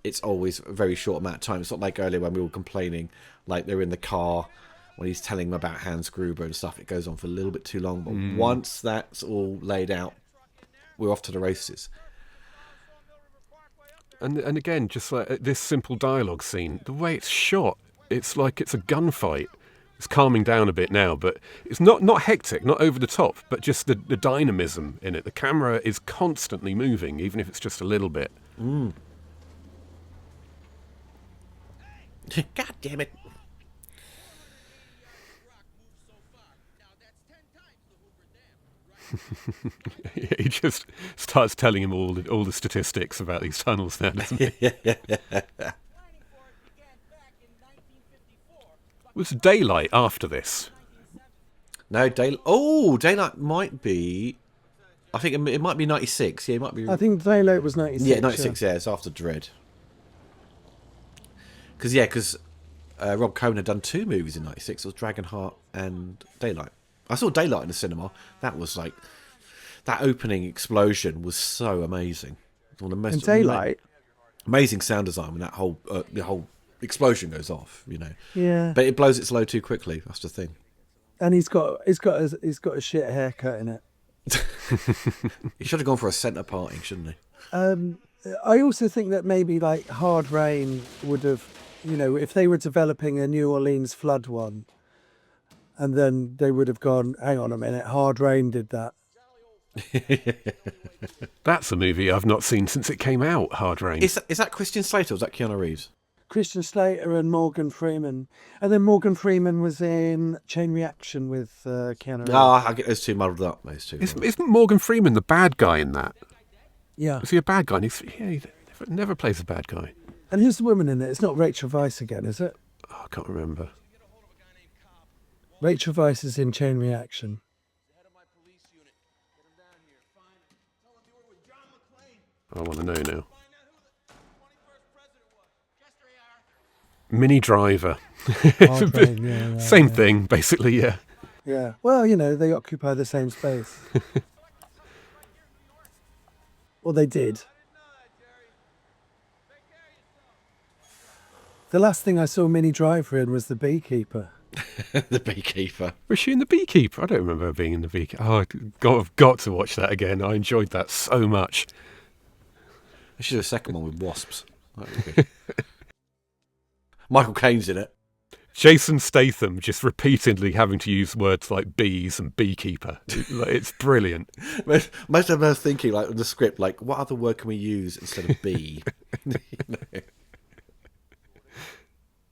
It's always a very short amount of time. It's not like earlier when we were complaining, like they're in the car when he's telling them about Hans Gruber and stuff. It goes on for a little bit too long, but once that's all laid out, we're off to the races. And again, just like this simple dialogue scene, the way it's shot, it's like it's a gunfight. It's calming down a bit now, but it's not hectic, not over the top, but just the dynamism in it. The camera is constantly moving, even if it's just a little bit. God damn it. He just starts telling him all the statistics about these tunnels now, doesn't he? Was Daylight after this? No, Daylight might be. I think it might be 96. Yeah, it might be. I think Daylight was 96. Yeah, 96. Yeah, it's after Dread. Because Rob Cohen had done 2 movies in 96. It was Dragonheart and Daylight. I saw Daylight in the cinema. That was like that opening explosion was so amazing. One of the most And Daylight. amazing sound design when that whole the whole explosion goes off. You know. Yeah. But it blows its load too quickly. That's the thing. And he's got a shit haircut in it. He should have gone for a centre parting, shouldn't he? I also think that maybe like Hard Rain would have, you know, if they were developing a New Orleans flood one, and then they would have gone, hang on a minute, Hard Rain did that. That's a movie I've not seen since it came out, Hard Rain. Is that Christian Slater or is that Keanu Reeves? Christian Slater and Morgan Freeman. And then Morgan Freeman was in Chain Reaction with Keanu Reeves. I get those two muddled up, those two. Isn't Morgan Freeman the bad guy in that? Yeah. Is he a bad guy? He never plays a bad guy. And who's the woman in it? It's not Rachel Weisz again, is it? Oh, I can't remember. Rachel Weisz is in Chain Reaction. I want to know now. Mini Driver. Hard Rain, yeah, right, Same yeah. thing, basically, yeah. Yeah. Well, you know, they occupy the same space. Well, they did. The last thing I saw Minnie Driver in was The Beekeeper. The Beekeeper. Was she in The Beekeeper? I don't remember her being in The Beekeeper. Oh, I've got to watch that again. I enjoyed that so much. I should do a second one with wasps. That would be good. Michael Caine's in it. Jason Statham just repeatedly having to use words like bees and beekeeper. It's brilliant. Most of us thinking, like, in the script, like, what other word can we use instead of bee? You know?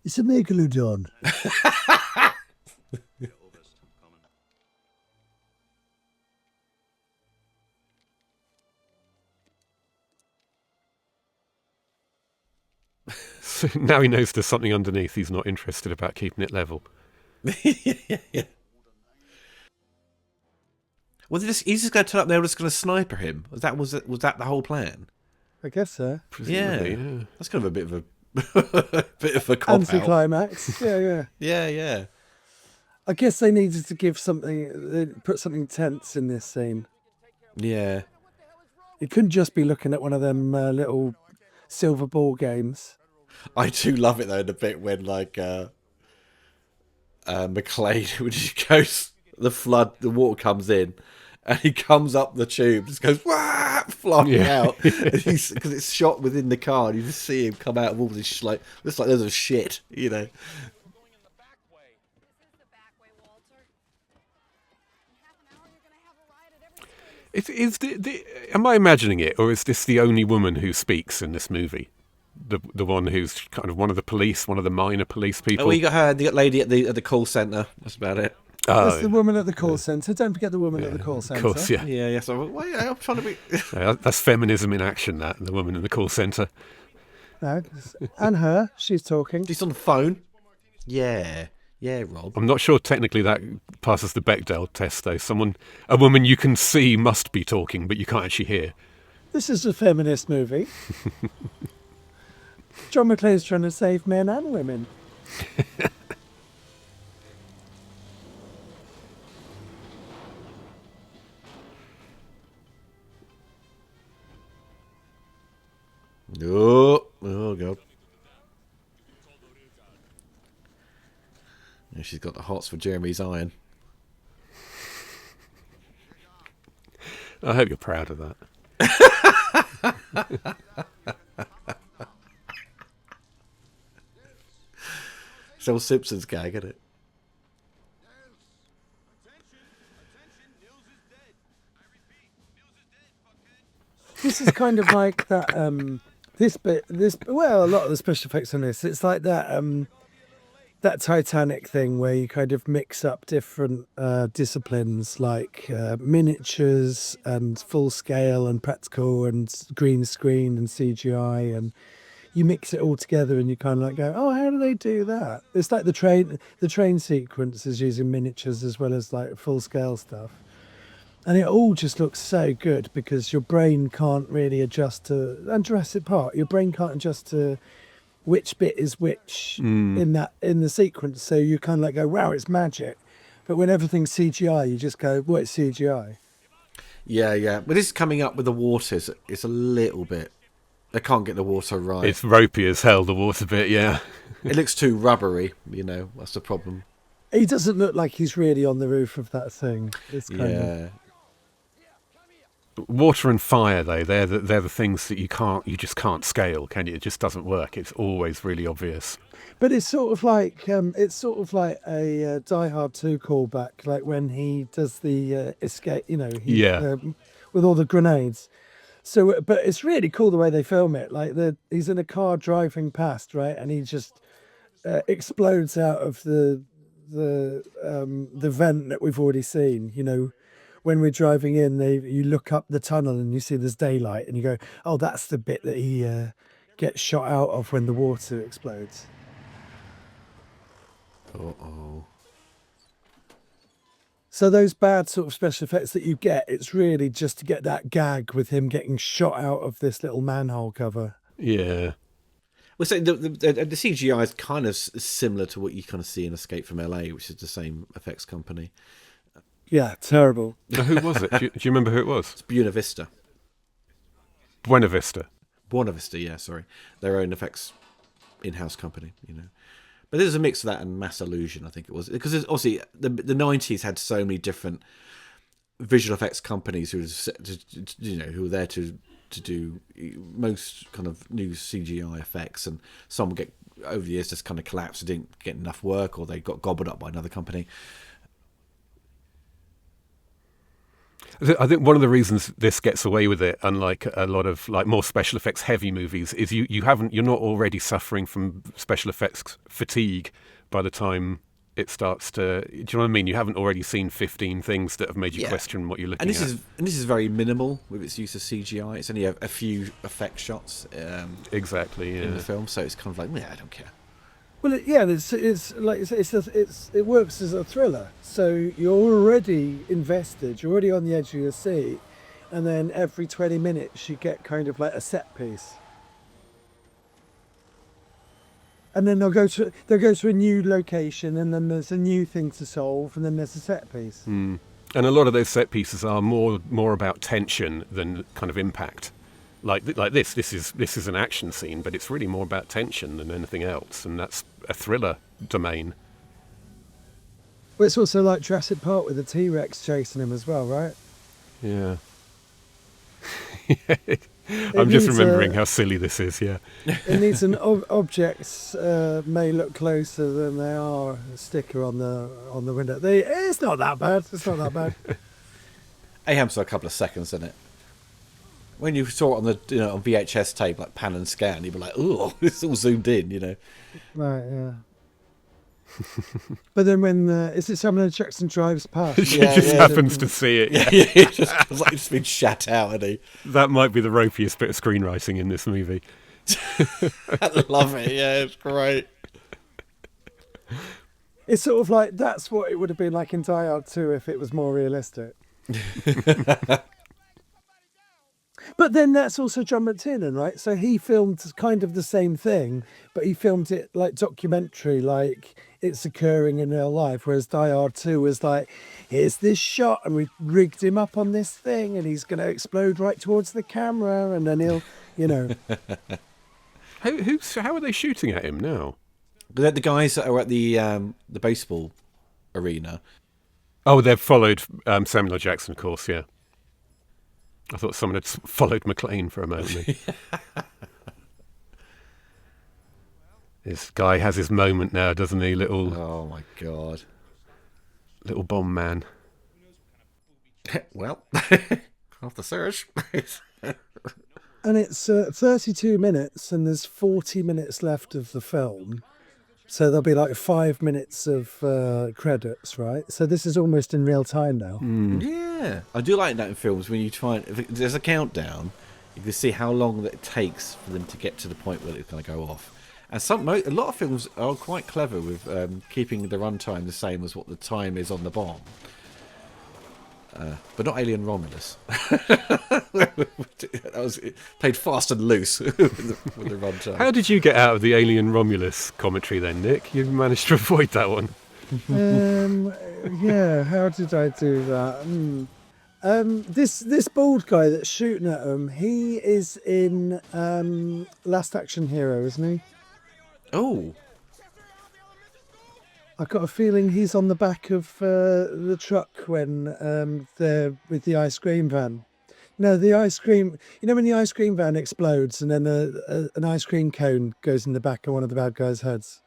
It's a megalodon. Now he knows there's something underneath. He's not interested about keeping it level. Yeah. Well, he's just going to turn up there and just going to sniper him. Was that the whole plan? I guess so. Presumably, Yeah. That's kind of a bit of a bit of a cop out. Anticlimax. Yeah. Yeah. I guess they needed to give something, they put something tense in this scene. Yeah. It couldn't just be looking at one of them little silver ball games. I do love it though, the bit when McClane, when he goes, the water comes in, and he comes up the tube, just goes wah, flying out, because it's shot within the car, and you just see him come out of all this looks like there's a shit, you know. Am I imagining it, or is this the only woman who speaks in this movie? The one who's kind of one of the police, one of the minor police people. Oh, you got her, you got lady at the call centre. That's about it. That's the woman at the call centre. Don't forget the woman at the call centre. Of course, yeah. Yeah. So, I'm trying to be. That's feminism in action. That the woman in the call centre. No, and her. She's talking. She's on the phone. Yeah, Rob. I'm not sure technically that passes the Bechdel test, though. A woman you can see must be talking, but you can't actually hear. This is a feminist movie. John McClane's trying to save men and women. Oh God. Yeah, she's got the hots for Jeremy's iron. I hope you're proud of that. It's all Simpsons gag, isn't it? This is kind of like that. A lot of the special effects on this. It's like that. That Titanic thing where you kind of mix up different disciplines like miniatures and full scale and practical and green screen and CGI, and you mix it all together and you kind of like go, oh, how do they do that? It's like the train sequence is using miniatures as well as like full scale stuff. And it all just looks so good because your brain can't really adjust to, and Jurassic Park, your brain can't adjust to which bit is which in the sequence. So you kind of like go, wow, it's magic. But when everything's CGI, you just go, well, it's CGI. Yeah. But this is coming up with the waters. It's a little bit. They can't get the water right. It's ropey as hell, the water bit, yeah. It looks too rubbery, that's the problem. He doesn't look like he's really on the roof of that thing. It's kind of... Water and fire, though, they're the things that you just can't scale, can you? It just doesn't work. It's always really obvious. But it's sort of like a Die Hard 2 callback, like when he does the escape, with all the grenades. So, but it's really cool the way they film it. Like he's in a car driving past, right, and he just explodes out of the vent that we've already seen. When we're driving in, you look up the tunnel and you see there's daylight, and you go, "Oh, that's the bit that he gets shot out of when the water explodes." Uh-oh. So those bad sort of special effects that you get, it's really just to get that gag with him getting shot out of this little manhole cover. Yeah. Well, so the CGI is kind of similar to what you kind of see in Escape from LA, which is the same effects company. Yeah, terrible. Now, who was it? Do you remember who it was? It's Buena Vista. Buena Vista. Buena Vista, yeah, sorry. Their own effects in-house company, But there's a mix of that and Mass Illusion, I think it was. Because obviously the 90s had so many different visual effects companies who were there to do most kind of new CGI effects, and some get over the years just kind of collapsed and didn't get enough work, or they got gobbled up by another company. I think one of the reasons this gets away with it, unlike a lot of like more special effects heavy movies, is you're not already suffering from special effects fatigue by the time it starts to. Do you know what I mean? You haven't already seen 15 things that have made you Yeah. question what you're looking And this at. is very minimal with its use of CGI. It's only a few effect shots Exactly. in the Yeah. film, so it's kind of like, yeah, I don't care. Well, it works as a thriller. So you're already invested. You're already on the edge of your seat, and then every 20 minutes you get kind of like a set piece. And then they'll go to a new location, and then there's a new thing to solve, and then there's a set piece. And a lot of those set pieces are more about tension than kind of impact. Like this is an action scene, but it's really more about tension than anything else, and that's a thriller domain. But it's also like Jurassic Park with the T-Rex chasing him as well, right? Yeah. I'm just remembering how silly this is. Yeah. It needs an objects may look closer than they are. A sticker on the window. It's not that bad. It's not that bad. Aham's for a couple of seconds, isn't it? When you saw it on the on VHS tape, like pan and scan, you'd be like, "Oh, it's all zoomed in," you know. Right, yeah. But then when is it Samuel Jackson drives past? She just happens to see it. Yeah. It's just been shat out, and he. That might be the ropiest bit of screenwriting in this movie. I love it. Yeah, it's great. It's sort of like that's what it would have been like in Die Hard 2 if it was more realistic. But then that's also John McTiernan, right? So he filmed kind of the same thing, but he filmed it like documentary, like it's occurring in real life. Whereas Die Hard 2 was like, here's this shot, and we rigged him up on this thing, and he's going to explode right towards the camera, and then he'll, How are they shooting at him now? But the guys that are at the baseball arena. Oh, they've followed Samuel L. Jackson, of course, yeah. I thought someone had followed McClane for a moment. This guy has his moment now, doesn't he? Oh my god. Little bomb man. Well, off the search. And it's 32 minutes, and there's 40 minutes left of the film. So there'll be like 5 minutes of credits, right? So this is almost in real time now. Yeah, I do like that in films when you try. If there's a countdown, you can see how long that it takes for them to get to the point where it's going to go off. And a lot of films are quite clever with keeping the runtime the same as what the time is on the bomb. But not Alien Romulus. That was played fast and loose with the runtime. How did you get out of the Alien Romulus commentary then, Nick? You managed to avoid that one. Yeah, how did I do that? This bald guy that's shooting at him, he is in Last Action Hero, isn't he? Oh, I've got a feeling he's on the back of the truck when they're with the ice cream van. No, the ice cream. You know when the ice cream van explodes and then an ice cream cone goes in the back of one of the bad guys' heads?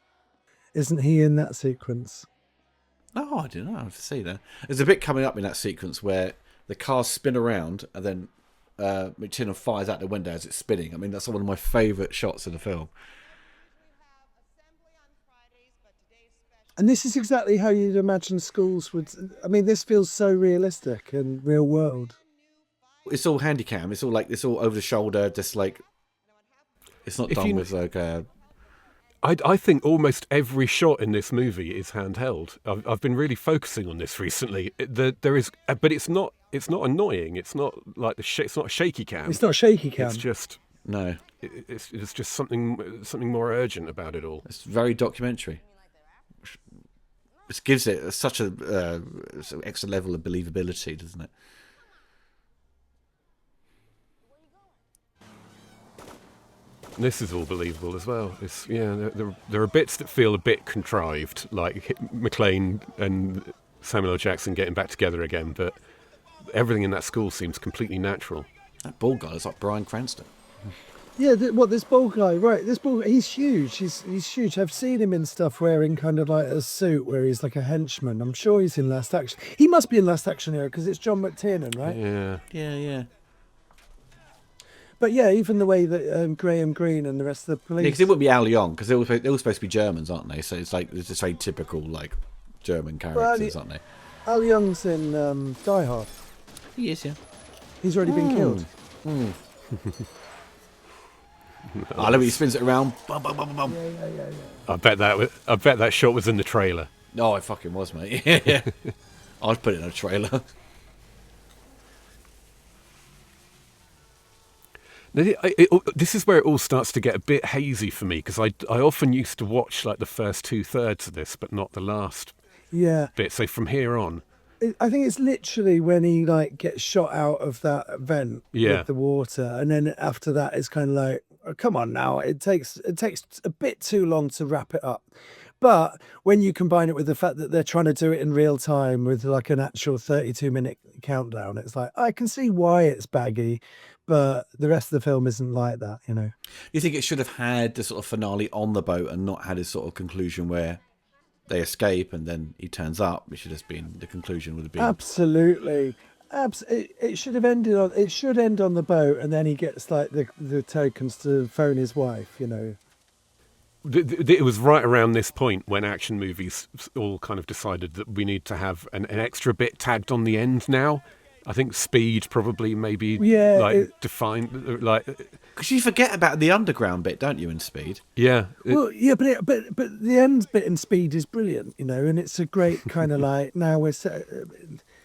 Isn't he in that sequence? oh, I didn't know. I have to see that. There's a bit coming up in that sequence where the cars spin around and then McTiernan fires out the window as it's spinning. I mean, that's one of my favourite shots in the film. And this is exactly how you'd imagine schools would. I mean, this feels so realistic and real world. It's all handycam. It's all over the shoulder. Just like it's not done with like a. I think almost every shot in this movie is handheld. I've been really focusing on this recently. There is, but it's not annoying. It's not like it's not a shaky cam. It's not shaky cam. It's just No. It's just something more urgent about it all. It's very documentary. It gives it such a extra level of believability, doesn't it? This is all believable as well. There are bits that feel a bit contrived, like McClane and Samuel L. Jackson getting back together again, but everything in that school seems completely natural. That bald guy is like Bryan Cranston. Yeah, this bald guy, right? This bald, he's huge. He's huge. I've seen him in stuff wearing kind of like a suit where he's like a henchman. I'm sure he's in Last Action. He must be in Last Action Hero because it's John McTiernan, right? Yeah. But yeah, even the way that Graham Greene and the rest of the police. Yeah, because it wouldn't be Al Young because they're all supposed to be Germans, aren't they? So it's just very typical, like German characters, aren't they? Al Young's in Die Hard. He is, yeah. He's already been killed. I love it. He spins it around. Bum, bum, bum, bum. Yeah. I bet that shot was in the trailer. Oh, it fucking was, mate. Yeah. I'd put it in a trailer. This is where it all starts to get a bit hazy for me, because I often used to watch like the first 2/3 of this, but not the last Yeah. bit. So from here on, I think it's literally when he like gets shot out of that vent with the water, and then after that it's kind of like, oh, come on now, it takes a bit too long to wrap it up. But when you combine it with the fact that they're trying to do it in real time with like an actual 32-minute countdown, it's like, I can see why it's baggy, but the rest of the film isn't like that, you know. You think it should have had the sort of finale on the boat and not had a sort of conclusion where they escape and then he turns up? It should have been, the conclusion would have been... Absolutely. It should have ended on, it should end on the boat, and then he gets like the tokens to phone his wife, you know. it was right around this point when action movies all kind of decided that we need to have an extra bit tagged on the end now. I think Speed probably maybe defined like, because you forget about the underground bit, don't you, in Speed? Yeah. Well, yeah, but the end bit in Speed is brilliant, you know, and it's a great kind of like, now we're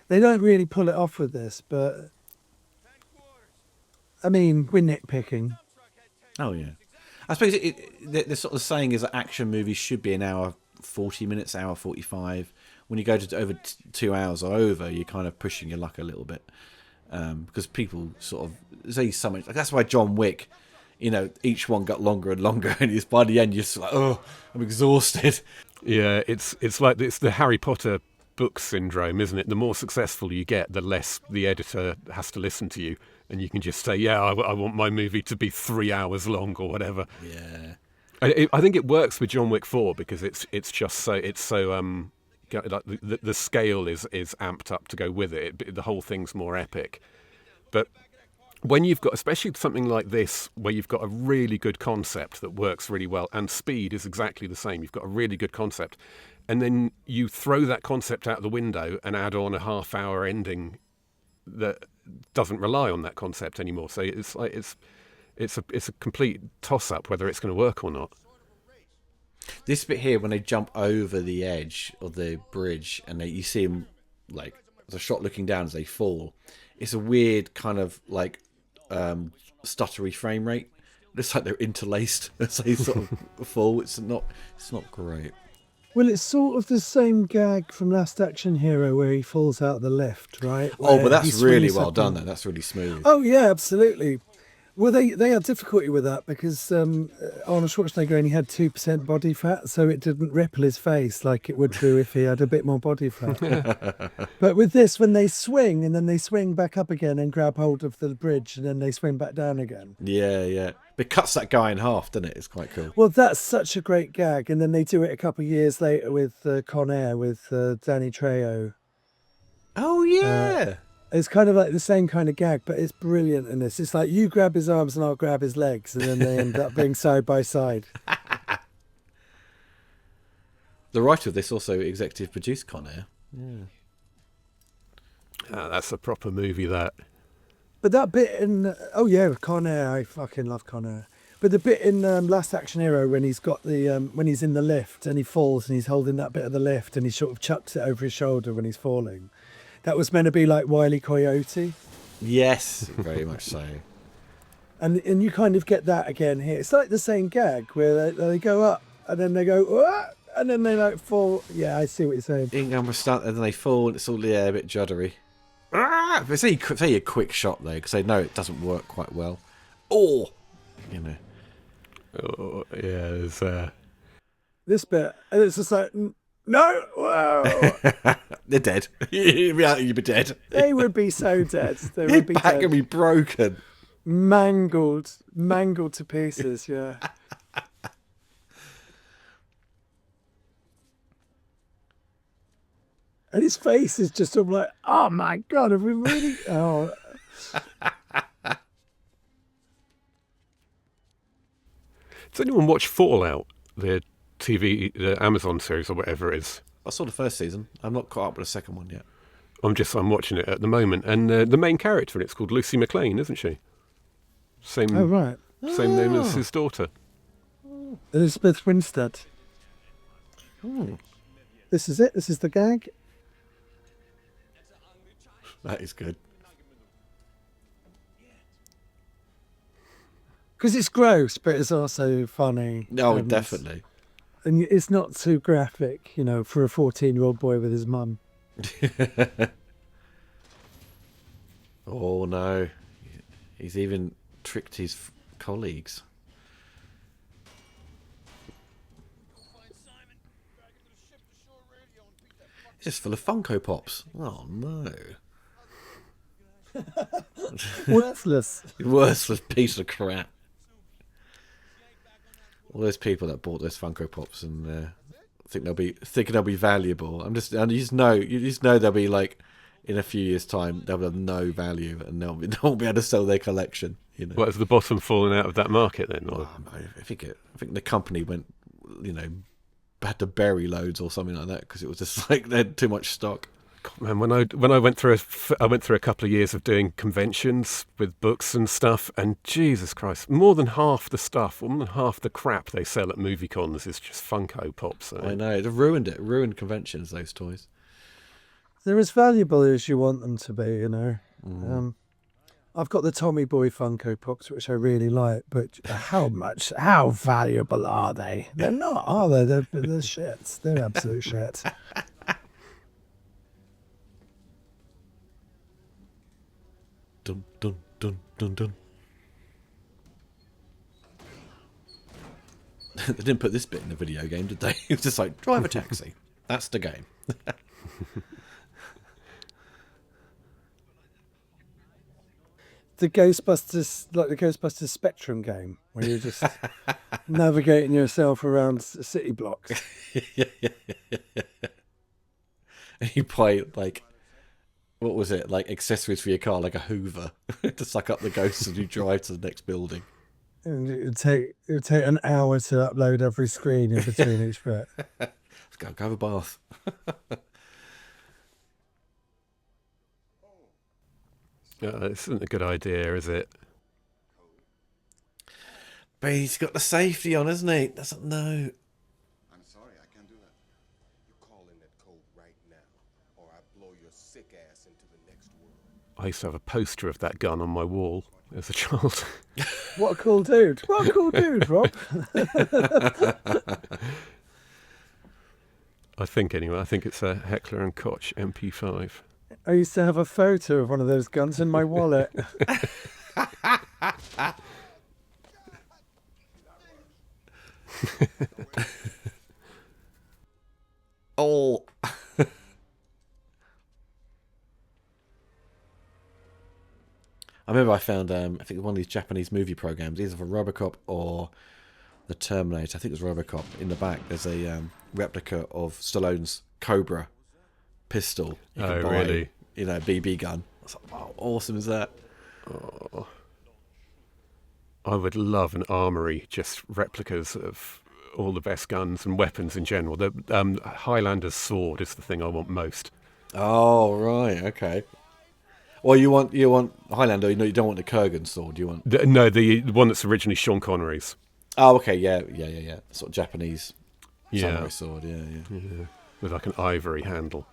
they don't really pull it off with this, but I mean, we're nitpicking. Oh yeah, I suppose the sort of saying is that action movies should be an hour 40 minutes, hour 45. When you go to over 2 hours or over, you're kind of pushing your luck a little bit, because people sort of say so much. Like, that's why John Wick, you know, each one got longer and longer, and it's by the end you're just like, oh, I'm exhausted. Yeah, it's like it's the Harry Potter book syndrome, isn't it? The more successful you get, the less the editor has to listen to you, and you can just say, yeah, I want my movie to be 3 hours long or whatever. Yeah, I think it works with John Wick 4 because it's so like the scale is amped up to go with it. The whole thing's more epic. But when you've got, especially something like this, where you've got a really good concept that works really well, and Speed is exactly the same. You've got a really good concept, and then you throw that concept out the window and add on a half-hour ending that doesn't rely on that concept anymore. So it's like it's a complete toss-up whether it's going to work or not. this bit here when they jump over the edge of the bridge and you see them, like, there's a shot looking down as they fall. It's a weird kind of like stuttery frame rate. It's like they're interlaced as they sort of fall. It's not great. Well, it's sort of the same gag from Last Action Hero where he falls out of the lift, right? Oh, but Where he that's really swings well up done, and- though. That's really smooth. Oh, yeah, absolutely. Well, they had difficulty with that because Arnold Schwarzenegger only had 2% body fat, so it didn't ripple his face like it would do if he had a bit more body fat. But with this, when they swing and then they swing back up again and grab hold of the bridge and then they swing back down again. Yeah, yeah. It cuts that guy in half, doesn't it? It's quite cool. Well, that's such a great gag. And then they do it a couple of years later with Con Air, with Danny Trejo. Oh, yeah. It's kind of like the same kind of gag, but it's brilliant in this. It's like you grab his arms and I'll grab his legs, and then they end up being side by side. The writer of this also executive produced Con Air. Ah, that's a proper movie, that. But that bit in Con Air, I fucking love Con Air. But the bit in Last Action Hero when he's got the when he's in the lift and he falls and he's holding that bit of the lift and he sort of chucks it over his shoulder when he's falling. That was meant to be like Wile E. Coyote. Yes, very much so. And you kind of get that again here. It's like the same gag where they go up and then they go, "Wah!" and then they like fall. Yeah, I see what you're saying. Ingham was stunt, and then they fall, and it's all a bit juddery. Ah! But say a quick shot though, because they know it doesn't work quite well. Or, you know. Oh, yeah, there's This bit, and it's just like, no, whoa. They're dead. In reality, you'd be dead. They would be so dead. They Your would be back dead. would be broken. Mangled to pieces, yeah. And his face is just sort of like, oh my God, have we really? Oh. Does anyone watch Fallout, the TV, the Amazon series or whatever it is? I saw the first season. I'm not caught up with the second one yet. I'm watching it at the moment, and the main character in it's called Lucy McLean, isn't she? Same right. same name as his daughter. Elizabeth Winstead. This is it. This is the gag. That is good. Because it's gross, but it's also funny. No, definitely. And it's not too graphic, for a 14-year-old boy with his mum. Oh no, he's even tricked his colleagues. It's just full of Funko Pops. Oh no. Worthless. Worthless piece of crap. All those people that bought those Funko Pops and thinking they'll be valuable. You just know they'll be like, in a few years' time they'll have no value and they'll be able to sell their collection. What, is the bottom falling out of that market then? Or? I think the company went, had to bury loads or something like that because it was just like they had too much stock. God, man, when I went through a couple of years of doing conventions with books and stuff, and Jesus Christ, more than half the crap they sell at movie cons is just Funko Pops. I know, it ruined conventions, those toys. They're as valuable as you want them to be, I've got the Tommy Boy Funko Pops, which I really like, but how valuable are they? They're not, are they? They're shit. They're absolute shit. Dun, dun, dun, dun, dun. They didn't put this bit in the video game, did they? It was just like, drive a taxi. That's the game. The Ghostbusters Spectrum game, where you're just navigating yourself around city blocks. And you play, like, what was it? Like accessories for your car, like a Hoover, to suck up the ghosts as you drive to the next building. And it would take an hour to upload every screen in between each bit. Let's go have a bath. This isn't a good idea, is it? But he's got the safety on, hasn't he? Doesn't know. I'm sorry, I can't do that. You call in that code right now, or I blow your sick ass into the next world. I used to have a poster of that gun on my wall as a child. What a cool dude. What a cool dude, Rob. I think it's a Heckler and Koch MP5. I used to have a photo of one of those guns in my wallet. Oh. I remember I found, I think one of these Japanese movie programs, either for Robocop or The Terminator. I think it was Robocop. In the back, there's a replica of Stallone's Cobra pistol. You can buy, really? BB gun. I was like, wow, awesome is that? Oh. I would love an armory, just replicas of all the best guns and weapons in general. The Highlander's sword is the thing I want most. Oh, right, okay. Well, you want Highlander. You don't want the Kurgan sword. You want the one that's originally Sean Connery's. Oh, okay, yeah. Sort of Japanese samurai Yeah, sword. Yeah. with like an ivory handle.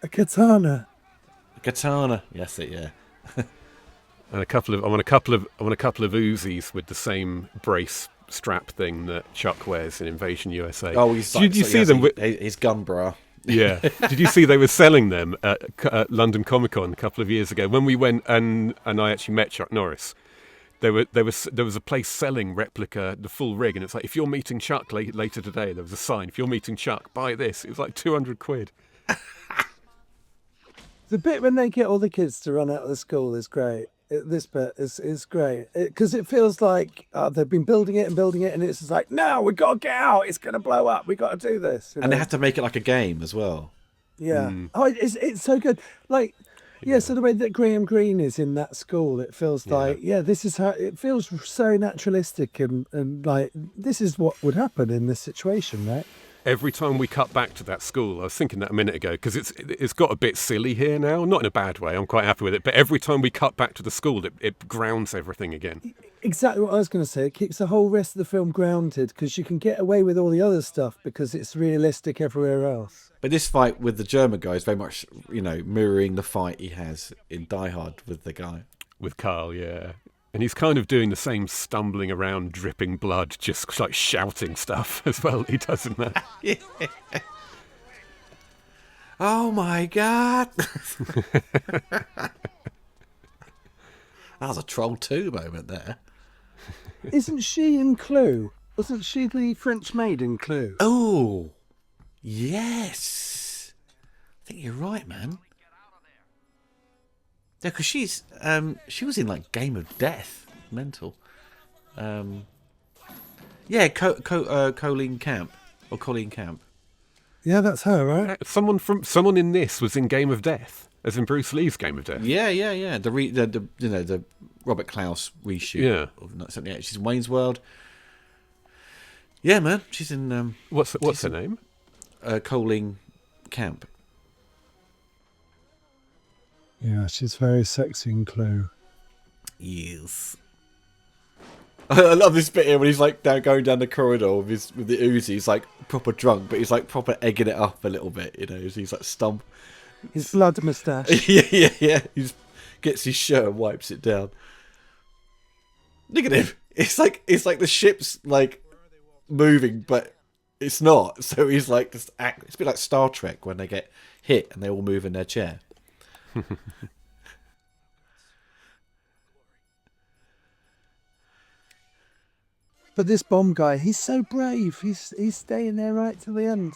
A katana. Katana. Yes, yeah. And I want a couple of Uzis with the same brace strap thing that Chuck wears in Invasion USA. Oh, did you see them? His gun bra. Yeah. Did you see they were selling them at London Comic Con a couple of years ago when we went and I actually met Chuck Norris? There was a place selling the full rig, and it's like, if you're meeting Chuck later today, there was a sign, if you're meeting Chuck, buy this. It was like £200. The bit when they get all the kids to run out of the school is great. This bit is great because it feels like they've been building it, and it's just like, no, we got to get out. It's going to blow up. We got to do this. And they have to make it like a game as well. Yeah. Oh, it's so good. Like, yeah. So the way that Graham Greene is in that school, it feels like, this is how it feels. So naturalistic and like this is what would happen in this situation, right? every time we cut back to that school, I was thinking that a minute ago, because it's got a bit silly here now, not in a bad way, I'm quite happy with it, but every time we cut back to the school, it grounds everything again. Exactly what I was going to say. It keeps the whole rest of the film grounded because you can get away with all the other stuff because it's realistic everywhere else. But this fight with the German guy is very much, mirroring the fight he has in Die Hard with the guy. With Carl, yeah. And he's kind of doing the same stumbling around, dripping blood, just like shouting stuff as well he does in that. Yeah. Oh my God. That was a Troll 2 moment there. Isn't she in Clue? Wasn't she the French maid in Clue? Oh, yes. I think you're right, man. Yeah, because she was in like Game of Death. Mental. Yeah, Colleen Camp. Or Colleen Camp. Yeah, that's her, right? Someone in this was in Game of Death, as in Bruce Lee's Game of Death. Yeah. The Robert Klaus reshoot. Yeah. Of 1978. She's in Wayne's World. Yeah, man. She's in. What's her name? Colleen Camp. Yeah, she's very sexy in Clue. Yes. I love this bit here when he's like going down the corridor with the Uzi. He's like proper drunk, but he's like proper egging it up a little bit. He's like stump. His blood moustache. yeah. He just gets his shirt and wipes it down. Look at him. It's like the ship's like moving, but it's not. So he's like just act. It's a bit like Star Trek when they get hit and they all move in their chair. But this bomb guy, he's so brave. He's staying there right till the end.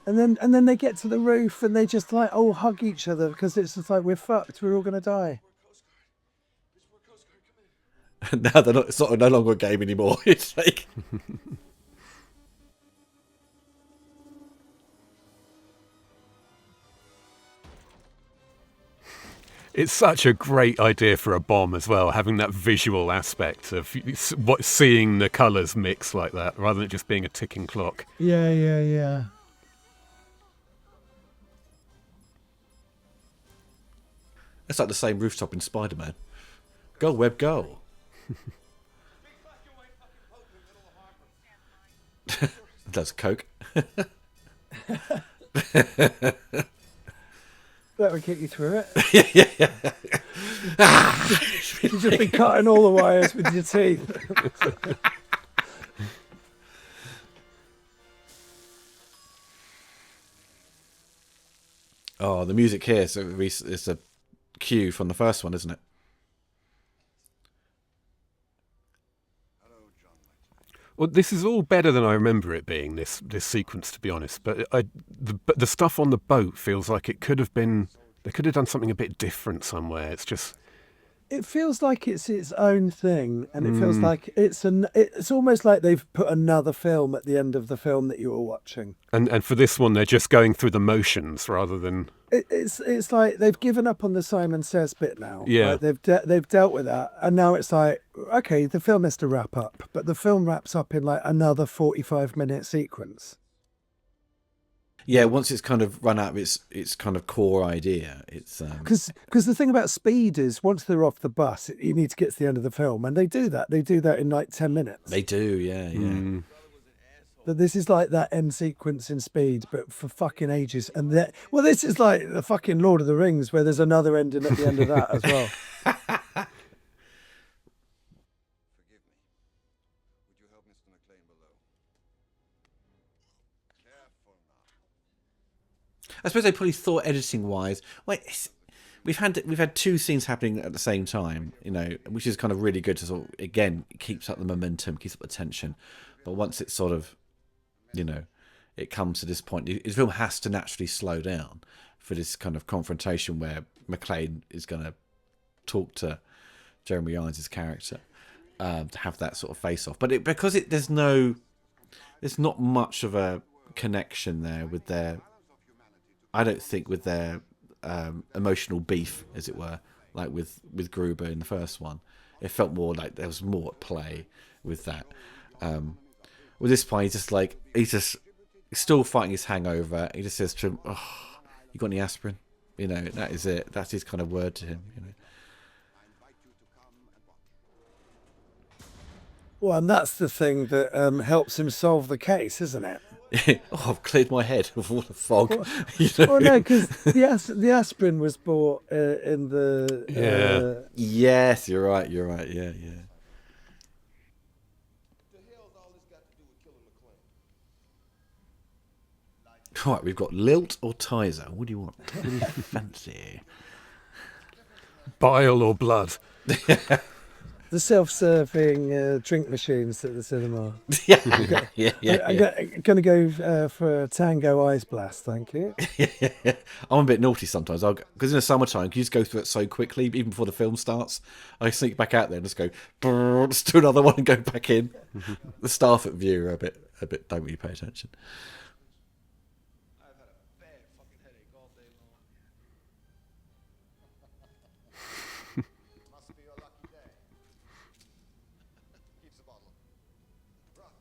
And then they get to the roof and they just like all hug each other because it's just like we're fucked. We're all gonna die. Now they're not. It's not no longer a game anymore. It's like. It's such a great idea for a bomb as well, having that visual aspect of seeing the colours mix like that, rather than it just being a ticking clock. Yeah. It's like the same rooftop in Spider-Man. Go, Web, go. That's Coke. That would get you through it. yeah. You've just been cutting all the wires with your teeth. Oh, the music here, so it's a cue from the first one, isn't it? Well, this is all better than I remember it being, this sequence, to be honest. But the stuff on the boat feels like it could have been... They could have done something a bit different somewhere. It's just... It feels like it's its own thing, and it feels like it's almost like they've put another film at the end of the film that you were watching. And for this one, they're just going through the motions rather than... It's like they've given up on the Simon Says bit now. Yeah. Like they've dealt with that, and now it's like, okay, the film has to wrap up, but the film wraps up in like another 45-minute sequence. Yeah, once it's kind of run out of its kind of core idea, it's because the thing about Speed is once they're off the bus, you need to get to the end of the film, and they do that. They do that in like 10 minutes. They do, yeah. But this is like that end sequence in Speed, but for fucking ages. And this is like the fucking Lord of the Rings, where there's another ending at the end of that as well. Forgive me. Would you help Mr. McLean below? Careful now. I suppose they probably thought editing-wise, we've had two scenes happening at the same time, which is kind of really good to sort of, again, it keeps up the momentum, keeps up the tension. But once it's sort of, it comes to this point, the film has to naturally slow down for this kind of confrontation where McLean is going to talk to Jeremy Irons' character to have that sort of face-off. But because there's not much of a connection there with their, I don't think, with their emotional beef, as it were, like with Gruber in the first one. It felt more like there was more at play with that. With this point, he's still fighting his hangover. He just says to him, "Oh, you got any aspirin?" You know, that is it. That's his kind of word to him. You know. Well, and that's the thing that helps him solve the case, isn't it? Oh, I've cleared my head of all the fog. Well, You know? well no, because the aspirin was bought in the... Yes, you're right. Yeah, yeah. The hell's all this got to do with killing McLean? Right, we've got Lilt or Tizer. What do you want? What do you fancy? Bile or blood? The self-serving drink machines at the cinema. yeah. I'm going to go for a Tango Ice Blast, thank you. I'm a bit naughty sometimes. Because in the summertime, you just go through it so quickly, even before the film starts. I sneak back out there and just go, just do another one and go back in. The staff at View are a bit don't really pay attention. I've had a bad fucking headache all day long. Must be a lucky day. Keeps the bottle. Rock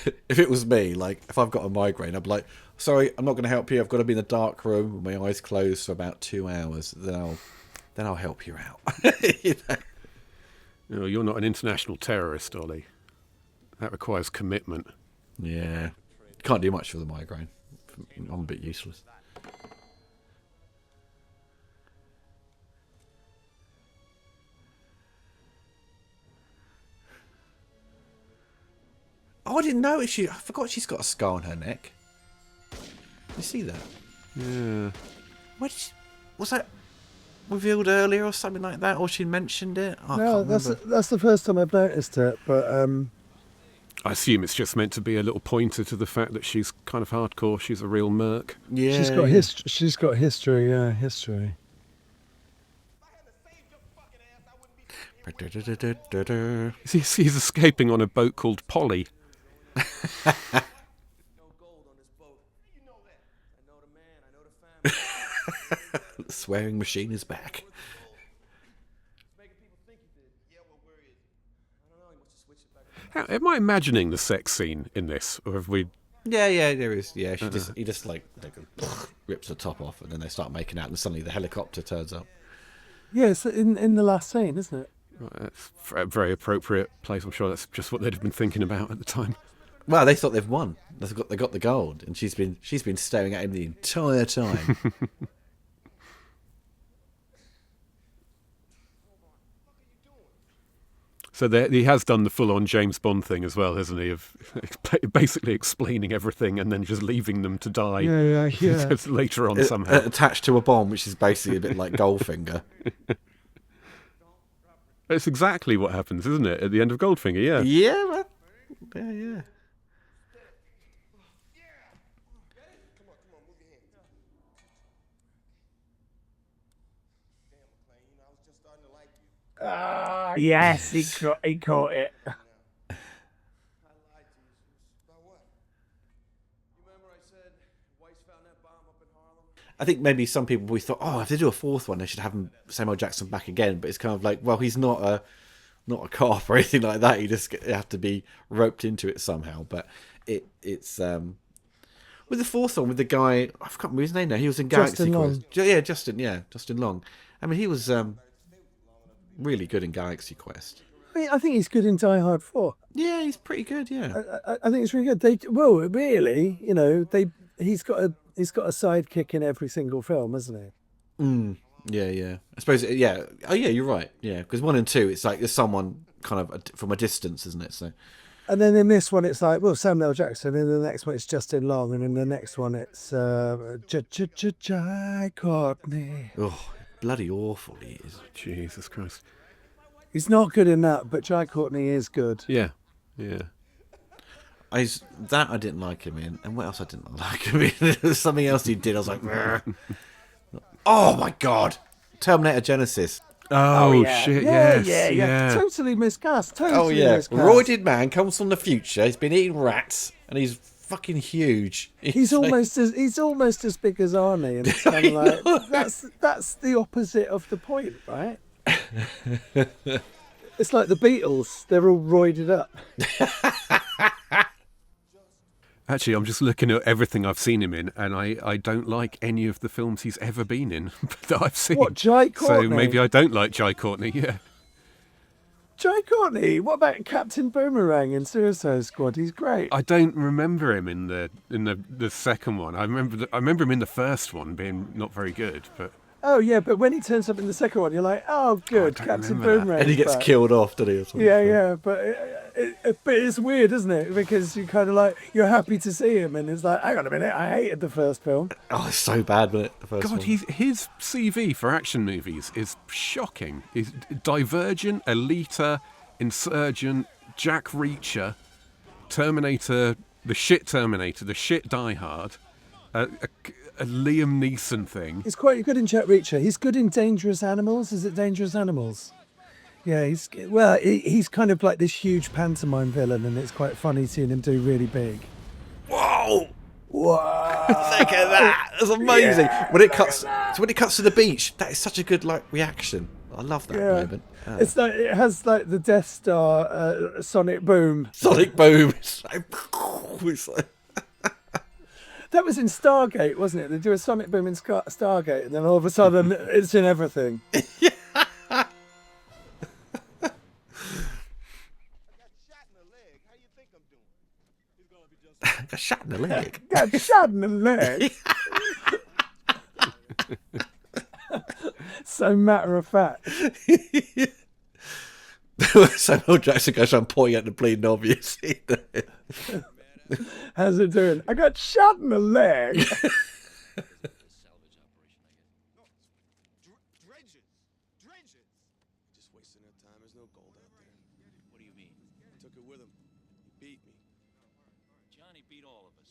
it. If it was me, like, if I've got a migraine, I'd be like, sorry, I'm not going to help you. I've got to be in a dark room with my eyes closed for about 2 hours. Then I'll help you out. You know? No, you're not an international terrorist, Ollie. That requires commitment. Yeah. Can't do much for the migraine. I'm a bit useless. Oh, I didn't notice I forgot she's got a scar on her neck. You see that? Yeah. Was that revealed earlier or something like that? Or she mentioned it? I No, can't remember. that's the first time I've noticed it, but... I assume it's just meant to be a little pointer to the fact that she's kind of hardcore. She's a real merc. Yeah, she's got yeah. history. She's got history. Yeah, history. He's escaping on a boat called Polly. No gold on this boat. You know that. I know the man. I know the family. The swearing machine is back. Making people think he did. Yeah, well, where is he? I don't know. He must have switched it back. Am I imagining the sex scene in this, or have we? Yeah, there is. Yeah, he just like rips the top off, and then they start making out, and suddenly the helicopter turns up. Yeah, it's in the last scene, isn't it? That's a very appropriate place. I'm sure that's just what they'd have been thinking about at the time. Well, they thought they've won. They got the gold, and she's been staring at him the entire time. So he has done the full-on James Bond thing as well, hasn't he? Of basically explaining everything and then just leaving them to die. Yeah. Just later on somehow. Attached to a bomb, which is basically a bit like Goldfinger. It's exactly what happens, isn't it? At the end of Goldfinger, yeah. Yeah, man. Yeah. Come on, move your hand. Damn, McLean, I was just starting to like you. Yes, he caught it. I lied to you, Zeus. About what? You remember I said Weiss found that bomb up in Harlem? I think maybe some people we thought, if they do a fourth one, they should have Samuel Jackson back again. But it's kind of like, well, he's not a cop or anything like that. You just have to be roped into it somehow. But it's with the fourth one with the guy, I can't remember his name now. He was in Galaxy Justin Quest. Long. Justin Long. I mean, he was really good in Galaxy Quest. I think he's good in Die Hard 4. Yeah, he's pretty good. Yeah. I think it's really good. He's got a sidekick in every single film, hasn't he? Yeah. I suppose. Yeah. Oh, yeah. You're right. Yeah, because 1 and 2, it's like there's someone kind of from a distance, isn't it? So. And then in this one, it's like, well, Samuel L. Jackson. In the next one, it's Justin Long, and in the next one, it's Jai Courtney. Oh, bloody awful he is. Jesus Christ. He's not good in that, but Jai Courtney is good. Yeah. I didn't like him in, and what else I didn't like him in? There was something else he did. I was like, "Grr." Oh my god, Terminator Genesis. Oh shit! Yes. Yeah. Totally miscast. Oh yeah, roided man comes from the future. He's been eating rats, and he's fucking huge. He's almost as big as Arnie, and it's kind of like that's the opposite of the point, right? It's like the Beatles. They're all roided up. Actually, I'm just looking at everything I've seen him in, and I don't like any of the films he's ever been in that I've seen. What, Jai Courtney? So maybe I don't like Jai Courtney, yeah. Jai Courtney? What about Captain Boomerang in Suicide Squad? He's great. I don't remember him in the second one. I remember him in the first one being not very good, but... Oh, yeah, but when he turns up in the second one, you're like, oh, good, don't Captain remember that. Boomerang. And he gets killed off, doesn't he? Or something? Yeah, but it's weird, isn't it? Because you kind of like, you're happy to see him, and it's like, hang on a minute, I hated the first film. Oh, it's so bad, wasn't it? The first God, one. his CV for action movies is shocking. He's Divergent, Alita, Insurgent, Jack Reacher, Terminator, the shit Die Hard, a Liam Neeson thing. He's quite good in Jack Reacher. He's good in Dangerous Animals. Is it Dangerous Animals? Yeah, he's kind of like this huge pantomime villain, and it's quite funny seeing him do really big. Whoa! Whoa! Look at that! That's amazing. Yeah, when it cuts to the beach, that is such a good reaction. I love that moment. It's like it has like the Death Star sonic boom. Sonic boom. It's like... That was in Stargate, wasn't it? They do a sonic boom in Stargate, and then all of a sudden it's in everything. Got shot in the leg. Got shot in the leg. So matter of fact. Samuel Jackson goes around pointing at the bleeding obvious. How's it doing? I got shot in the leg. Dredges. Just wasting their time. There's no gold out there. What do you mean? Took it with him. He beat me. Johnny beat all of us.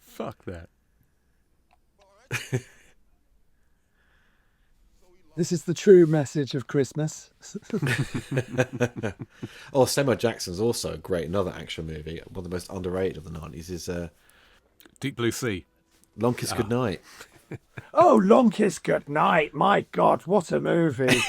Fuck that. This is the true message of Christmas. Oh, Samuel Jackson's also great. Another action movie. One of the most underrated of the 90s is Deep Blue Sea. Long Kiss Goodnight. Oh, Long Kiss Goodnight. My God, what a movie.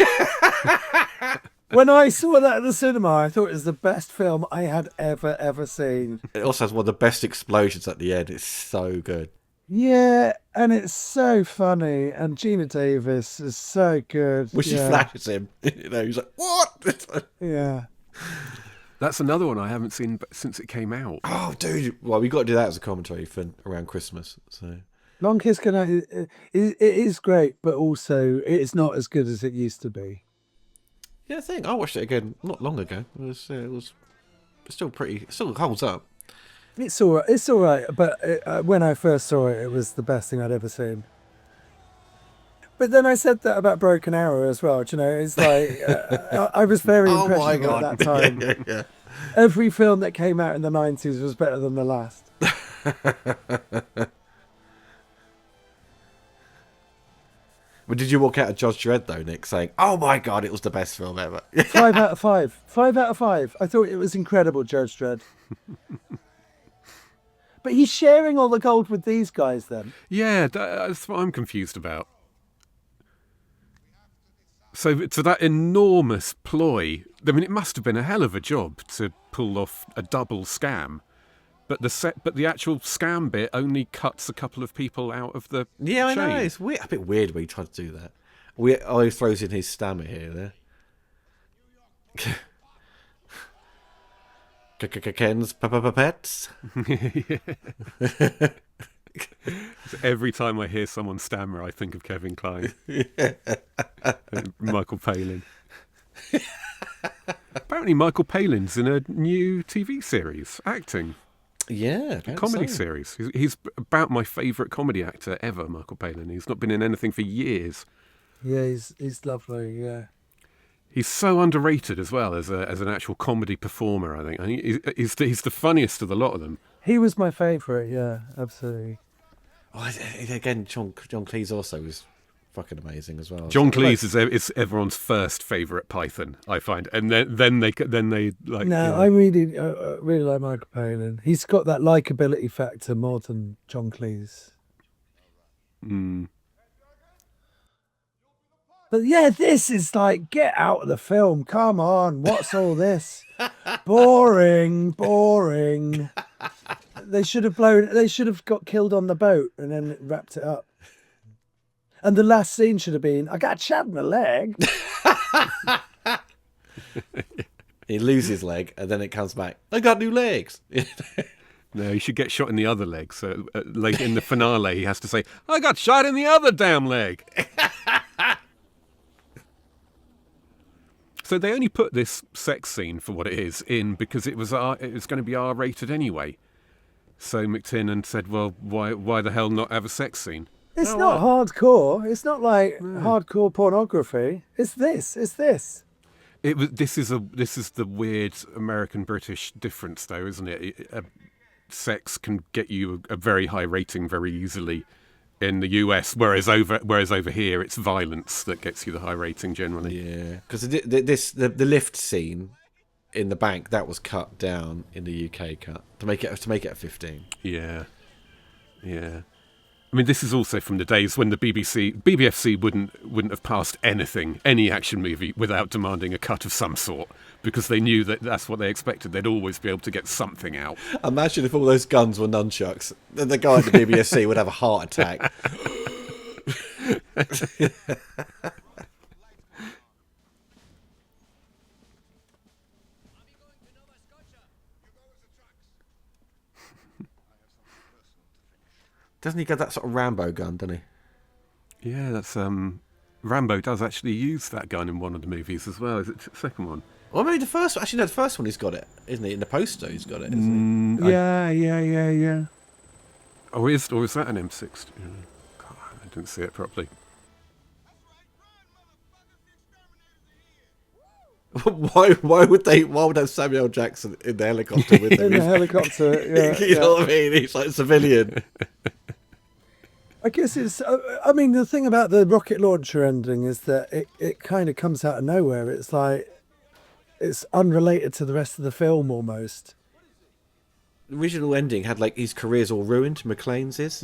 When I saw that at the cinema, I thought it was the best film I had ever seen. It also has one of the best explosions at the end. It's so good. Yeah, and it's so funny, and Gina Davis is so good. When she flashes him, he's like, what? Yeah. That's another one I haven't seen since it came out. Oh, dude. Well, we got to do that as a commentary for around Christmas. So Long Kiss Goodnight, it is great, but also it is not as good as it used to be. yeah, I think I watched it again not long ago. It was still pretty. It still holds up. It's all right. It's all right, but when I first saw it, it was the best thing I'd ever seen. But then I said that about Broken Arrow as well. Do you know, it's like I was very impressionable at that time. Yeah. Every film that came out in the 90s was better than the last. But did you walk out of Judge Dredd though, Nick, saying, "Oh my God, it was the best film ever"? 5 out of 5. 5 out of 5. I thought it was incredible, Judge Dredd. But he's sharing all the gold with these guys then. Yeah, that's what I'm confused about. So that enormous ploy, I mean, it must have been a hell of a job to pull off a double scam. But the actual scam bit only cuts a couple of people out of the Yeah, I chain. know. It's weird. A bit weird when he tried to do that. He throws in his stammer here. Ken's pets. Every time I hear someone stammer, I think of Kevin Kline. And Michael Palin. Apparently Michael Palin's in a new TV series, acting. Yeah, A comedy series. He's about my favourite comedy actor ever, Michael Palin. He's not been in anything for years. Yeah, he's lovely, yeah. He's so underrated as well as an actual comedy performer, I think. And he's the funniest of the lot of them. He was my favourite, yeah, absolutely. Oh, again, John Cleese also was fucking amazing as well. John Cleese is everyone's first favourite Python, I find, and then they like. No, you know. I really like Michael Palin. He's got that likability factor more than John Cleese. But yeah, this is like, get out of the film. Come on, what's all this? Boring. They should have got killed on the boat and then wrapped it up. And the last scene should have been, I got shot in the leg. He loses his leg, and then it comes back. I got new legs. No, he should get shot in the other leg. So late in the finale, he has to say, I got shot in the other damn leg. So they only put this sex scene for what it is in because it was going to be R-rated anyway. So McTiernan said, well, why the hell not have a sex scene? It's not hardcore. It's not like hardcore pornography. It's this. This is the weird American British difference, though, isn't it? Sex can get you a very high rating very easily in the US, whereas over here it's violence that gets you the high rating generally. Yeah, because the lift scene in the bank, that was cut down in the UK cut to make it a 15. Yeah. I mean, this is also from the days when the BBFC wouldn't have passed any action movie without demanding a cut of some sort, because they knew that that's what they expected. They'd always be able to get something out. Imagine if all those guns were nunchucks. Then the guy at the BBFC would have a heart attack. Doesn't he get that sort of Rambo gun, doesn't he? Yeah, that's Rambo does actually use that gun in one of the movies as well. Is it the second one? Well, maybe the first one. Actually, no, the first one he's got it, isn't he? In the poster he's got it, isn't he? Yeah. Or is that an M60? God, I didn't see it properly. Why would have Samuel Jackson in the helicopter with them? In the helicopter, yeah. You know what I mean? He's like a civilian. I guess it's. I mean, the thing about the rocket launcher ending is that it kind of comes out of nowhere. It's like it's unrelated to the rest of the film almost. The original ending had like his career's all ruined. McClane's is.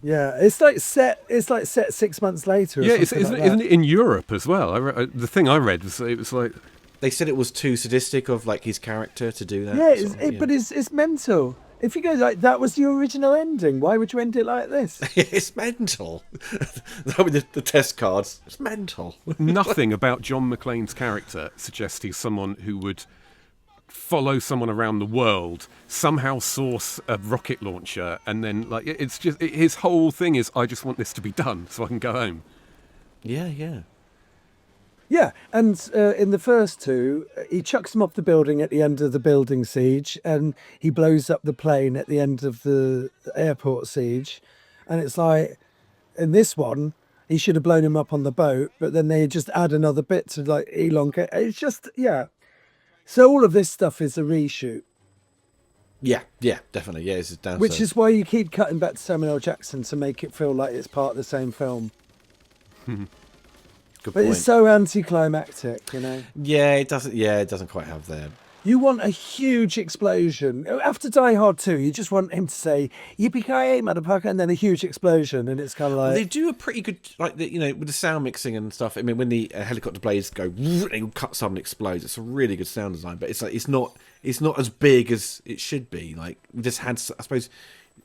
Yeah, it's like set 6 months later. Or Yeah, isn't it in Europe as well? The thing I read was it was like they said it was too sadistic of like his character to do that. Yeah, but it's mental. If you go like that was the original ending, why would you end it like this? It's mental. the test cards. It's mental. Nothing about John McClane's character suggests he's someone who would follow someone around the world, somehow source a rocket launcher, and then like it's just his whole thing is I just want this to be done so I can go home. Yeah. Yeah, and in the first two, he chucks them off the building at the end of the building siege, and he blows up the plane at the end of the airport siege. And it's like, in this one, he should have blown him up on the boat, but then they just add another bit to like elongate. It's just, yeah. So all of this stuff is a reshoot. Yeah, definitely. Yeah, it's down. Which is why you keep cutting back to Samuel L. Jackson to make it feel like it's part of the same film. Good But point. it's so anticlimactic, you know. Yeah, it doesn't. Yeah, it doesn't quite have that. You want a huge explosion. After Die Hard 2, you just want him to say, yippee-ki-yay, motherfucker, and then a huge explosion, and it's kind of like... They do a pretty good, like, with the sound mixing and stuff. I mean, when the helicopter blades go, they cut some and explodes. It's a really good sound design, but it's like it's not as big as it should be. Like, we just had, I suppose,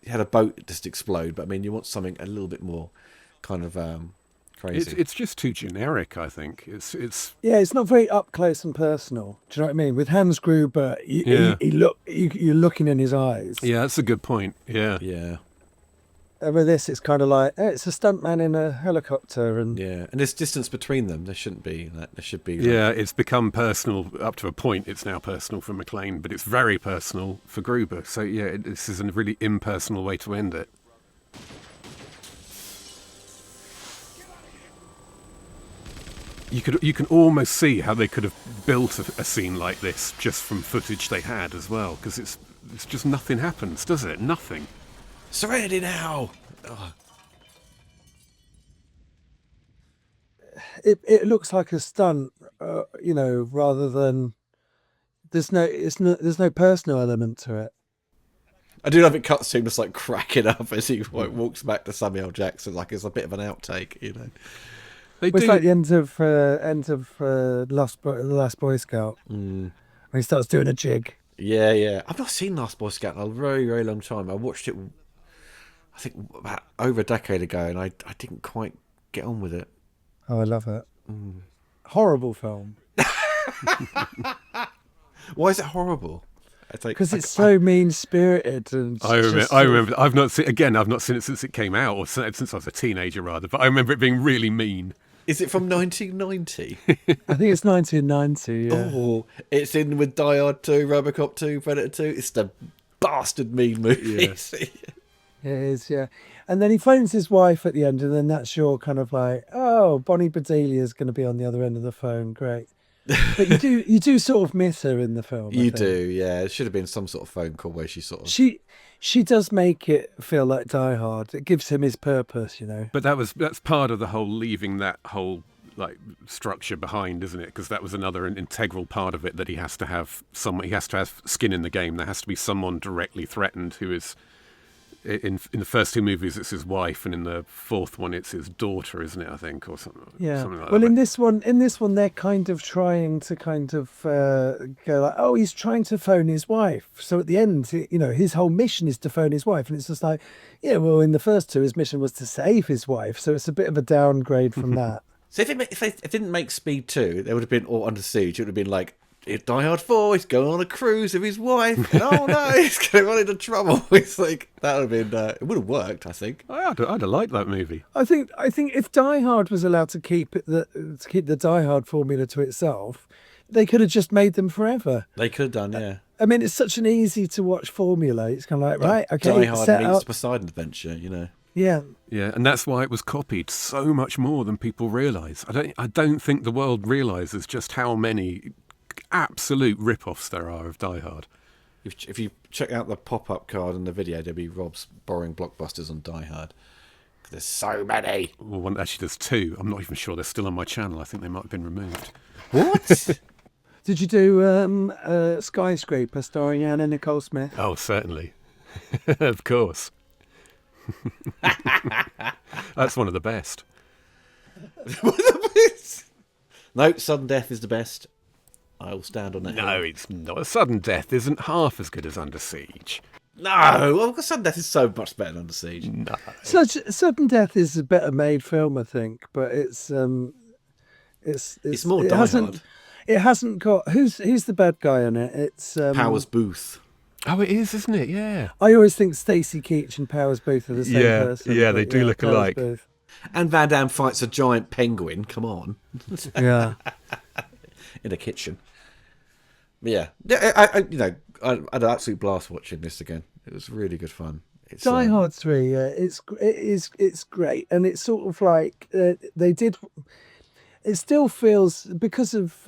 you had a boat just explode, but I mean, you want something a little bit more kind of crazy. It's just too generic, I think. It's Yeah, it's not very up close and personal. Do you know what I mean? With Hans Gruber, you're looking in his eyes. Yeah, that's a good point. Yeah. And with this, it's kind of like, it's a stuntman in a helicopter. And and there's distance between them. There shouldn't be that. There should be. Yeah, it's become personal up to a point. It's now personal for McClane, but it's very personal for Gruber. So, yeah, this is a really impersonal way to end it. You can almost see how they could have built a scene like this just from footage they had as well, because it's just nothing happens, does it? Nothing. Serenity now. Oh. it looks like a stunt, rather than there's no personal element to it. I do love it cuts to him just like cracking up as he walks back to Samuel Jackson, like it's a bit of an outtake, you know. They It's do. like the end of The Last Boy Scout when he starts doing a jig. Yeah. I've not seen Last Boy Scout in a very, very long time. I watched it, I think, about over a decade ago, and I didn't quite get on with it. Oh, I love it. Horrible film. Why is it horrible? Because it's so mean-spirited. And I just remember. I've not seen it since it came out, or since I was a teenager, rather. But I remember it being really mean. Is it from 1990? I think it's 1990. Yeah. Oh, it's in with Die Hard 2, RoboCop 2, Predator 2. It's the bastard mean movie. Yes. It is, yeah. And then he phones his wife at the end, and then that's your kind of like, oh, Bonnie Bedelia's going to be on the other end of the phone. Great. But you do sort of miss her in the film. I You think. do, yeah. It should have been some sort of phone call where she sort of... She does make it feel like Die Hard. It gives him his purpose, you know. But that's part of the whole leaving that whole like structure behind, isn't it? Because that was another integral part of it, that he has to have skin in the game. There has to be someone directly threatened who is. In the first two movies, it's his wife, and in the fourth one, it's his daughter, isn't it? I think, or something. Yeah. Something like Well, that. in this one, they're kind of trying to go like, oh, he's trying to phone his wife. So at the end, you know, his whole mission is to phone his wife, and it's just like, yeah, well, in the first two, his mission was to save his wife. So it's a bit of a downgrade from that. So if they didn't make Speed 2, they would have been all Under Siege. It would have been like, Die Hard 4, he's going on a cruise with his wife, and oh no, he's going to run into trouble. It's like, that would have been, it would have worked, I think. I'd have liked that movie. I think if Die Hard was allowed to keep the Die Hard formula to itself, they could have just made them forever. They could have done, yeah. I mean, it's such an easy to watch formula. It's kind of like, right, okay, Die Hard set meets up. Poseidon Adventure, you know. Yeah. Yeah, and that's why it was copied so much more than people realise. I don't think the world realises just how many absolute rip-offs there are of Die Hard. If you check out the pop-up card in the video, there'll be Rob's borrowing blockbusters on Die Hard. There's so many. Well, actually, there's two. I'm not even sure they're still on my channel. I think they might have been removed. What? Did you do Skyscraper starring Anna Nicole Smith? Oh, certainly. Of course. That's one of the best. No, Sudden Death is the best. I will stand on that. No, it's not. Sudden Death isn't half as good as Under Siege. No, well, Sudden Death is so much better than Under Siege. No. Sudden Death is a better made film, I think, but it's more it Die hasn't, Hard. It hasn't got who's the bad guy in it? It's Powers Booth. Oh, it is, isn't it? Yeah. I always think Stacey Keach and Powers Booth are the same Yeah, person. yeah, but they do look Powers alike. Booth. And Van Damme fights a giant penguin. Come on. Yeah. In a kitchen. But yeah, I had an absolute blast watching this again. It was really good fun. It's, Die Hard 3, it's great, and it's sort of like they did. It still feels because of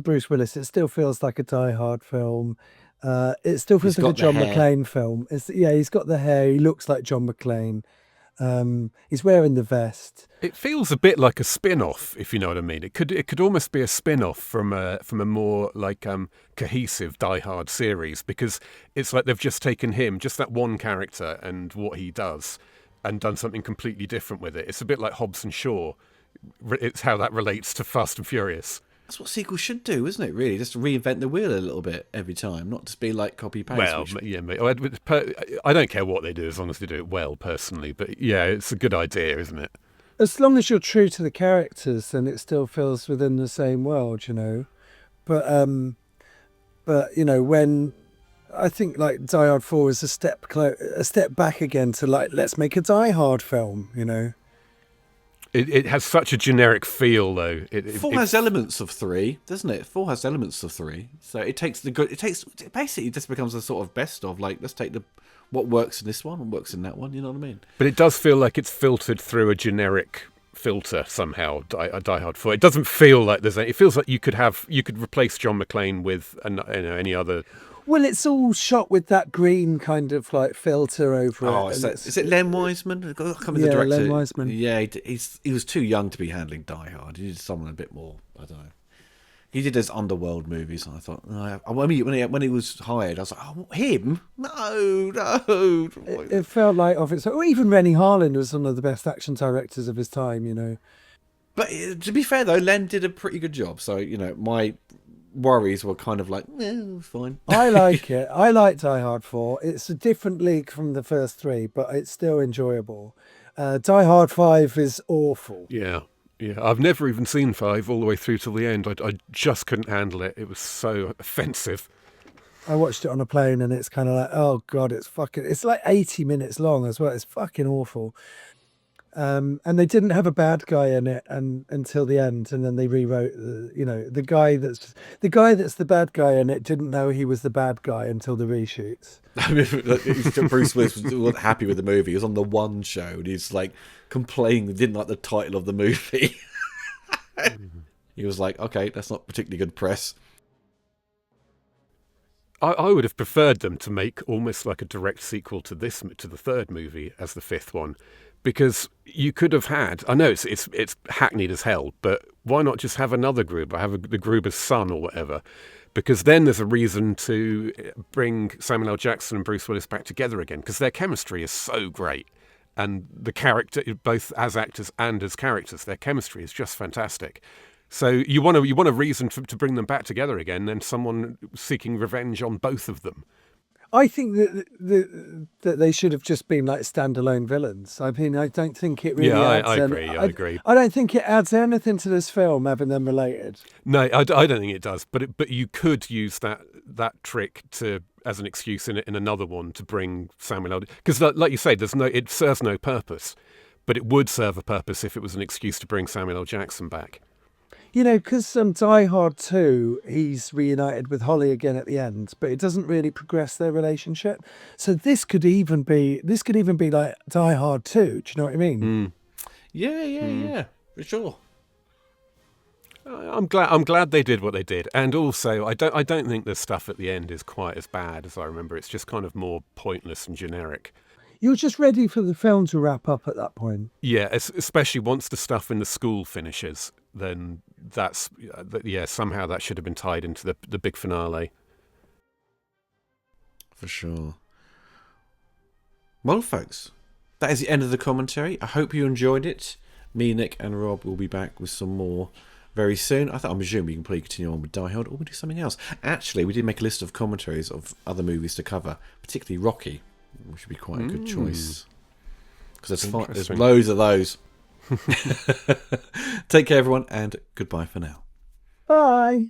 Bruce Willis. It still feels like a Die Hard film. It still feels He's like a got the John hair. McClane film. He's got the hair. He looks like John McClane. He's wearing the vest. It feels a bit like a spin-off, if you know what I mean. It could almost be a spin-off from a more like cohesive Die Hard series, because it's like they've just taken him, just that one character and what he does, and done something completely different with it. It's a bit like Hobbs and Shaw. It's how that relates to Fast and Furious. That's what sequels should do, isn't it, really? Just reinvent the wheel a little bit every time, not just be like copy-paste. Well, yeah, mate. I don't care what they do as long as they do it well, personally. But yeah, it's a good idea, isn't it? As long as you're true to the characters, then it still feels within the same world, you know. But you know, when I think like Die Hard 4 is a step back again to like, let's make a Die Hard film, you know. It has such a generic feel, though. Four has elements of 3, doesn't it? 4 has elements of 3, so it basically just becomes a sort of best of, like, let's take what works in this one and works in that one. You know what I mean? But it does feel like it's filtered through a generic filter somehow. Die Hard 4. It doesn't feel like it feels like you could replace John McClane with any other. Well, it's all shot with that green kind of like filter over it. Is it Len Wiseman? I can't remember the Yeah, director. Len Wiseman. Yeah, he was too young to be handling Die Hard. He did someone a bit more. I don't know. He did those underworld movies, and I thought, when he was hired, I was like, oh, him? No. It felt like of its. Or even Rennie Harlin was one of the best action directors of his time, you know. But to be fair, though, Len did a pretty good job. So, my worries were kind of like, fine. I like it. I like Die Hard 4. It's a different league from the first three, but it's still enjoyable. Die Hard 5 is awful. Yeah. I've never even seen 5 all the way through till the end. I just couldn't handle it. It was so offensive. I watched it on a plane and it's kind of like, oh God, it's like 80 minutes long as well. It's fucking awful. And they didn't have a bad guy in it until the end, and then they rewrote the guy that's the bad guy in it didn't know he was the bad guy until the reshoots. Bruce Willis wasn't happy with the movie. He was on the One show and he's like complaining he didn't like the title of the movie. He was like, okay, that's not particularly good press. I would have preferred them to make almost like a direct sequel to the third movie as the fifth one, because you could have had, I know it's hackneyed as hell, but why not just have another Gruber, the Gruber's son or whatever, because then there's a reason to bring Samuel L. Jackson and Bruce Willis back together again, because their chemistry is so great, and the character, both as actors and as characters, their chemistry is just fantastic. So you want a reason to bring them back together again, and someone seeking revenge on both of them. I think that they should have just been like standalone villains. I mean, I don't think it really adds. I agree. I agree. I don't think it adds anything to this film having them related. No, I don't think it does. But you could use that trick as an excuse in another one to bring Samuel L. Because like you say, it serves no purpose, but it would serve a purpose if it was an excuse to bring Samuel L. Jackson back. Because Die Hard 2, he's reunited with Holly again at the end, but it doesn't really progress their relationship. So this could even be like Die Hard 2. Do you know what I mean? Mm. Yeah, for sure. I'm glad they did what they did, and also I don't think the stuff at the end is quite as bad as I remember. It's just kind of more pointless and generic. You're just ready for the film to wrap up at that point. Yeah, especially once the stuff in the school finishes, then somehow that should have been tied into the big finale. For sure. Well, folks, that is the end of the commentary. I hope you enjoyed it. Me, Nick, and Rob will be back with some more very soon. I'm assuming we can probably continue on with Die Hard, or we'll do something else. Actually, we did make a list of commentaries of other movies to cover, particularly Rocky, which would be quite a good choice. Because there's loads of those. Take care, everyone, and goodbye for now. Bye.